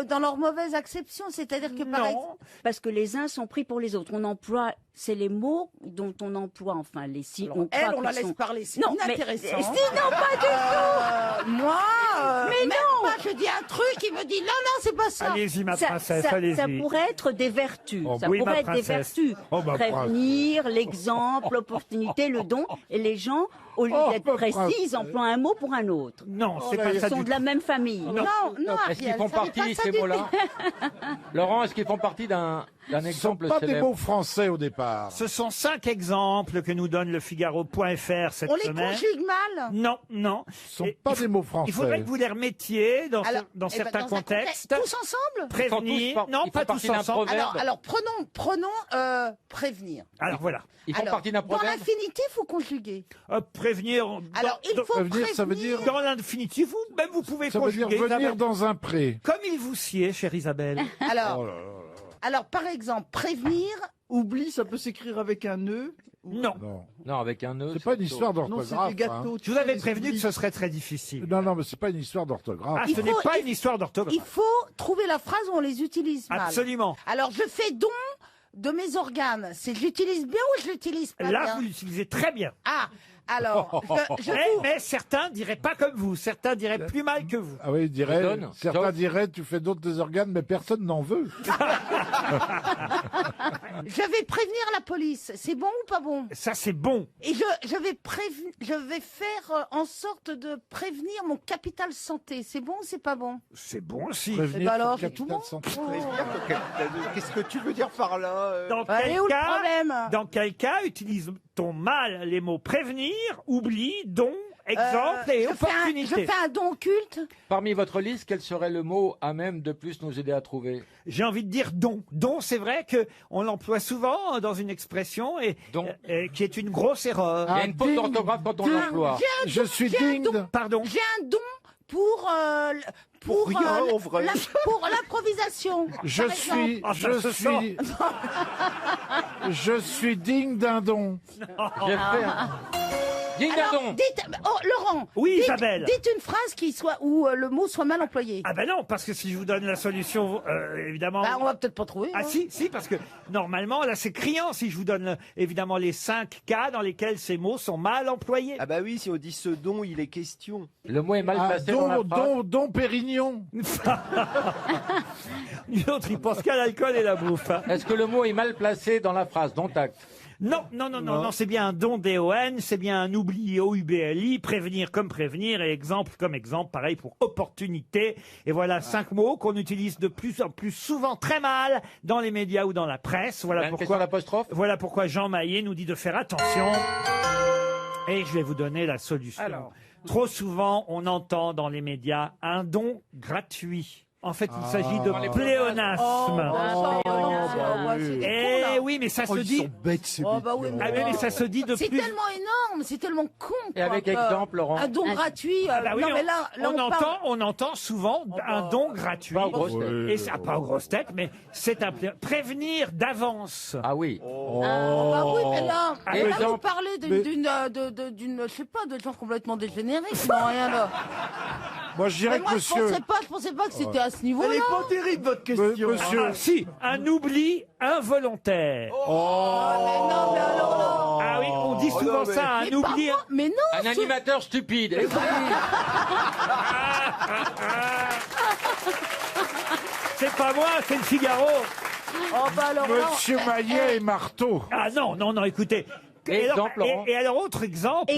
K: dans leur mauvaise acception, c'est-à-dire que par exemple...
N: Parce que les uns sont pris pour les autres. On emploie, c'est les mots dont on emploie, enfin, les si.
K: Alors, elle,
N: croit
K: on la
N: qu'ils
K: laisse
N: sont-
K: parler, c'est
N: Non, mais-
K: inintéressant.
N: Non, pas du tout.
K: Moi,
N: Mais
K: même
N: non.
K: pas, je dis un truc, il me dit non, non, c'est pas ça.
B: Allez-y, ma
N: Ça-
B: princesse,
N: ça,
B: allez-y.
N: ça pourrait être des vertus.
B: Oh,
N: ça
B: oui, ma
N: pourrait être des
B: princesse.
N: vertus.
B: Oh, ma
N: Prévenir, l'exemple, l'opportunité, le don. Et les gens au lieu
V: Oh,
N: d'être
V: peu
N: précis,
V: près.
N: ils emploient un mot pour un autre.
B: Non,
V: c'est pas
N: Ils
V: ça
N: sont
V: du
N: de la
V: tout.
N: même famille.
V: Non.
N: non,
U: Est-ce qu'ils
N: Ariel,
U: font
N: ça n'est pas
U: partie,
N: ça
U: ces
N: du
U: mots-là Laurent, est-ce qu'ils font partie d'un
V: Ce sont
U: exemple
V: pas des
U: célèbre
V: mots français au départ.
B: Ce sont 5 exemples que nous donne le Figaro.fr cette
F: On les
B: semaine.
F: conjugue mal.
B: Non, non.
V: Ce sont
B: Et
V: pas
B: il
V: des mots français.
B: Il faudrait que vous les remettiez dans,
F: Alors,
B: dans
F: eh ben,
B: certains
F: dans un
B: contextes.
F: Tous ensemble
B: Prévenir. Non, pas tous ensemble.
F: Alors prenons prévenir.
B: Alors voilà.
F: Alors, dans l'infinitif ou conjugué
B: Prévenir.
F: Alors, il faut
V: prévenir, ça veut dire-
B: Dans l'infinitif, même vous pouvez
V: Ça veut dire
B: conjuguer.
V: venir
B: Isabelle.
V: dans un pré.
B: Comme il vous sied, chère Isabelle.
F: Alors,
V: Oh là là là.
F: alors, par exemple, prévenir.
C: Oublie, ça peut s'écrire avec un nœud.
B: Non.
U: Non, avec un nœud.
V: C'est pas une histoire
C: Non, c'est
V: d'orthographe.
C: des gâteaux.
V: hein.
B: Je vous avais prévenu que ce serait très difficile.
V: Non, non, mais c'est pas une histoire d'orthographe.
B: Ah, ce n'est pas une histoire d'orthographe.
F: Il faut trouver la phrase où on les utilise mal.
B: Absolument.
F: Alors, je fais don de mes organes. C'est je l'utilise bien ou je l'utilise pas
B: Là,
F: bien
B: vous l'utilisez très bien.
F: Ah, alors, je
B: Mais certains diraient pas comme vous. Certains diraient plus mal que vous.
V: Ah oui,
U: Donne.
V: certains diraient, tu fais d'autres des organes, mais personne n'en veut.
F: je vais prévenir la police. C'est bon ou pas bon
B: Ça, c'est bon.
F: Et je vais faire en sorte de prévenir mon capital santé. C'est bon ou c'est pas bon
B: C'est bon aussi.
V: Prévenir
F: Eh ben alors,
V: son
F: c'est tout
V: capital
F: bon.
V: santé.
Q: Qu'est-ce que tu veux dire par là
B: Dans
F: Allez,
B: quel
F: où le
B: cas,
F: problème
B: dans quel cas utilise-t-on mal les mots prévenir, oubli, don, exemple et
F: je
B: opportunité?
F: fais un don culte.
U: Parmi votre liste, quel serait le mot à même de plus nous aider à trouver
B: J'ai envie de dire don. Don, c'est vrai que on l'emploie souvent dans une expression et qui est une grosse erreur.
U: Il y a une faute d'orthographe quand on l'emploie.
V: Je suis digne.
B: Pardon.
F: J'ai un don pour
Q: rien, en vrai.
F: pour l'improvisation.
V: Je
F: par
V: suis,
F: exemple.
V: je suis digne d'un don.
U: J'ai fait Digne d'un
F: Alors,
U: don.
F: dites, Laurent.
B: Oui,
F: dites,
B: Isabelle.
F: Dites une phrase qui soit où le mot soit mal employé.
B: Ah ben non, parce que si je vous donne la solution, évidemment...
F: Bah, on va peut-être pas trouver.
B: Ah
F: hein.
B: si, parce que normalement, là, c'est criant si je vous donne évidemment les 5 cas dans lesquels ces mots sont mal employés.
Q: Ah bah oui, si on dit ce dont il est question.
U: Le mot est mal placé dans la phrase.
V: Don Pérignon.
B: L'autre, il pense qu'à l'alcool et la bouffe. hein.
U: Est-ce que le mot est mal placé dans la phrase, dont acte
B: Non, c'est bien un don D-O-N, c'est bien un oubli O-U-B-L-I, prévenir comme prévenir et exemple comme exemple, pareil pour opportunité. Et voilà 5 mots qu'on utilise de plus en plus souvent très mal dans les médias ou dans la presse. Voilà pourquoi Jean Maillet nous dit de faire attention. Et je vais vous donner la solution. Trop souvent, on entend dans les médias un don gratuit. En fait, il s'agit de pléonasme. Eh oui, mais ça se dit.
Q: Ils sont bêtes, ces
F: Oh, bah oui,
B: Ah oui, mais ça se dit de
F: C'est
B: plus.
F: tellement énorme, c'est tellement con.
U: Et avec exemple, Laurent.
F: Un don gratuit.
B: Ah bah oui,
F: non, mais là
B: on entend souvent un don gratuit.
U: Pas aux grosses têtes.
B: Et ça, pas aux grosses têtes, mais c'est un prévenir d'avance.
U: Ah oui.
F: Bah oui, mais là,
B: Ah,
F: là, vous
U: exemple.
F: parlez d'une, je sais pas, de gens complètement dégénérés qui n'ont rien là.
V: Moi, je dirais
F: Mais moi,
V: que monsieur.
F: je pensais pas que c'était à ce niveau-là.
C: Elle est pas terrible, votre question.
V: Monsieur.
B: Ah, si, un oubli involontaire.
F: Mais non, mais alors là.
B: Ah oui, on dit souvent ça, un
F: Mais pas
B: oubli.
F: moi, mais non.
U: Un animateur stupide.
B: C'est pas moi, c'est le Figaro.
F: Oh, bah alors là.
V: Monsieur Maillet et Marteau.
B: Ah non, écoutez.
U: Exemple, Laurent.
B: Et alors, autre exemple.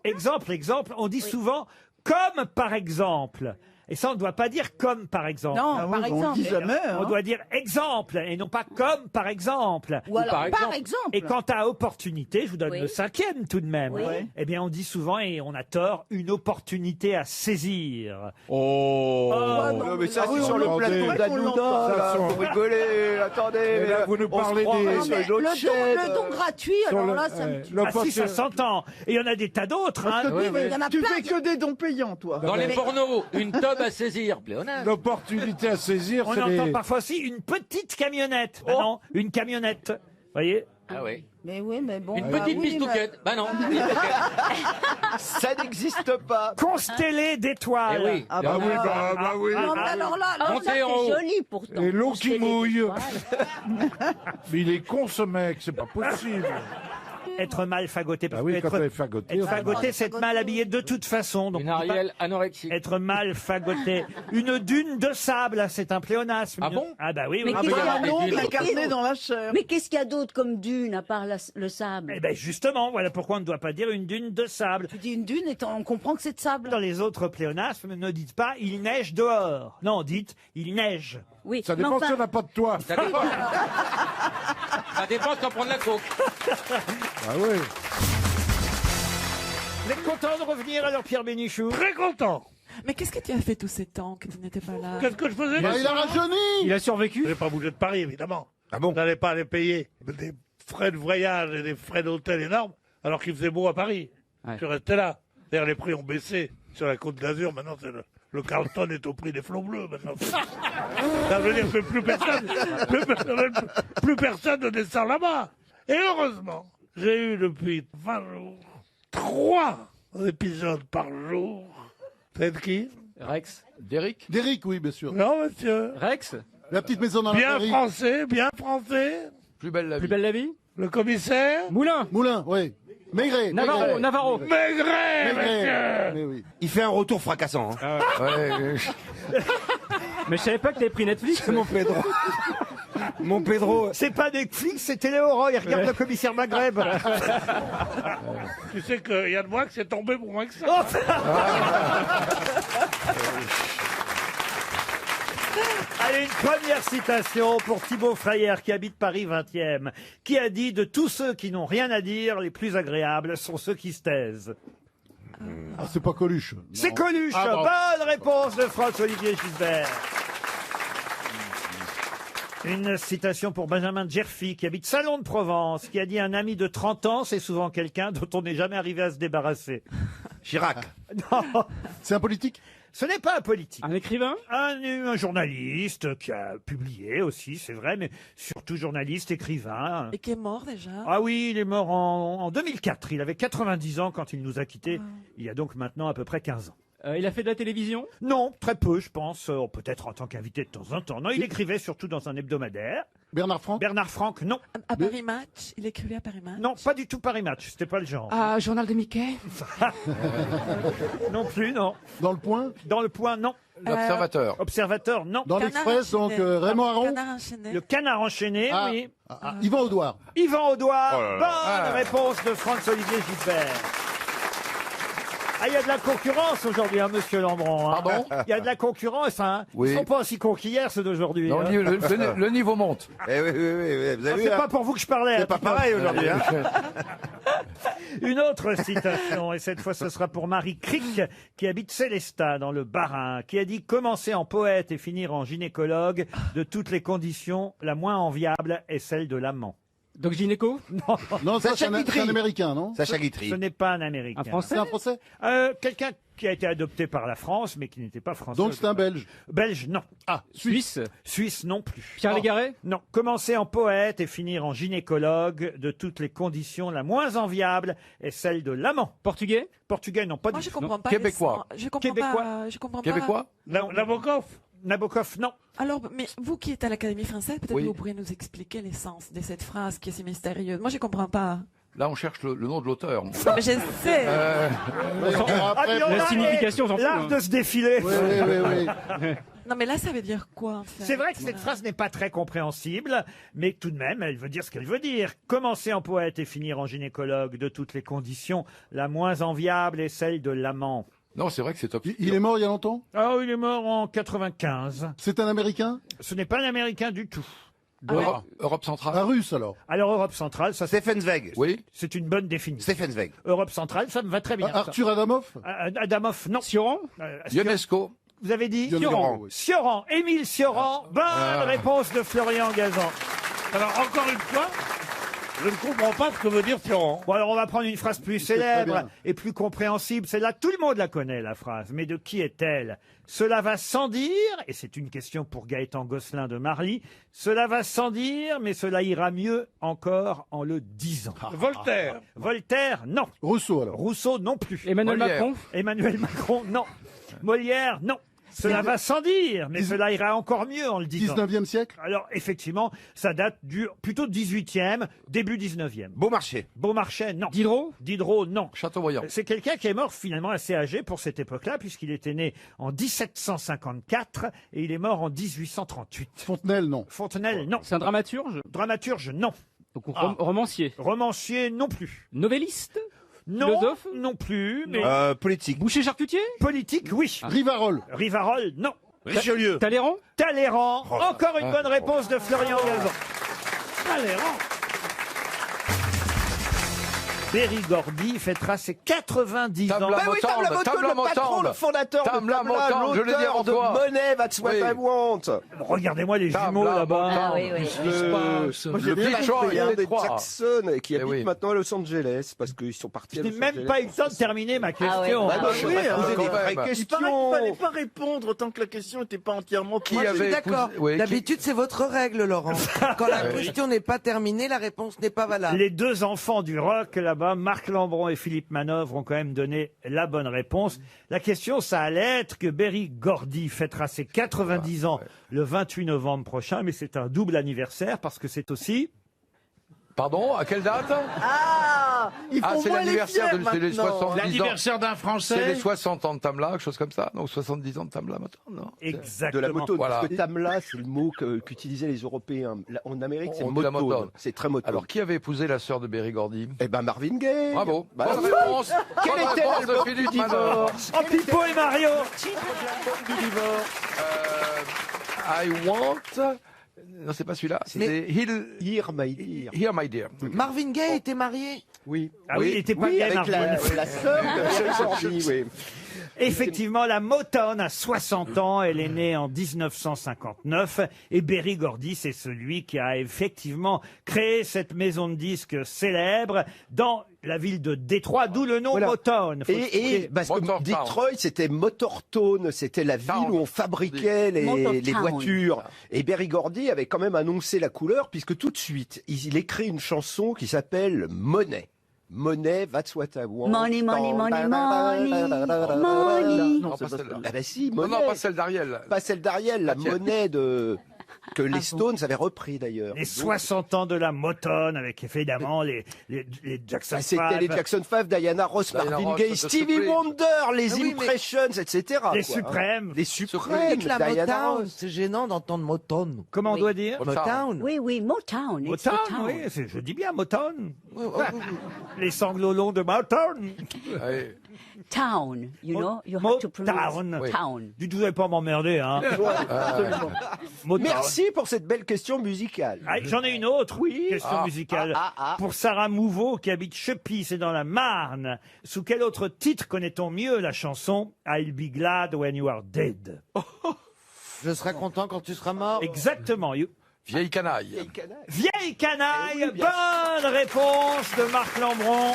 B: Exemple, on dit souvent comme par exemple. Et ça, on ne doit pas dire comme par exemple.
F: Non,
C: Ah oui,
F: par
C: on
F: exemple.
C: dit jamais.
B: On
C: hein.
B: doit dire exemple et non pas comme par exemple.
F: Ou alors
U: par
F: par
U: exemple.
F: exemple.
B: Et quant à opportunité, je vous donne
N: Oui.
B: le 5e tout de même.
N: Oui.
B: Eh bien, on dit souvent, et on a tort, une opportunité à saisir.
V: Oh.
Q: Non, mais ça,
C: Ah oui,
Q: c'est sur
C: on
Q: le
C: l'entend.
Q: plateau
C: C'est vrai qu'on
Q: d'Anouna,
C: l'entend.
Q: là,
V: Ça,
Q: vous rigolez, attendez.
V: Mais là, vous nous
Q: on se
V: parlez
Q: croirait
V: des-
Q: sur
F: Mais
Q: une autre chaîne.
F: le don gratuit,
V: Sur
F: alors
V: le-
F: là, ça me tue.
B: Ah si, ça s'entend. Et il y en a des tas d'autres. hein.
C: Parce que
F: mais il y en a
C: tu
F: plein
C: fais que des dons payants, toi.
U: Dans les pornos, une tube à saisir. Pléonasme.
V: L'opportunité à saisir,
B: On
V: c'est
B: entend
V: les...
B: parfois aussi une petite camionnette. Ben non, une camionnette. Vous voyez?
U: Ah oui.
F: Mais oui, mais bon.
U: Une
F: bah
U: petite
F: oui,
U: pistouquette. Bah non.
Q: Ça n'existe pas.
B: Constellé d'étoiles.
U: Eh oui.
F: Ah
V: Ah oui, bah oui.
F: Non, mais alors là,
N: Oh,
U: Montez
N: ça,
U: en haut.
N: c'est joli pourtant.
V: Et l'eau
N: On
V: qui
N: se fait des
V: mouille.
N: étoiles.
V: Mais il est con, ce mec, c'est pas possible.
B: Être mal fagoté. Parce
E: Ah oui,
B: que
E: quand on est fagoté,
B: être
E: on fait
B: fagoté,
E: mal.
B: c'est être mal habillé de toute façon. Donc
U: Une Ariel anorexique.
B: être mal fagoté. Une dune de sable, c'est un pléonasme.
U: Ah bon?
B: Ah bah oui,
N: Mais
B: oui.
N: qu'est-ce qu'il y a
C: Un ongle
U: dunes.
C: incarné dans la chair.
N: Mais qu'est-ce qu'il y a d'autre comme dune à part le sable?
B: Eh ben justement, voilà pourquoi on ne doit pas dire une dune de sable.
F: Tu dis une dune et on comprend que c'est de sable.
B: Dans les autres pléonasmes, ne dites pas il neige dehors. Non, dites il neige.
N: Oui,
E: Ça
N: mais
E: dépend
N: enfin-
E: si on n'a pas de toit.
U: Ça dépend. Ça dépend si on prend de la coke.
E: Ah oui.
B: Vous êtes content de revenir alors, Pierre Bénichou?
O: Très content.
K: Mais qu'est-ce que tu as fait tous ces temps que tu n'étais pas là?
O: Qu'est-ce que je faisais?
E: Bah, il a rajeuni.
G: Il a survécu.
O: Je n'ai pas bougé de Paris, évidemment.
E: Ah bon?
O: Vous n'allez pas aller payer des frais de voyage et des frais d'hôtel énormes alors qu'il faisait beau à Paris.
G: Ouais.
O: Je suis resté là. D'ailleurs, les prix ont baissé sur la Côte d'Azur. Maintenant, c'est le Carlton est au prix des flots bleus. Maintenant. Ça veut dire que plus personne ne descend là-bas. Et heureusement, j'ai eu depuis 20 jours 3 épisodes par jour. C'est qui?
G: Rex.
U: Derrick.
E: Derrick, oui, bien sûr.
O: Non, monsieur.
G: Rex.
E: La petite maison dans la
O: Bien
E: prairie.
O: français, bien français.
U: Plus belle la
G: Plus
U: vie.
G: belle la vie.
O: Le commissaire.
G: Moulin.
E: Moulin, oui. Maigret.
G: Navarro. Navarro.
O: Maigret, monsieur.
E: Mais oui.
V: Il fait un retour fracassant. Hein.
G: Mais je savais pas que t'avais pris Netflix.
V: Mon Pedro. Mon Pedro.
B: C'est pas Netflix, c'est Téléoro. Il regarde le commissaire Maghreb.
O: Tu sais que Yann Moix c'est tombé pour moins que ça.
B: Allez, une première citation pour Thibaut Freyer, qui habite Paris 20e, qui a dit « De tous ceux qui n'ont rien à dire, les plus agréables sont ceux qui se taisent.
E: Ah, c'est pas Coluche. »
B: C'est
E: Non.
B: Coluche.
E: Ah, bon.
B: Bonne réponse de François-Olivier Gisbert. Une citation pour Benjamin Djerfi, qui habite Salon de Provence, qui a dit « Un ami de 30 ans, c'est souvent quelqu'un dont on n'est jamais arrivé à se débarrasser. »
V: Chirac.
B: Non,
E: C'est un politique?
B: ce n'est pas un politique.
G: Un écrivain.
B: Un journaliste qui a publié aussi, c'est vrai, mais surtout journaliste, écrivain.
K: Et qui est mort déjà?
B: Ah oui, il est mort en 2004. Il avait 90 ans quand il nous a quittés. Il y a donc maintenant à peu près 15 ans.
G: Il a fait de la télévision.
B: Non, très peu, je pense. Peut-être en tant qu'invité de temps en temps. Non, il écrivait surtout dans un hebdomadaire.
E: Bernard Franck?
B: Bernard Franck, non.
K: À Paris Match? Il écrivait à Paris Match?
B: Non, pas du tout Paris Match. C'était pas le genre.
K: Ah, Journal de Mickey?
B: Non plus, non.
E: Dans le Point?
B: Dans le Point, non.
U: L'observateur.
B: Observateur, non.
E: Dans
K: Canard
E: l'Express, donc
K: enchaîné.
E: Raymond Aron?
K: Canard enchaîné.
B: Le Canard enchaîné,
E: Ah.
B: oui.
E: Yvan Audouard.
B: Yvan Audouard.
U: Oh là là.
B: Bonne réponse de François-Olivier Gisbert. Ah, il y a de la concurrence aujourd'hui, hein, monsieur Lambron. Hein.
U: Pardon?
B: Il y a de la concurrence, hein.
U: Oui.
B: Ils sont pas aussi cons qu'hier, ceux d'aujourd'hui.
U: Non,
B: hein.
U: le niveau monte.
V: Eh oui, oui, oui, oui. Vous
B: Ah,
V: avez vu,
B: c'est
V: hein,
B: pas pour vous que je parlais.
V: c'est
B: hein,
V: pas
B: dites-moi.
V: pareil aujourd'hui. Hein.
B: Une autre citation, et cette fois ce sera pour Marie Cric, qui habite Célestat, dans le Bas-Rhin, qui a dit « Commencer en poète et finir en gynécologue, de toutes les conditions, la moins enviable est celle de l'amant. »
G: Donc gynéco.
B: Non,
E: Non, ça,
V: Sacha
E: c'est
V: Guitry.
E: un Américain, non?
V: Sacha
B: ce
V: Guitry.
B: n'est pas un Américain.
G: Un Français.
E: C'est un Français?
B: Quelqu'un qui a été adopté par la France, mais qui n'était pas français.
E: Donc c'est un Belge.
B: Belge, non.
E: Ah,
G: Suisse.
B: Suisse, non plus.
G: Pierre
E: Oh.
G: Légaré.
B: Non. Commencer en poète et finir en gynécologue, de toutes les conditions, la moins enviable est celle de l'amant.
G: Portugais.
B: Portugais, non, pas
K: Moi,
B: du
K: je
B: tout.
K: comprends pas.
U: Québécois.
K: Je comprends
B: Québécois.
K: pas. Je comprends
U: Québécois?
O: Nabokov.
B: Nabokov, non.
K: Alors, mais vous qui êtes à l'Académie française, peut-être
U: Oui.
K: vous pourriez nous expliquer l'essence de cette phrase qui est si mystérieuse. Moi, je comprends pas.
U: Là, on cherche le nom de l'auteur.
K: Non, mais je sais.
E: Après,
B: puis on
G: la
B: a
G: signification, j'en fous,
B: l'art
G: hein.
B: de se défiler.
E: oui, oui, oui, oui.
K: Non, mais là, ça veut dire quoi, en fait?
B: C'est vrai que cette phrase n'est pas très compréhensible, mais tout de même, elle veut dire ce qu'elle veut dire. Commencer en poète et finir en gynécologue, de toutes les conditions, la moins enviable est celle de l'amant.
U: Non, c'est vrai que c'est top.
E: Il est mort il y a longtemps?
B: Ah, il est mort en 95.
E: C'est un Américain?
B: Ce n'est pas un Américain du tout.
U: Europe centrale.
E: Un Russe, alors?
B: Alors, Europe centrale, ça,
V: Stephen Zweig.
U: Oui.
B: c'est une bonne définition.
V: Stephen Zweig.
B: Europe centrale, ça me va très bien. ça.
E: Arthur Adamov?
B: Adamov, non.
G: Sioran.
U: Ionesco.
B: Vous avez dit
E: Sioran, oui.
B: Sioran, Émile Sioran. Bonne réponse de Florian Gazan.
O: Alors, encore une fois, je ne comprends pas ce que veut dire Sioran.
B: Bon, alors on va prendre une phrase plus
E: C'est très
B: célèbre
E: bien.
B: et plus compréhensible. Celle-là, tout le monde la connaît, la phrase. Mais de qui est-elle? Cela va sans dire, et c'est une question pour Gaëtan Gosselin de Marly, cela va sans dire, mais cela ira mieux encore en le disant.
O: Voltaire.
B: Voltaire, non.
E: Rousseau, alors?
B: Rousseau, non plus.
G: Emmanuel
U: Molière.
G: Macron.
B: Emmanuel Macron, non. Molière, non. Cela va sans dire, mais cela ira encore mieux en le disant.
E: 19e siècle?
B: Alors, effectivement, ça date plutôt 18e, début 19e.
I: Beaumarchais.
B: Beaumarchais, non. Diderot, non.
U: Chateaubriand.
B: C'est quelqu'un qui est mort finalement assez âgé pour cette époque-là, puisqu'il était né en 1754 et il est mort en 1838.
E: Fontenelle, non.
B: Fontenelle, non.
G: C'est un dramaturge?
B: Dramaturge, non.
G: Donc romancier?
B: Romancier, non plus.
G: Novelliste?
B: Non,
G: Philosophe?
B: non plus, mais...
I: Politique.
G: Boucher-charcutier?
B: Politique, oui.
E: Rivarol.
B: Rivarol, non.
I: Richelieu.
G: Talleyrand?
B: Talleyrand. Encore une bonne réponse de Florian Gazan. Talleyrand. Berry-Gordy fêtera ses 90 ans.
I: Tabla Motown, le patron, le fondateur de Tabla, l'auteur de Money, That's What I Want.
B: Regardez-moi les jumeaux là-bas.
N: Ah oui, oui.
I: Le Detroit,
S: des Jackson qui habitent maintenant à Los Angeles parce qu'ils sont partis.
B: Je n'ai même pas eu le temps de terminer ma question.
C: Oui,
I: quand même.
C: il fallait pas répondre tant que la question n'était pas entièrement
L: Moi, je suis d'accord. D'habitude, c'est votre règle, Laurent. Quand la question n'est pas terminée, la réponse n'est pas valable.
B: Les deux enfants du rock là-bas, Marc Lambron et Philippe Manœuvre, ont quand même donné la bonne réponse. La question, ça allait être que Berry-Gordy fêtera ses 90 ans le 28 novembre prochain, mais c'est un double anniversaire parce que c'est aussi...
U: Pardon, à quelle date?
C: Ils font
U: c'est
C: moins les
U: l'anniversaire
C: fiers
U: de c'est les
C: maintenant.
U: 70 ans.
I: L'anniversaire d'un Français.
U: C'est les 60 ans de Tamla, quelque chose comme ça. Donc 70 ans de Tamla maintenant. Non.
B: Exactement.
S: De la moto,
U: Voilà.
S: parce que Tamla, c'est le mot qu'utilisaient les Européens. En Amérique, c'est
U: On dit la
S: moto.
U: moto.
S: C'est très moto.
U: Alors qui avait épousé la sœur de Berry-Gordy?
S: Eh ben Marvin Gaye.
U: Bravo.
S: Bah,
U: Bonne réponse.
S: Quel
U: Bonne
S: était
U: réponse de
S: l'album
U: Philippe
S: du
U: Manœuvre.
S: divorce?
B: Oh, Pipo et Mario.
S: Du divorce.
U: I want. Non, c'est pas celui-là. C'est
S: Here, my dear.
U: Here, my dear.
L: Marvin Gaye était marié?
S: Oui.
B: Ah oui, il était pas gay,
S: avec
B: Marvin.
S: la sœur de Jordi, oui.
B: Effectivement, la Motown a 60 ans. Elle est née en 1959. Et Berry-Gordy, c'est celui qui a effectivement créé cette maison de disques célèbre dans la ville de Détroit, d'où le nom
S: Voilà.
B: Motown. Faut
S: Et parce que
U: Motortown.
S: Detroit, c'était Motortown, c'était la ville où on fabriquait les
N: Motortown.
S: voitures. Et Berry-Gordy avait quand même annoncé la couleur, puisque tout de suite, il écrit une chanson qui s'appelle Money. Money, that's what I want.
N: Money, money, money, money, money.
S: Non,
U: pas celle-là.
S: Ah bah si,
U: Non,
S: Money.
U: non, pas celle d'Ariel.
S: Pas celle d'Ariel, la
U: La tienne.
S: monnaie que les Stones avaient repris d'ailleurs.
B: Les 60 ans de la Motown, avec évidemment les Jackson
S: C'était
B: 5,
S: les Jackson 5, Diana Ross,
U: Diana
S: Marvin
U: Ross,
S: Gaye,
U: The
S: Stevie
U: Supremes.
S: Wonder, les
L: Ah oui, mais-
S: Impressions, etc.
B: les
S: quoi.
B: Suprêmes.
S: Les
L: Vous
S: Suprêmes,
L: dites la
S: Diana
L: Motown,
S: Ross.
L: c'est gênant d'entendre Motown.
B: Comment on doit dire
L: Motown.
N: Oui, oui, Motown. it's
B: Motown,
N: Motown.
B: oui, je dis bien Motown.
L: Oui, oui, oui.
B: Les sanglots longs de Motown.
U: Ouais.
N: Town, you know, you have to pronounce
B: Motown.
N: town.
B: Dites, vous n'allez pas m'emmerder, hein.
S: Absolument.
B: Motown.
S: Merci pour cette belle question musicale.
B: Ah, j'en ai une autre, oui. Question
S: Ah,
B: musicale.
S: ah.
B: Pour Sarah Mouveau, qui habite Chepy, c'est dans la Marne. Sous quel autre titre connaît-on mieux la chanson I'll be glad when you are dead?
L: Je serai content quand tu seras mort.
B: Exactement.
U: Vieille canaille.
B: Vieille canaille.
S: Eh oui, bien
B: Bonne réponse de Marc Lambron.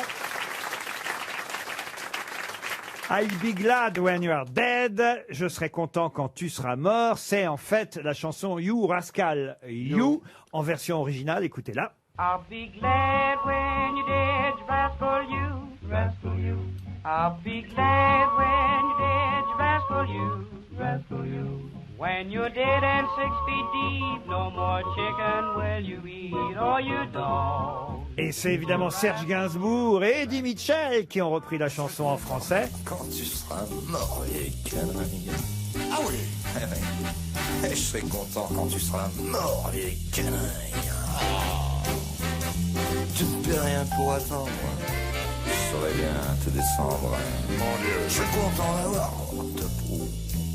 B: I'll be glad when you are dead. Je serai content quand tu seras mort. C'est en fait la chanson You Rascal. You, en version originale. Écoutez-la.
W: I'll be glad when you're dead, you rascal you, rascal you. I'll be glad when you're dead, you rascal you, rascal you. When you're dead and 6 feet deep, no more chicken will you eat or you don't.
B: Et c'est évidemment Serge Gainsbourg et Eddie Mitchell qui ont repris la chanson en français.
T: Quand tu seras mort, vieille canaille. Ah oui, je serai content quand tu seras mort, vieille canaille. Tu ne peux rien pour attendre. Je saurais bien te descendre. Mon Dieu, je suis content d'avoir ta peau.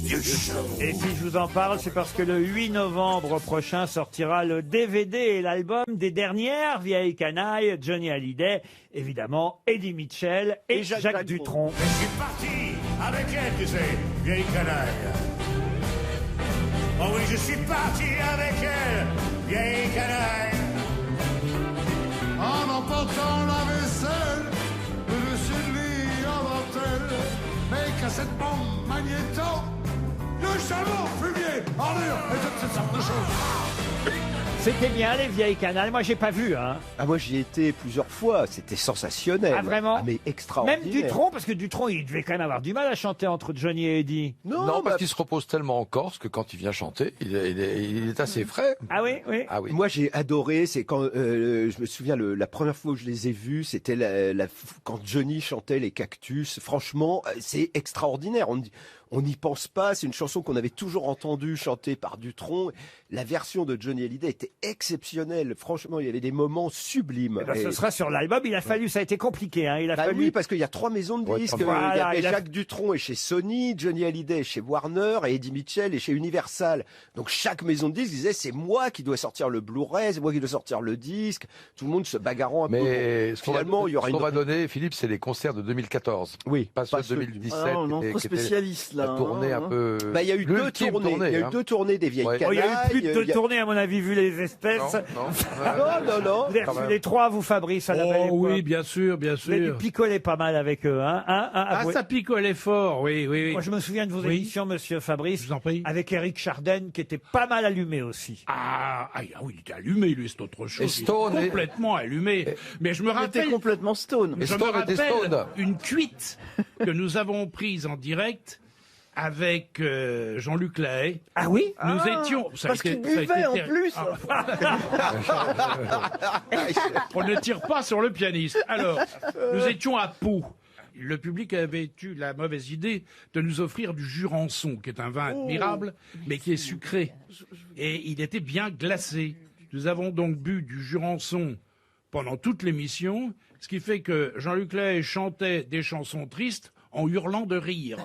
T: Vieux chameau.
B: Et si je vous en parle, c'est parce que le 8 novembre prochain sortira le DVD et l'album des dernières vieilles canailles, Johnny Hallyday, évidemment, Eddie Mitchell et Jacques Dutronc.
X: Je suis parti avec elle, tu sais, vieille canaille. Oh oui, je suis parti avec elle, vieille canaille.
Y: En emportant la vaisselle, le dessus de lit en dentelle, mes cassettes bombes magnéto, le charbon, fumier, ordure et toutes ces sortes de choses.
B: C'était bien les vieilles canals. Moi, j'ai pas vu. Hein.
S: Ah, moi, j'y ai été plusieurs fois. C'était sensationnel.
B: Ah, vraiment?
S: Mais extraordinaire.
B: Même Dutronc, parce que Dutronc, il devait quand même avoir du mal à chanter entre Johnny et Eddie.
I: Non, parce qu'il se repose tellement en Corse que quand il vient chanter, il est assez frais.
B: Ah oui, oui.
I: Ah oui.
S: Moi, j'ai adoré. C'est quand je me souviens la première fois où je les ai vus, c'était quand Johnny chantait les Cactus. Franchement, c'est extraordinaire. On n'y pense pas. C'est une chanson qu'on avait toujours entendue chanter par Dutronc. La version de Johnny Hallyday était exceptionnelle. Franchement, il y avait des moments sublimes.
B: Eh ben, ce sera sur l'album. Il a fallu, ça a été compliqué. Hein. Il a fallu.
S: Oui, parce qu'il y a 3 maisons de disques.
B: Voilà,
S: Jacques Dutronc est chez Sony, Johnny Hallyday est chez Warner et Eddie Mitchell est chez Universal. Donc chaque maison de disques disait c'est moi qui dois sortir le Blu-ray, c'est moi qui dois sortir le disque. Tout le monde se bagarrant un peu.
I: Mais
S: finalement, il y aura
I: ce qu'on va donner, Philippe, c'est les concerts de 2014.
S: Oui,
I: pas ceux de 2017.
C: Ah, on est trop spécialiste là.
I: La tournée un peu.
S: Bah, il y a eu deux tournées. Il y a eu 2 tournées des vieilles canailles.
B: Il y a eu plus de 2 tournées, à mon avis, vu les espèces.
S: Non.
B: Vous avez reçu les 3, vous, Fabrice, à la belle époque.
G: Oui, bien sûr, bien sûr.
B: Vous avez dû picoler pas mal avec eux, hein,
G: ça picolait fort, oui.
B: Moi, je me souviens de vos émissions, monsieur Fabrice. Je vous en prie. Avec Eric Chardin, qui était pas mal allumé aussi.
G: Ah oui, il était allumé, lui, c'est autre chose.
I: Et Stone.
G: Il était complètement allumé. Mais je me rappelle.
C: Il était complètement stone.
G: Je me rappelle une cuite que nous avons prise en direct avec Jean-Luc Lahaye.
B: Ah oui?
G: Nous étions...
C: Parce qu'il buvait en plus.
G: On ne tire pas sur le pianiste. Alors, nous étions à Pau. Le public avait eu la mauvaise idée de nous offrir du Jurançon, qui est un vin admirable, mais qui est sucré. Et il était bien glacé. Nous avons donc bu du Jurançon pendant toute l'émission, ce qui fait que Jean-Luc Lahaye chantait des chansons tristes en hurlant de rire.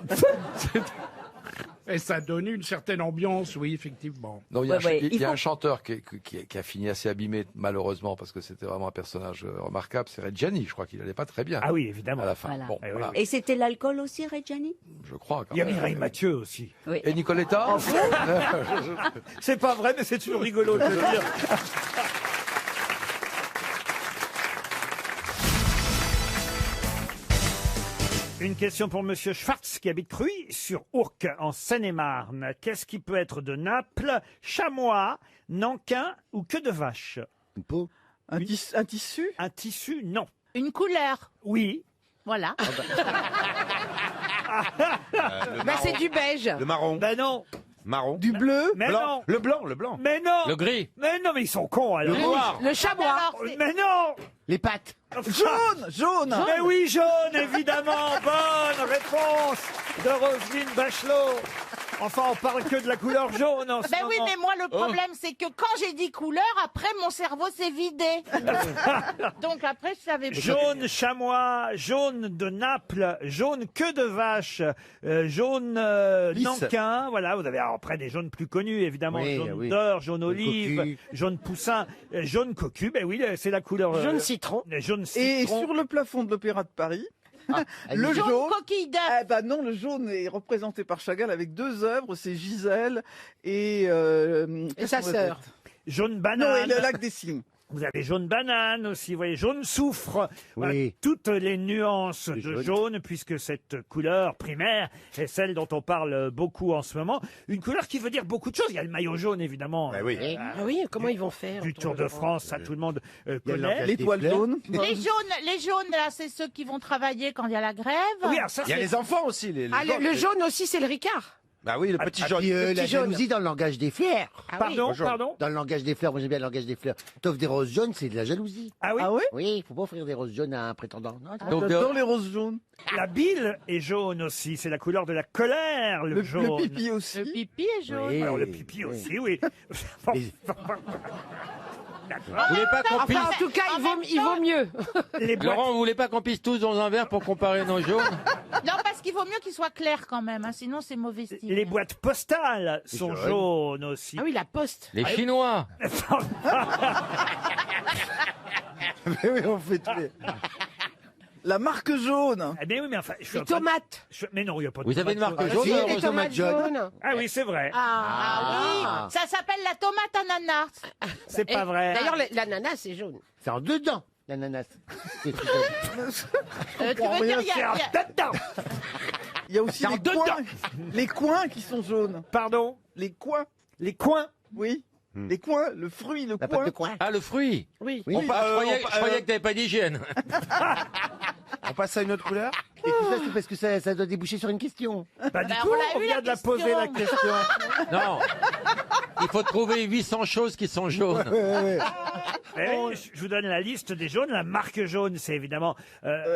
G: Et ça donne une certaine ambiance, oui, effectivement.
I: Non, il y a un chanteur qui a fini assez abîmé, malheureusement, parce que c'était vraiment un personnage remarquable, c'est Reggiani. Je crois qu'il n'allait pas très bien.
B: Ah oui, évidemment.
I: À la fin.
N: Voilà.
I: Bon, voilà.
N: Et c'était l'alcool aussi, Reggiani?
I: Je crois.
B: Il y a Mireille Mathieu aussi.
N: Oui.
I: Et Nicoletta.
B: C'est pas vrai, mais c'est toujours rigolo de le dire. Une question pour Monsieur Schwartz qui habite Cruy sur Ourcq en Seine-et-Marne. Qu'est-ce qui peut être de Naples, chamois, nankin ou queue de vache?
C: Une peau. Un tissu?
B: Un tissu, non.
F: Une couleur?
B: Oui.
F: Voilà.
A: C'est du beige.
I: Le marron.
B: Ben non.
I: Marron.
C: Du bleu?
B: Mais non.
I: Le blanc.
B: Mais non.
U: Le gris.
B: Mais non, mais ils sont cons alors.
A: Le noir. Le chamois.
B: Mais non.
A: Les pattes.
C: Jaune.
B: Mais oui, jaune, évidemment. Bonne réponse de Roselyne Bachelot. Enfin, on parle que de la couleur jaune en ce moment.
F: Oui, mais moi, le problème, c'est que quand j'ai dit couleur, après, mon cerveau s'est vidé. Donc après, je savais pas.
B: Jaune chamois, jaune de Naples, jaune queue de vache, jaune nankin. Voilà, vous avez après des jaunes plus connus, évidemment. Jaune d'or, jaune olive, jaune poussin, jaune cocu. Ben oui, c'est la couleur.
A: Jaune citron.
B: Jaune citron.
C: Et sur le plafond de l'Opéra de Paris, le jaune
F: coquille d'œuf.
C: Non, le jaune est représenté par Chagall avec 2 œuvres, c'est Gisèle et
A: sa sœur.
B: Jaune banane.
C: Non, et le lac des Cygnes.
B: Vous avez jaune banane aussi, vous voyez, jaune soufre. Voilà,
V: Oui.
B: toutes les nuances de jaune, puisque cette couleur primaire est celle dont on parle beaucoup en ce moment. Une couleur qui veut dire beaucoup de choses. Il y a le maillot jaune, évidemment.
A: Oui, comment ils vont faire?
B: Du Tour de France, ça tout le monde connaît.
C: L'étoile jaune.
F: Les jaunes, là, c'est ceux qui vont travailler quand il y a la grève.
B: Oui, alors ça,
I: Il y a les enfants aussi.
A: Le jaune aussi, c'est le Ricard.
I: Bah oui, le petit jaune.
V: La jalousie dans le langage des fleurs.
B: Pardon.
V: Dans le langage des fleurs, moi j'aime bien le langage des fleurs. T'offres des roses jaunes, c'est de la jalousie.
B: Ah oui?
V: Oui, il faut pas offrir des roses jaunes à un prétendant. Non,
C: J'adore les roses jaunes.
B: La bile est jaune aussi, c'est la couleur de la colère, le jaune.
C: Le pipi aussi.
F: Le pipi est jaune.
V: Oui.
B: Alors le pipi aussi, oui.
U: Vous voulez pas qu'on pisse...
A: En tout cas, il vaut mieux.
B: Les boîtes...
U: Laurent, vous voulez pas qu'on pisse tous dans un verre pour comparer nos jaunes?
F: Non, parce qu'il vaut mieux qu'ils soient clairs quand même, hein, sinon c'est mauvais style.
B: Les boîtes postales sont jaunes aussi.
A: Ah oui, la poste.
U: Les Chinois.
V: Mais oui, on fait tous les...
C: La marque jaune.
B: Eh bien oui, mais enfin...
A: Les tomates.
B: Mais non, il n'y a pas de
U: Vous avez une marque jaune?
V: Si,
A: Les tomates jaunes.
B: Ah oui, c'est vrai.
F: Ah oui, ça s'appelle la tomate ananas.
B: C'est pas vrai.
A: D'ailleurs, l'ananas, c'est jaune.
V: C'est en dedans, l'ananas.
F: Tu veux dire, il y a...
C: Il y a aussi les coins qui sont jaunes.
B: Pardon?
C: Les coins.
B: Les coins?
C: Oui. Les coins, le fruit, le coin.
U: Ah, le fruit.
C: Oui.
U: Je croyais que t'avais pas d'hygiène.
V: On passe à une autre couleur.
P: Et tout ça, c'est parce que ça doit déboucher sur une question.
B: Bah, du coup, on vient de la poser la question.
U: Non. Il faut trouver 800 choses qui sont jaunes.
B: Je vous donne la liste des jaunes. La marque jaune, c'est évidemment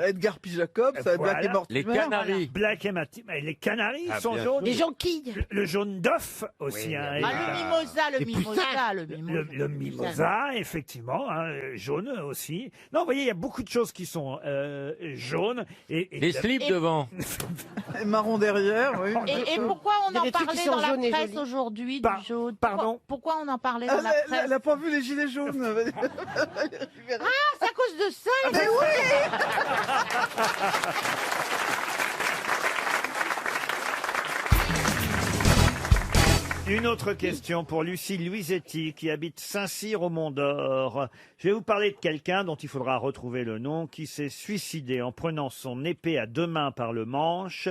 C: Edgar P. Jacob, ça
B: voilà.
C: Black et Mortimer.
U: Les canaris.
B: Black et Mortimer. Les canaris
V: Ah,
B: sont
V: bien
B: jaunes.
F: Les jonquilles.
B: Le jaune d'œuf aussi.
V: Oui,
B: hein,
V: bien
F: Ah,
B: évidemment.
F: le mimosa.
B: Le mimosa, effectivement, hein, jaune aussi. Non, vous voyez, il y a beaucoup de choses qui sont jaunes. Et
U: Les slips devant.
C: Et marron derrière, oui.
F: Et pourquoi on
A: Il y a
F: en
A: des trucs qui
F: parlait
A: sont
F: dans la
A: jaunes et
F: presse
A: jolis.
F: aujourd'hui
B: Par-
F: du jaune?
B: pardon
F: Pourquoi on en parlait dans la presse?
C: Elle n'a pas vu les gilets jaunes.
F: Ah, c'est à cause de ça.
C: Mais oui.
B: Une autre question pour Lucie Luisetti qui habite Saint-Cyr au Mont-d'Or. Je vais vous parler de quelqu'un dont il faudra retrouver le nom, qui s'est suicidé en prenant son épée à deux mains par le manche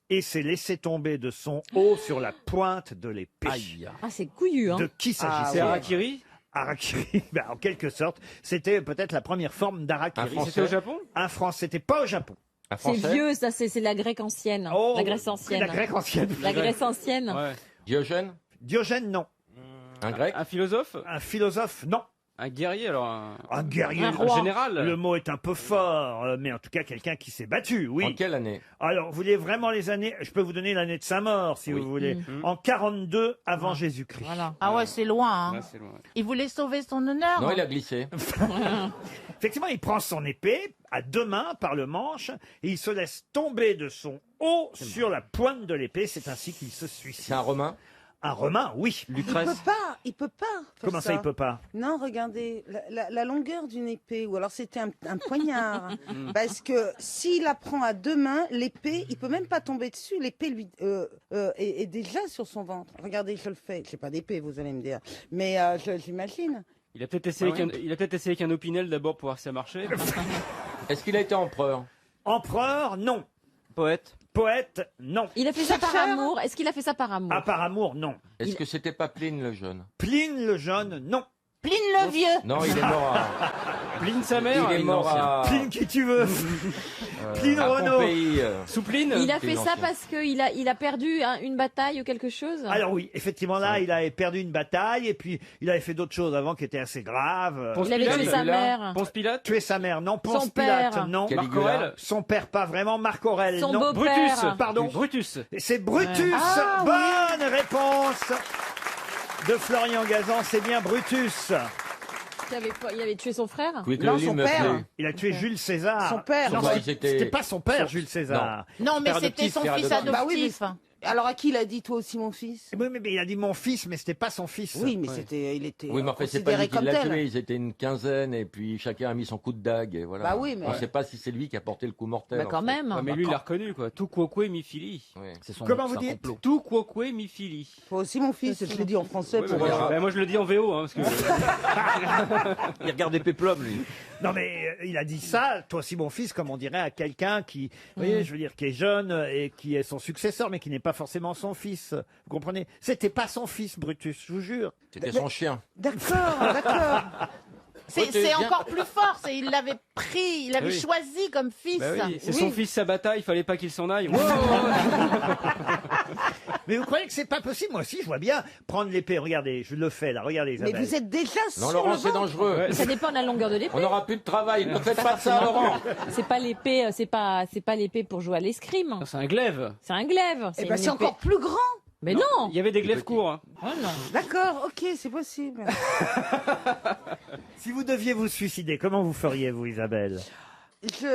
B: et s'est laissé tomber de son haut sur la pointe de l'épée.
K: Ah, c'est couillu, hein.
B: De qui s'agissait-il?
V: C'est Harakiri.
B: Harakiri, ben, en quelque sorte, c'était peut-être la première forme d'Harakiri.
U: Un Français.
V: C'était au Japon.
B: Un Français, c'était pas au Japon.
U: Un
K: C'est
U: Français.
K: vieux, ça, c'est la Grèce ancienne.
B: Oh,
K: la Grèce ancienne.
B: La Grèce ancienne.
K: La Grèce ancienne.
V: Ouais.
U: Diogène.
B: Diogène, non.
U: Un grec.
V: Un philosophe.
B: Un philosophe, non.
V: Un guerrier, alors.
B: Un guerrier.
K: Un roi.
V: Un général.
B: Le mot est un peu fort, mais en tout cas quelqu'un qui s'est battu, oui.
U: En quelle année?
B: Alors, vous voulez vraiment les années? Je peux vous donner l'année de sa mort, si
U: Oui.
B: vous voulez. En 42 avant Jésus-Christ.
K: Voilà.
F: Ah ouais, c'est loin. Hein.
V: Là, c'est loin.
F: Il voulait sauver son honneur.
U: Non, il a glissé.
B: Effectivement, il prend son épée à deux mains par le manche et il se laisse tomber de son haut sur la pointe de l'épée. C'est ainsi qu'il se suicide.
U: C'est un Romain.
B: Un Romain, oui.
C: Il peut pas. Il peut pas. faire
B: Comment ça, il peut pas?
C: Non, regardez, la longueur d'une épée, ou alors c'était un poignard. Parce que s'il la prend à deux mains, l'épée, il peut même pas tomber dessus. L'épée lui est déjà sur son ventre. Regardez, je le fais. J'ai pas d'épée, vous allez me dire, mais j'imagine.
V: Il a peut-être essayé, avec un Opinel d'abord pour voir si ça marchait.
U: Est-ce qu'il a été empereur?
B: Empereur, non.
V: Poète.
B: Poète, non.
K: Il a fait ça par amour. Est-ce qu'il a fait ça par amour?
B: Ah, par amour, non.
U: Est-ce que c'était pas Pline le jeune?
B: Pline le jeune, non.
F: Pline le vieux.
U: Non, il est mort à...
V: Pline sa mère.
U: Il est mort à...
B: Pline qui tu veux. Pline
U: à
B: Renault.
U: Pompéi,
V: Sous Pline.
K: Il a fait ça
U: l'ancien.
K: parce qu'il a perdu une bataille ou quelque chose?
B: Alors oui, effectivement là, il avait perdu une bataille et puis il avait fait d'autres choses avant qui étaient assez graves.
V: Ponce
K: Il avait tué
V: Pilate.
K: sa mère.
V: Ponce Pilate.
B: Tuer sa mère, non. Ponce
K: Son
B: Pilate,
K: père.
B: non.
V: Marc Aurèle.
B: Son père, pas vraiment. Marc Aurèle,
K: Son
B: non.
K: beau-père.
V: Brutus.
B: Pardon.
V: Brutus.
B: C'est Brutus.
F: Ah,
B: Bonne réponse de Florian Gazan. C'est bien Brutus.
K: Il avait tué son frère?
U: Oui, que
C: Non,
U: le
C: son
U: livre me
C: père.
U: plaît.
B: Il a tué Jules César.
C: Son père.
B: Non,
U: Bah,
B: c'était pas son père, Jules César.
F: Non, mais
V: Père
F: c'était
V: adoptif,
F: son
V: père
F: fils
V: adoptif.
C: Bah oui,
F: adoptif.
C: Alors à qui il a dit toi aussi mon fils?
B: Oui, mais il a dit mon fils, mais c'était pas son fils.
C: Oui, mais
V: Ouais.
C: il était
U: Oui, mais en fait, c'est pas
C: considéré
U: lui qui
C: comme
U: l'a
C: tel.
U: tué. Ils étaient une quinzaine et puis chacun a mis son coup de dague. Et voilà.
C: Bah oui, mais-
U: On ne sait pas si c'est lui qui a porté le coup mortel.
K: Bah quand
U: en fait.
K: même.
V: Ouais, mais lui, il l'a reconnu, quoi. Tout quoque mi fili.
U: Oui.
B: Comment vous dites?
V: Tout quoque mi fili.
C: Toi aussi mon fils, je l'ai dit en français.
V: Ouais,
C: pour-
V: bah, moi, je le dis en VO, hein, parce que. Il regarde des péplums, lui.
B: Non, mais il a dit ça, toi aussi mon fils, comme on dirait à quelqu'un qui, vous voyez, je veux dire, qui est jeune et qui est son successeur, mais qui n'est pas forcément son fils. Vous comprenez? C'était pas son fils, Brutus, je vous jure.
U: C'était son chien.
C: D'accord, d'accord.
F: C'est encore plus fort. Il l'avait pris, il l'avait
V: Oui.
F: choisi comme fils.
V: Bah oui, c'est son fils Sabata, il fallait pas qu'il s'en aille.
B: Mais vous croyez que c'est pas possible? Moi aussi, je vois bien prendre l'épée. Regardez, je le fais là. Regardez,
C: Mais
B: Isabelle.
C: vous êtes déjà
U: Non,
C: sur
U: Laurent,
C: le
U: c'est
C: ventre.
U: dangereux.
K: Ça dépend de la longueur de l'épée.
U: On n'aura plus de travail. Ne faites pas ça, Laurent.
K: C'est pas l'épée, c'est pas l'épée pour jouer à l'escrime.
V: C'est un glaive.
K: C'est un glaive.
C: Eh ben
K: une
C: c'est
K: épée-
C: encore plus grand.
K: Mais non.
V: Il y avait des glaives courts. Hein.
K: Oh non.
C: D'accord, ok, c'est possible.
B: Si vous deviez vous suicider, comment vous feriez, vous, Isabelle?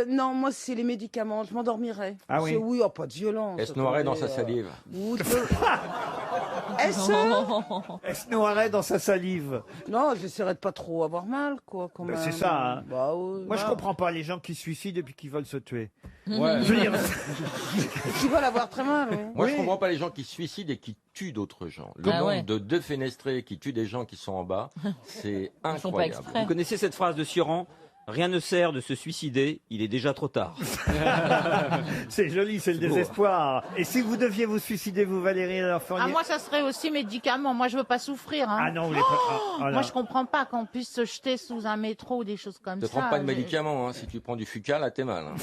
C: Non, moi c'est les médicaments, je m'endormirais.
B: Ah oui?
C: Oui, oh, pas de violence.
U: Elle se noirait dans sa
C: attendez,
U: salive.
C: ou de- Est-ce
B: Elle se noierait dans sa salive.
C: Non, j'essaierais de pas trop avoir mal, quoi. Quand
B: Ben,
C: même.
B: c'est ça, hein.
C: Bah, ouais,
B: Moi, je
C: bah.
B: comprends pas les gens qui se suicident et puis qui veulent se tuer.
V: Ouais.
B: Je veux dire,
C: Qui veulent avoir très mal, oui.
U: Moi,
B: Oui.
U: je comprends pas les gens qui se suicident et qui tuent d'autres gens. Le
K: Ah
U: nombre
K: ouais.
U: de défenestrés qui tuent des gens qui sont en bas, c'est
K: Ils font pas
U: incroyable.
K: exprès.
V: Vous connaissez cette phrase de Sioran?
D: Rien ne sert de se suicider, il est déjà trop tard.
B: C'est joli, c'est le
D: C'est beau.
B: désespoir. Et si vous deviez vous suicider, vous, Valérie, alors feriez-
F: Ah, moi, ça serait aussi médicament. Moi, je veux pas souffrir. Hein.
B: Ah non, vous voulez pas- ah, oh là.
F: Moi, je comprends pas qu'on puisse se jeter sous un métro ou des choses comme
U: Ne
F: ça.
U: prends pas de
F: Mais-
U: médicaments, hein. Si tu prends du Fuca, là, t'es mal. hein.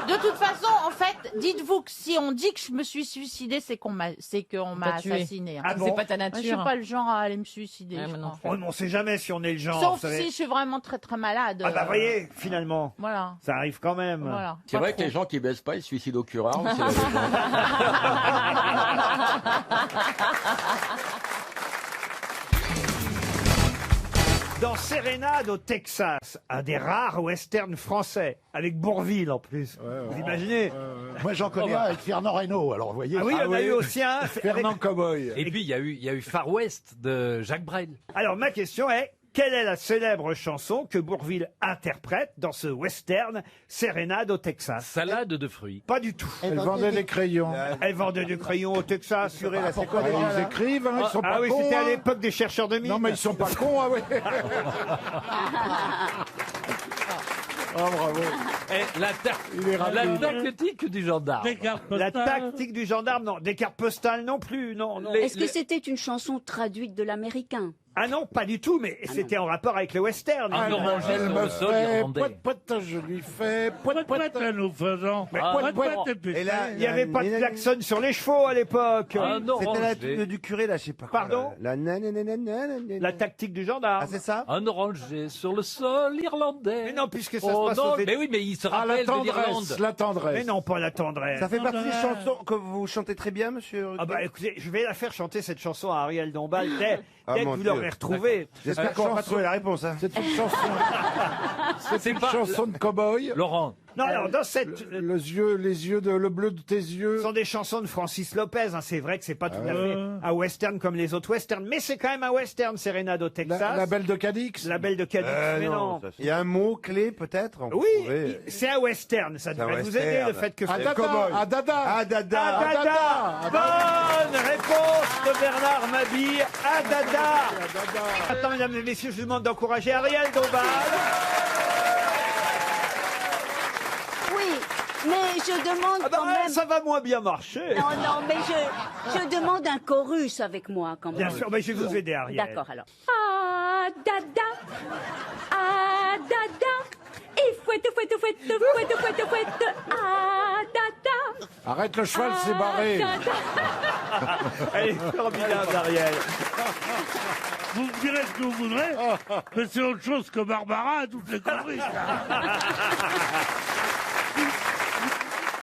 F: De toute façon, en fait, dites-vous que si on dit que je me suis suicidée, c'est qu'on m'a
K: t'a tué.
F: assassiné. hein.
B: Ah bon C'est pas
K: ta
F: Moi, je suis pas le genre à aller me suicider. je crois.
B: Oh, mais on sait jamais si on est le genre.
F: Sauf
B: vous savez.
F: si je suis vraiment très très malade.
B: Ah bah voyez, finalement,
F: Voilà.
B: ça arrive quand même.
F: Voilà.
U: C'est
F: Pas
U: vrai
F: trop.
U: que les gens qui baissent pas, ils se suicident au curare. mais c'est la légende.
B: Dans Sérénade au Texas, un des rares westerns français, avec Bourvil en plus. Vous imaginez
P: Moi, j'en connais un avec Fernand Reynaud, alors vous voyez.
B: Ah oui, il y en a eu aussi un.
P: Fernand Cowboy.
H: Et puis, il y a eu Far West de Jacques Brel.
B: Alors ma question est, quelle est la célèbre chanson que Bourvil interprète dans ce western Sérénade au Texas?
H: Salade de fruits.
B: Pas du tout.
P: Elle vendait des crayons.
B: Elle vendait des crayons au Texas.
P: Pourquoi ils écrivent, hein, ils sont
B: Ah
P: pas
B: oui,
P: cons.
B: c'était à
P: hein.
B: l'époque des chercheurs de mines.
P: Non, mais ils sont pas cons, ah ouais. Oh, bravo.
H: Et la
P: Il est rapide.
H: tactique du gendarme.
B: La tactique du gendarme, non. Des cartes postales non plus, non. non.
N: Est-ce que c'était une chanson traduite de l'américain?
B: Ah non, pas du tout, mais c'était en rapport avec le western.
H: Un oranger
P: Elle
H: sur
P: me
H: le sol
P: fait
H: irlandais.
P: poète, poète, je lui fais poète, poète.
O: Poète, nous faisons.
B: Mais
H: Ah,
O: Poète,
H: non.
O: poète,
V: Et là,
B: Il n'y avait pas de klaxon sur les chevaux à l'époque.
H: Un
V: C'était la
H: oranger.
V: du curé, là, je sais pas quoi.
B: Pardon
V: La
B: La tactique du gendarme.
V: Ah, c'est ça?
H: Un oranger sur le sol irlandais.
B: Mais non, puisque ça
H: Oh
B: se passe
H: non,
B: aux
H: mais oui, mais il se
P: Ah, la
H: rappelle de l'Irlande.
P: tendresse, la tendresse.
B: Mais non, pas la tendresse.
V: Ça fait partie des chansons que vous chantez très bien, monsieur.
B: Ah bah écoutez, je vais la faire chanter cette chanson à Ariel Dombal dès
V: Ah,
B: que
V: mon
B: vous
V: Dieu.
B: l'aurez retrouvée.
V: J'espère qu'on va pas trouver la réponse. Hein.
P: C'est une chanson. C'est une
H: pas-
P: chanson de cow-boy.
H: Laurent,
B: Non, alors dans cette...
P: Le bleu de tes yeux.
B: Ce sont des chansons de Francis Lopez. Hein. C'est vrai que c'est pas tout à fait un western comme les autres westerns, mais c'est quand même un western, Sérénade au Texas.
P: La belle de Cadix.
B: La Belle de Cadix, mais non.
V: Il y a un mot clé, peut-être. on peut
B: Oui,
V: trouver.
B: c'est un western. Ça
V: C'est un
B: devrait vous
V: western.
B: aider, le fait que...
P: Adada.
V: cow-boy.
P: Adada.
V: Adada.
B: Adada. Bonne réponse de Bernard Mabille. Adada. Attends, mesdames et messieurs, je vous demande d'encourager Ariel Dombal.
N: Oui, mais je demande
B: Ah bah,
N: quand même...
B: ça va moins bien marcher.
N: Non, non, mais je demande un chorus avec moi quand même.
B: Bien sûr, mais je vais vous aider, Ariel.
N: D'accord, alors. Ah, dada, ah, dada, et fouette, fouette, fouette, fouette, fouette, fouette, ah, dada.
P: Arrête le cheval, c'est barré.
B: Elle est formidable, Ariel.
O: Vous me direz ce que vous voudrez, mais c'est autre chose que Barbara à toutes les conneries. ça.